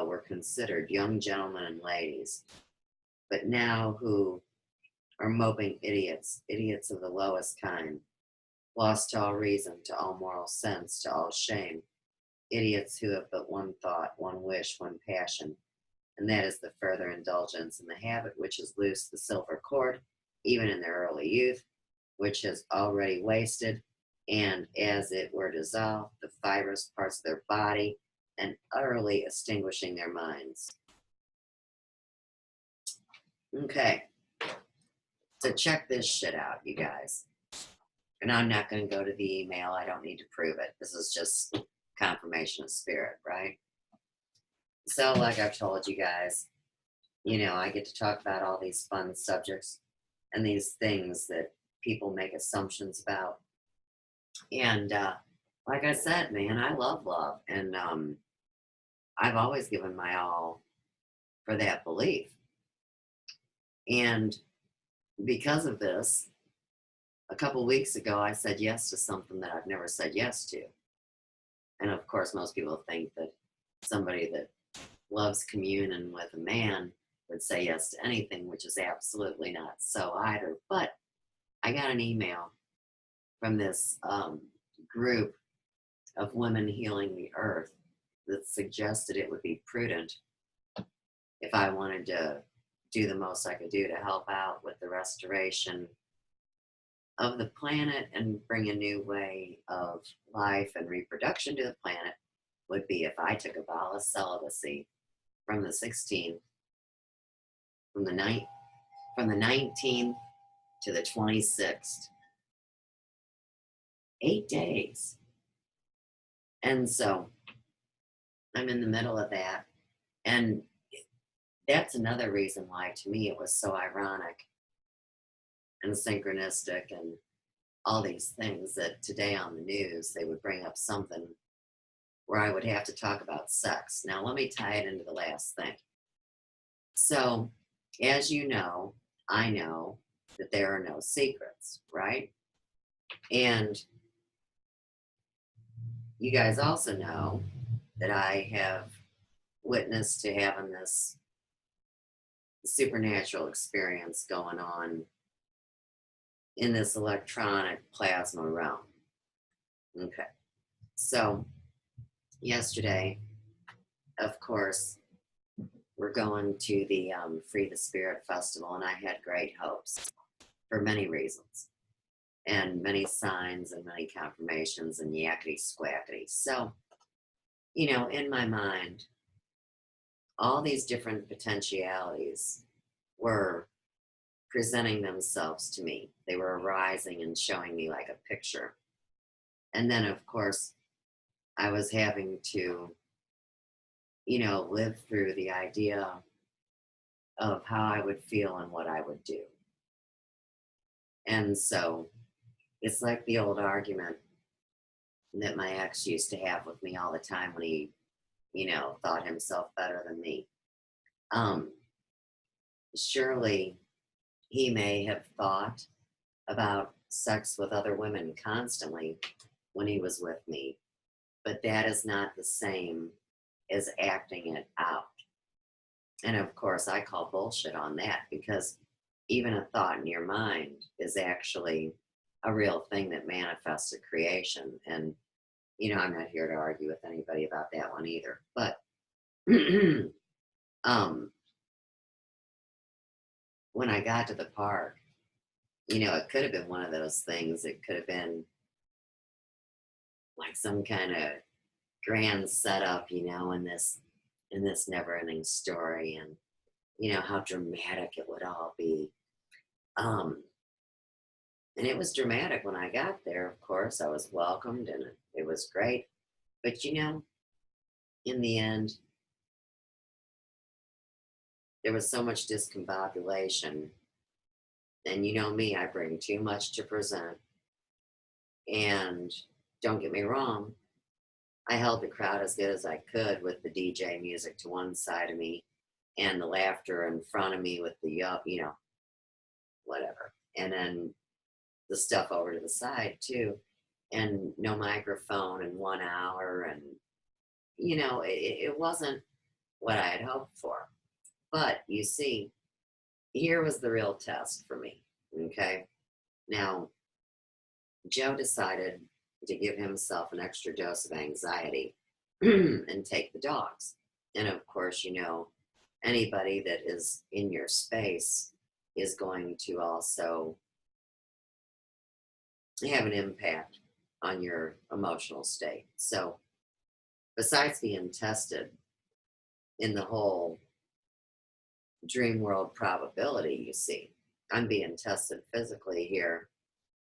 were considered young gentlemen and ladies, but now who are moping idiots of the lowest kind, lost to all reason, to all moral sense, to all shame, idiots who have but one thought, one wish, one passion, and that is the further indulgence in the habit which has loosed the silver cord, even in their early youth, which has already wasted, and as it were dissolved, the fibrous parts of their body, and utterly extinguishing their minds. Okay. So check this shit out, you guys. And I'm not going to go to the email. I don't need to prove it. This is just confirmation of spirit, right? So like I've told you guys, you know, I get to talk about all these fun subjects and these things that people make assumptions about. And like I said, man, I love love. And I've always given my all for that belief. And because of this, a couple weeks ago, I said yes to something that I've never said yes to. And of course, most people think that somebody that loves communing with a man would say yes to anything, which is absolutely not so either. But I got an email from this group of women healing the earth that suggested it would be prudent if I wanted to do the most I could do to help out with the restoration of the planet and bring a new way of life and reproduction to the planet, would be if I took a vow of celibacy from the 16th, from the 19th to the 26th. 8 days. And so I'm in the middle of that. And that's another reason why, to me, it was so ironic and synchronistic and all these things that today on the news, they would bring up something where I would have to talk about sex. Now, let me tie it into the last thing. So, as you know, I know that there are no secrets, right? And you guys also know that I have witnessed to having this supernatural experience going on in this electronic plasma realm. Okay. So yesterday, of course, we're going to the Free the Spirit Festival, and I had great hopes for many reasons and many signs and many confirmations and yakety squackety. So, you know, in my mind, all these different potentialities were presenting themselves to me. They were arising and showing me like a picture. And then, of course, I was having to, you know, live through the idea of how I would feel and what I would do. And so it's like the old argument that my ex used to have with me all the time when he, you know, thought himself better than me. Surely he may have thought about sex with other women constantly when he was with me, but that is not the same as acting it out. And of course, I call bullshit on that, because even a thought in your mind is actually a real thing that manifests a creation. And, you know, I'm not here to argue with anybody about that one either. But when I got to the park, you know, it could have been one of those things. It could have been like some kind of grand setup, you know, in this never-ending story, and you know how dramatic it would all be. And it was dramatic when I got there. Of course, I was welcomed and it was great. But you know, in the end, there was so much discombobulation. And you know me, I bring too much to present. And don't get me wrong, I held the crowd as good as I could with the DJ music to one side of me and the laughter in front of me with the, you know, whatever. And then the stuff over to the side too. And no microphone in 1 hour. And, you know, it wasn't what I had hoped for. But you see, here was the real test for me. Okay. Now, Joe decided to give himself an extra dose of anxiety and take the dogs. And of course, you know, anybody that is in your space is going to also have an impact on your emotional state. So besides being tested in the whole dream world probability, you see. I'm being tested physically here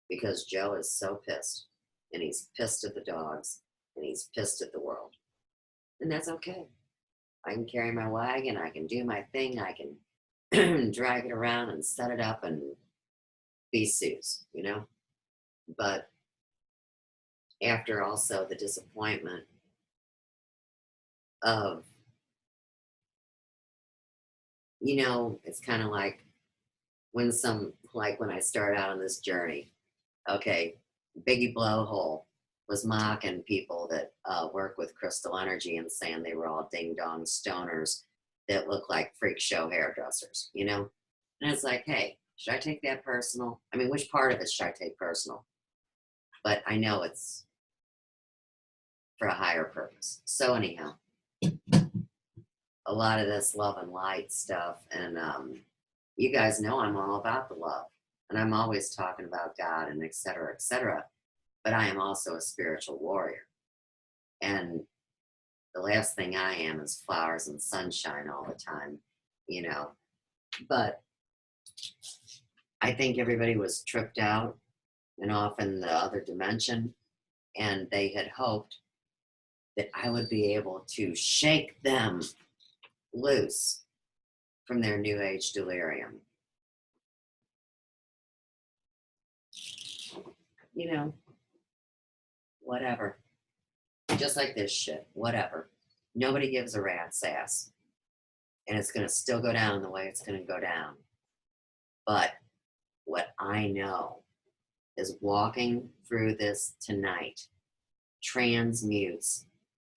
because Joe is so pissed. And he's pissed at the dogs. And he's pissed at the world. And that's okay. I can carry my wagon. I can do my thing. I can drag it around and set it up and be Sue's, you know? But after also the disappointment of, you know, it's kind of like when when I start out on this journey, okay, Biggie Blowhole was mocking people that work with crystal energy and saying they were all ding-dong stoners that look like freak show hairdressers, you know? And it's like, hey, should I take that personal? I mean, which part of it should I take personal? But I know it's for a higher purpose. So anyhow, a lot of this love and light stuff, and you guys know I'm all about the love, and I'm always talking about God and et cetera, but I am also a spiritual warrior. And the last thing I am is flowers and sunshine all the time, you know. But I think everybody was tripped out and off in the other dimension, and they had hoped that I would be able to shake them loose from their new age delirium. You know, whatever. Just like this shit, whatever. Nobody gives a rat's ass. And it's going to still go down the way it's going to go down. But what I know is walking through this tonight transmutes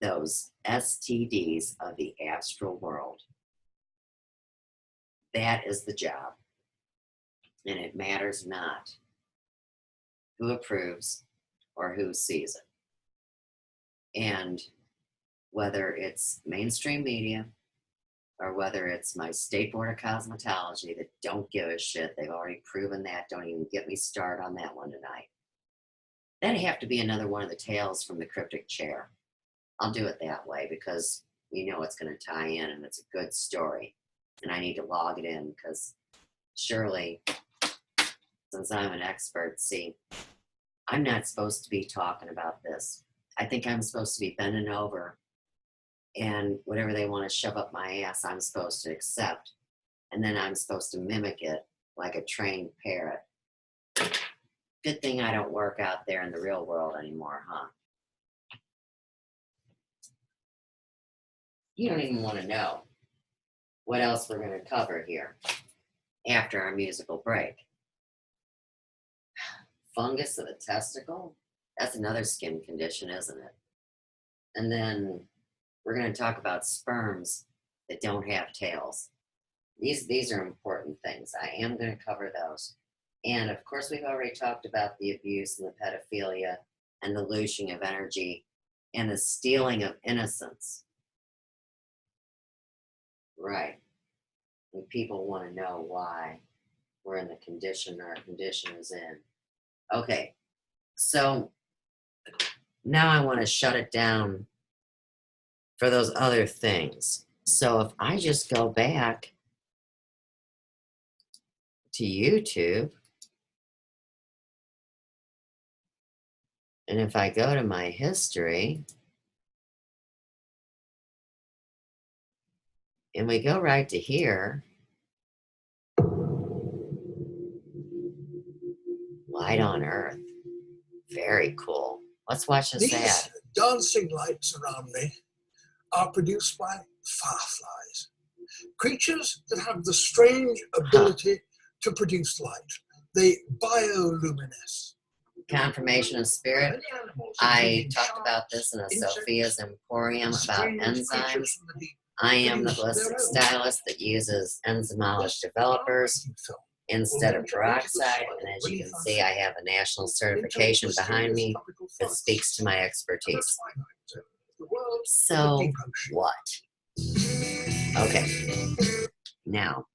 those STDs of the astral world. That is the job. And it matters not who approves or who sees it. And whether it's mainstream media or whether it's my state board of cosmetology that don't give a shit, they've already proven that. Don't even get me started on that one tonight. That'd have to be another one of the tales from the cryptic chair. I'll do it that way because you know it's going to tie in and it's a good story. And I need to log it in because surely, since I'm an expert, see, I'm not supposed to be talking about this. I think I'm supposed to be bending over and whatever they want to shove up my ass, I'm supposed to accept. And then I'm supposed to mimic it like a trained parrot. Good thing I don't work out there in the real world anymore, huh? You don't even want to know what else we're going to cover here after our musical break. Fungus of the testicle? That's another skin condition, isn't it? And then we're going to talk about sperms that don't have tails. These are important things. I am going to cover those. And of course, we've already talked about the abuse and the pedophilia and the looshing of energy and the stealing of innocence. Right. And people want to know why we're in the condition our condition is in. Okay. So now I want to shut it down for those other things. So if I just go back to YouTube, and if I go to my history, and we go right to here, light on Earth. Very cool. Let's watch this These ad. dancing lights around me are produced by fireflies, creatures that have the strange ability to produce light. They bioluminesce. Confirmation of spirit. I talked about this in a Sophia's Emporium about enzymes. I am the ballistic stylist that uses enzymologist developers instead of peroxide, and as you can see, I have a national certification behind me that speaks to my expertise. So what? Okay, now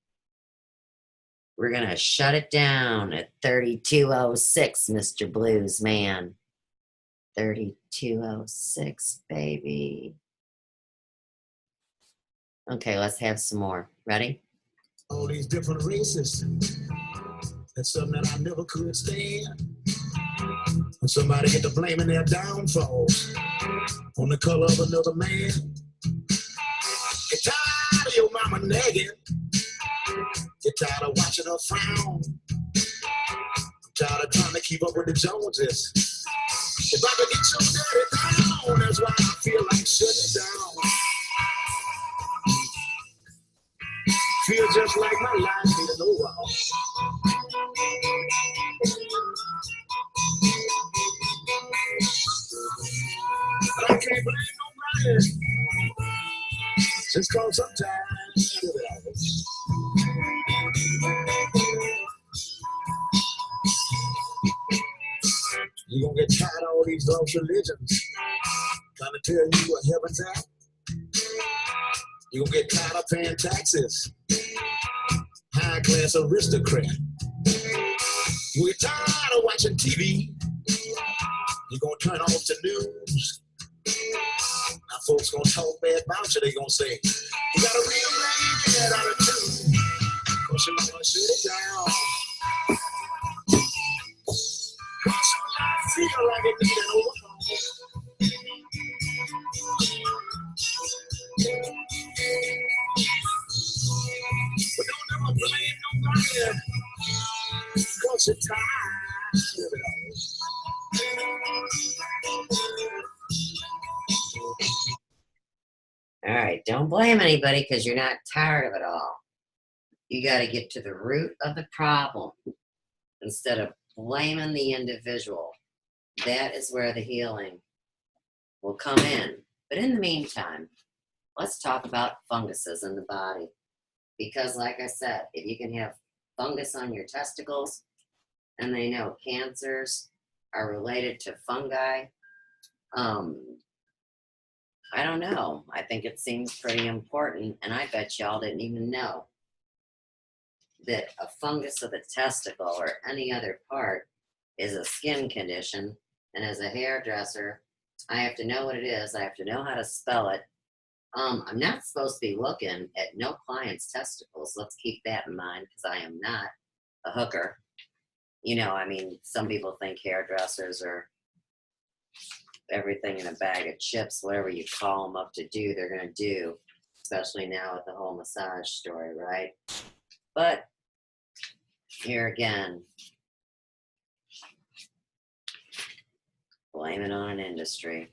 we're gonna shut it down at 3206, Mr. Blues Man. 3206, baby. Okay, let's have some more. Ready? All these different races. That's something that I never could stand. When somebody get to blaming their downfalls on the color of another man. Get tired of your mama nagging. Get tired of watching her frown. I'm tired of trying to keep up with the Joneses. If I could get so dirty down, that's why I feel like shutting down. Feel just like my life need an overhaul. But I can't blame nobody. Just cause I'm tired of it all. You gonna get tired of all these lost religions trying to tell you what heaven's at. You gonna get tired of paying taxes. High class aristocrat. You get tired of watching TV. You gonna turn off the news. Now folks gonna talk bad about you. They gonna say, you got a real bad attitude. Cause you wanna shut it down. Cause I feel like it need an overhaul. But don't ever blame nobody. Cause you're tired of it All right, don't blame anybody because you're not tired of it all. You got to get to the root of the problem instead of blaming the individual. That is where the healing will come in. But in the meantime, let's talk about funguses in the body. Because like I said, if you can have fungus on your testicles, and they know cancers are related to fungi, I don't know. I think it seems pretty important, and I bet y'all didn't even know that a fungus of the testicle or any other part is a skin condition, and as a hairdresser, I have to know what it is. I have to know how to spell it. I'm not supposed to be looking at no client's testicles. Let's keep that in mind because I am not a hooker. You know, I mean, some people think hairdressers are everything in a bag of chips. Whatever you call them up to do, they're going to do, especially now with the whole massage story, right? But here again, blame it on an industry.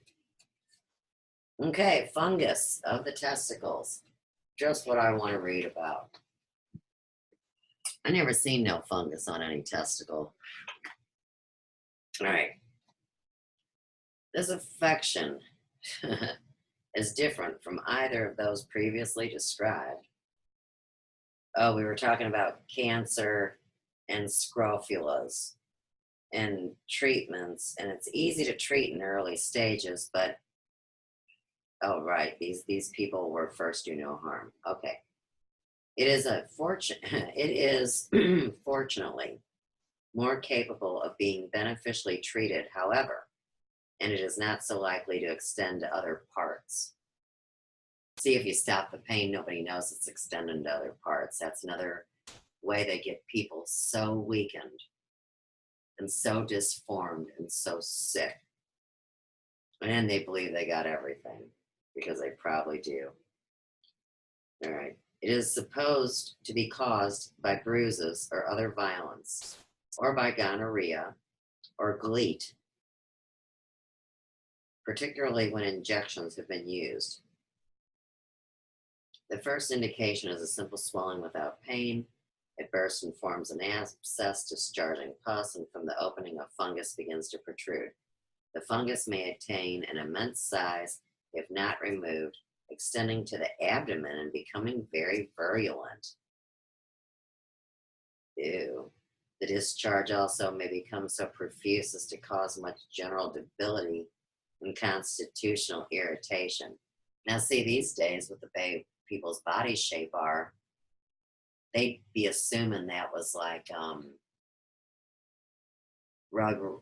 Okay, fungus of the testicles. Just what I want to read about. I never seen no fungus on any testicle. All right. This affection is different from either of those previously described. Oh, we were talking about cancer and scrofulas and treatments, and it's easy to treat in early stages, but oh, right, these people were first do no harm. Okay. It is fortunately more capable of being beneficially treated, however, and it is not so likely to extend to other parts. See, if you stop the pain, nobody knows it's extending to other parts. That's another way they get people so weakened and so disformed and so sick. And then they believe they got everything, because they probably do. All right. It is supposed to be caused by bruises or other violence, or by gonorrhea or GLEAT, particularly when injections have been used. The first indication is a simple swelling without pain. It bursts and forms an abscess, discharging pus, and from the opening, a fungus begins to protrude. The fungus may attain an immense size if not removed, extending to the abdomen and becoming very virulent. Ew. The discharge also may become so profuse as to cause much general debility and constitutional irritation. Now, see, these days, with the way people's body shape are, they'd be assuming that was like rug, what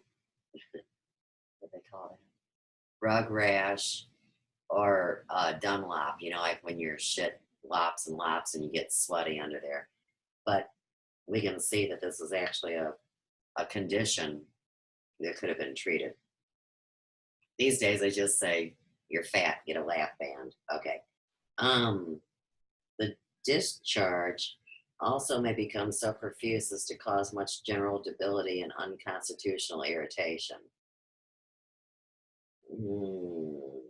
they call it, rug rash, or Dunlop, you know, like when your shit lops and lops and you get sweaty under there. But we can see that this is actually a condition that could have been treated. These days, I just say, you're fat, get a lap band. Okay. The discharge also may become so profuse as to cause much general debility and unconstitutional irritation. Ew.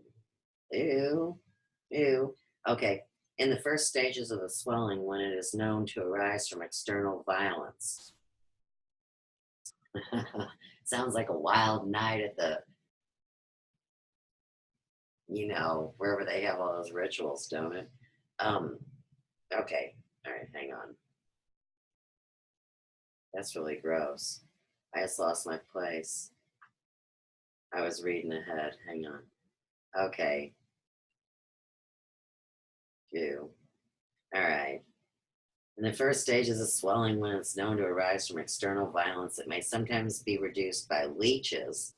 Ew. Okay. In the first stages of the swelling, when it is known to arise from external violence. Sounds like a wild night at the, you know, wherever they have all those rituals, don't it? Okay. All right, hang on. That's really gross. I just lost my place. I was reading ahead. Hang on. Okay. Ew. All right. In the first stages of swelling, when it's known to arise from external violence, it may sometimes be reduced by leeches.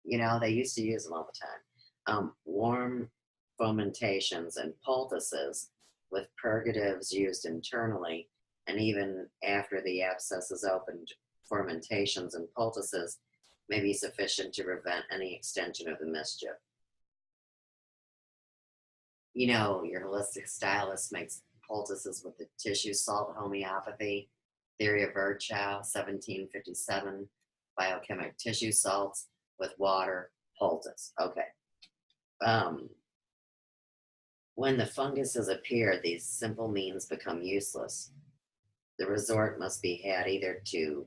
You know, they used to use them all the time. Warm fomentations and poultices with purgatives used internally, and even after the abscess is opened, fermentations and poultices may be sufficient to prevent any extension of the mischief. You know, your holistic stylist makes poultices with the tissue salt homeopathy, theory of Virchow, 1757, biochemic tissue salts with water, poultice. Okay. When the fungus has appeared, these simple means become useless. The resort must be had either to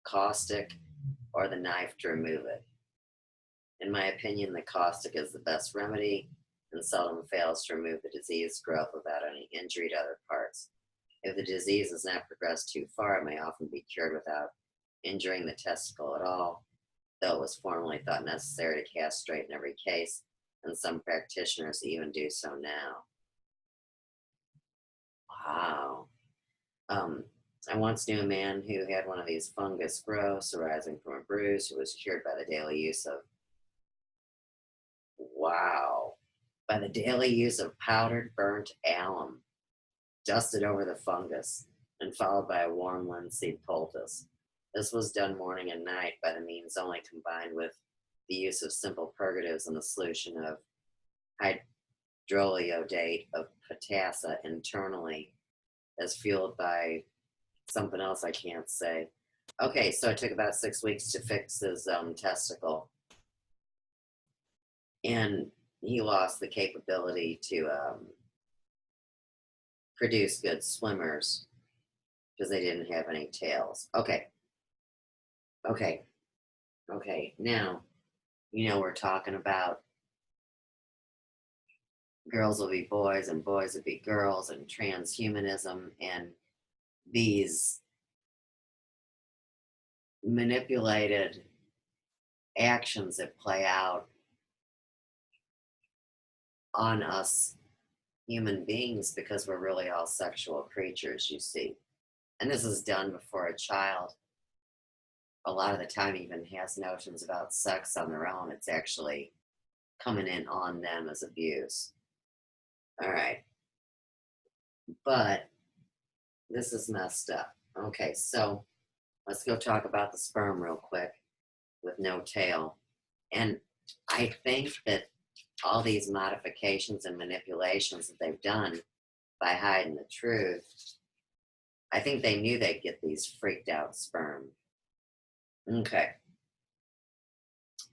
caustic or the knife to remove it. In my opinion, the caustic is the best remedy and seldom fails to remove the disease growth without any injury to other parts. If the disease has not progressed too far, it may often be cured without injuring the testicle at all, though it was formerly thought necessary to castrate in every case, and some practitioners even do so now. Wow. I once knew a man who had one of these fungus growths arising from a bruise who was cured by the daily use of, by the daily use of powdered burnt alum, dusted over the fungus, and followed by a warm linseed poultice. This was done morning and night by the means only combined with the use of simple purgatives and the solution of hydrolodate of potassa internally, as fueled by something else I can't say. Okay, so it took about 6 weeks to fix his testicle. And he lost the capability to produce good swimmers because they didn't have any tails. Okay. Now, you know, we're talking about girls will be boys and boys will be girls and transhumanism and these manipulated actions that play out on us human beings because we're really all sexual creatures, you see. And this is done before a child a lot of the time even has notions about sex on their own. It's actually coming in on them as abuse. All right. But this is messed up. Okay, so let's go talk about the sperm real quick with no tail. And I think that all these modifications and manipulations that they've done by hiding the truth, I think they knew they'd get these freaked out sperm. Okay.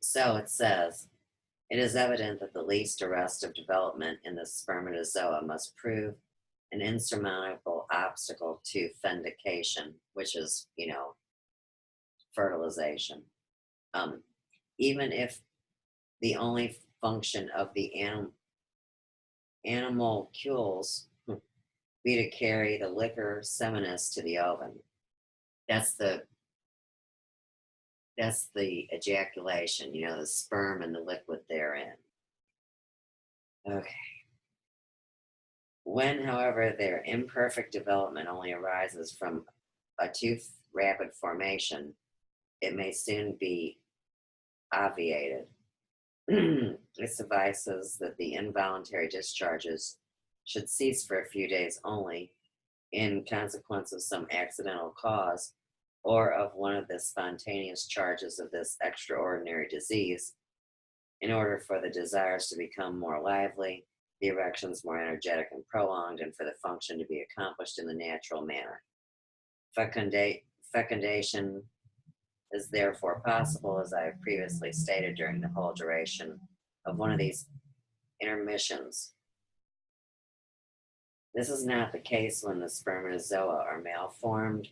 So it says, it is evident that the least arrest of development in the spermatozoa must prove an insurmountable obstacle to fecundation, which is, you know, fertilization. Even if the only function of the animalcules be to carry the liquor seminis to the ovum. That's the ejaculation, you know, the sperm and the liquid therein. Okay. When, however, their imperfect development only arises from a too rapid formation, it may soon be obviated. It suffices that the involuntary discharges should cease for a few days only, in consequence of some accidental cause or of one of the spontaneous charges of this extraordinary disease, in order for the desires to become more lively, the erections more energetic and prolonged, and for the function to be accomplished in the natural manner. Fecundation is therefore possible, as I have previously stated, during the whole duration of one of these intermissions. This is not the case when the spermatozoa are malformed,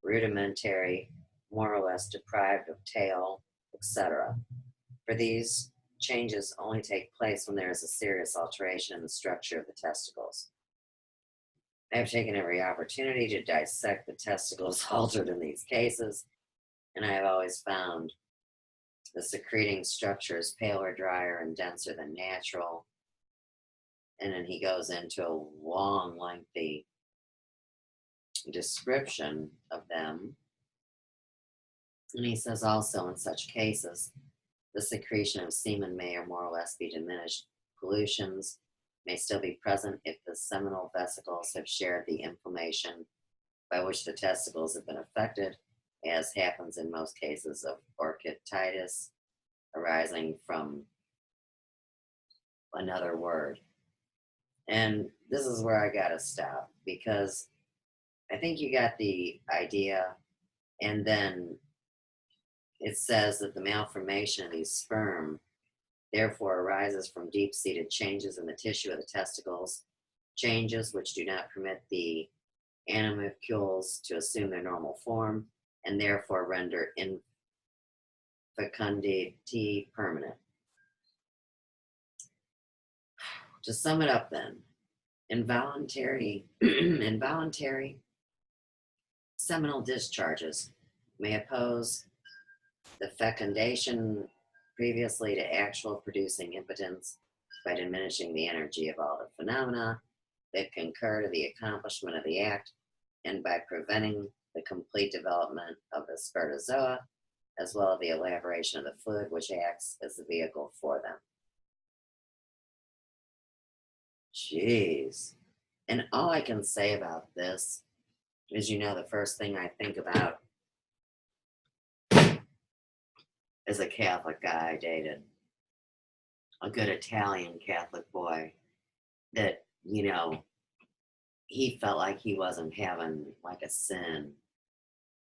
rudimentary, more or less deprived of tail, etc. For these changes only take place when there is a serious alteration in the structure of the testicles. I have taken every opportunity to dissect the testicles altered in these cases, and I have always found the secreting structure is paler, drier, and denser than natural. And then he goes into a long, lengthy description of them. And he says also, in such cases, the secretion of semen may or more or less be diminished. Pollutions may still be present if the seminal vesicles have shared the inflammation by which the testicles have been affected, as happens in most cases of orchiditis arising from another word. And this is where I gotta stop, because I think you got the idea. And then it says that the malformation of these sperm therefore arises from deep-seated changes in the tissue of the testicles, changes which do not permit the animalcules to assume their normal form, and therefore render infecundity permanent. To sum it up then, involuntary seminal discharges may oppose the fecundation previously to actual producing impotence by diminishing the energy of all the phenomena that concur to the accomplishment of the act, and by preventing the complete development of the spermatozoa, as well as the elaboration of the fluid which acts as the vehicle for them. Jeez. And all I can say about this is, you know, the first thing I think about is a Catholic guy I dated. A good Italian Catholic boy that, you know, he felt like he wasn't having like a sin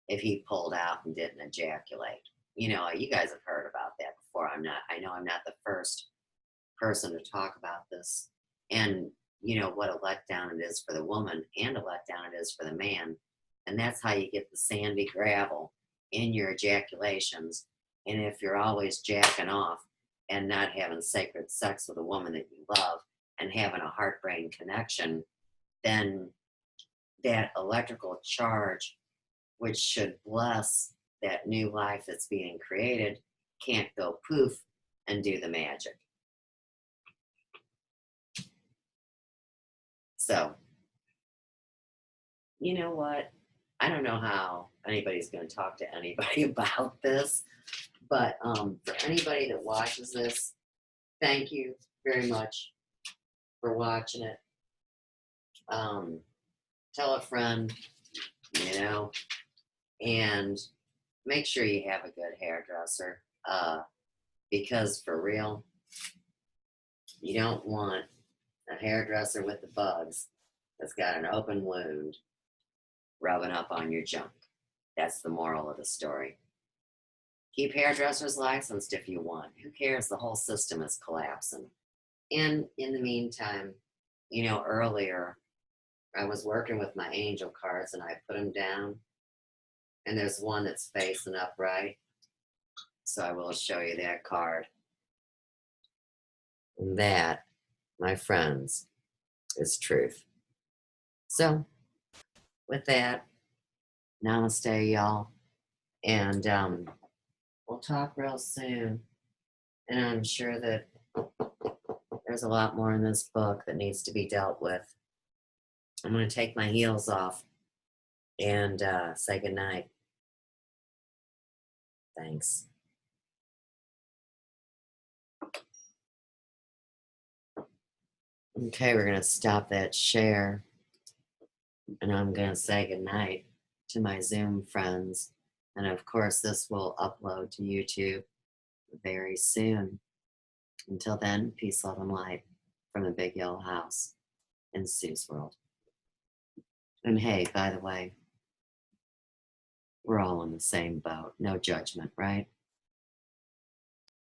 if he pulled out and didn't ejaculate. You know, you guys have heard about that before. I know I'm not the first person to talk about this. And, you know, what a letdown it is for the woman and a letdown it is for the man. And that's how you get the sandy gravel in your ejaculations. And if you're always jacking off and not having sacred sex with a woman that you love and having a heart-brain connection, then that electrical charge, which should bless that new life that's being created, can't go poof and do the magic. So, you know what? I don't know how anybody's going to talk to anybody about this, but for anybody that watches this, thank you very much for watching it. Tell a friend, you know, and make sure you have a good hairdresser, because for real, you don't want a hairdresser with the bugs that's got an open wound rubbing up on your junk. That's the moral of the story. Keep hairdressers licensed if you want. Who cares? The whole system is collapsing. And in the meantime, you know, earlier I was working with my angel cards and I put them down, and there's one that's facing upright. So I will show you that card. And that, my friends, is truth. So, with that, namaste, y'all. And we'll talk real soon. And I'm sure that there's a lot more in this book that needs to be dealt with. I'm going to take my heels off and say goodnight. Thanks. Okay, we're going to stop that share. And I'm going to say goodnight to my Zoom friends. And of course, this will upload to YouTube very soon. Until then, peace, love, and light from the Big Yellow House in Sue's world. And hey, by the way, we're all in the same boat. No judgment, right?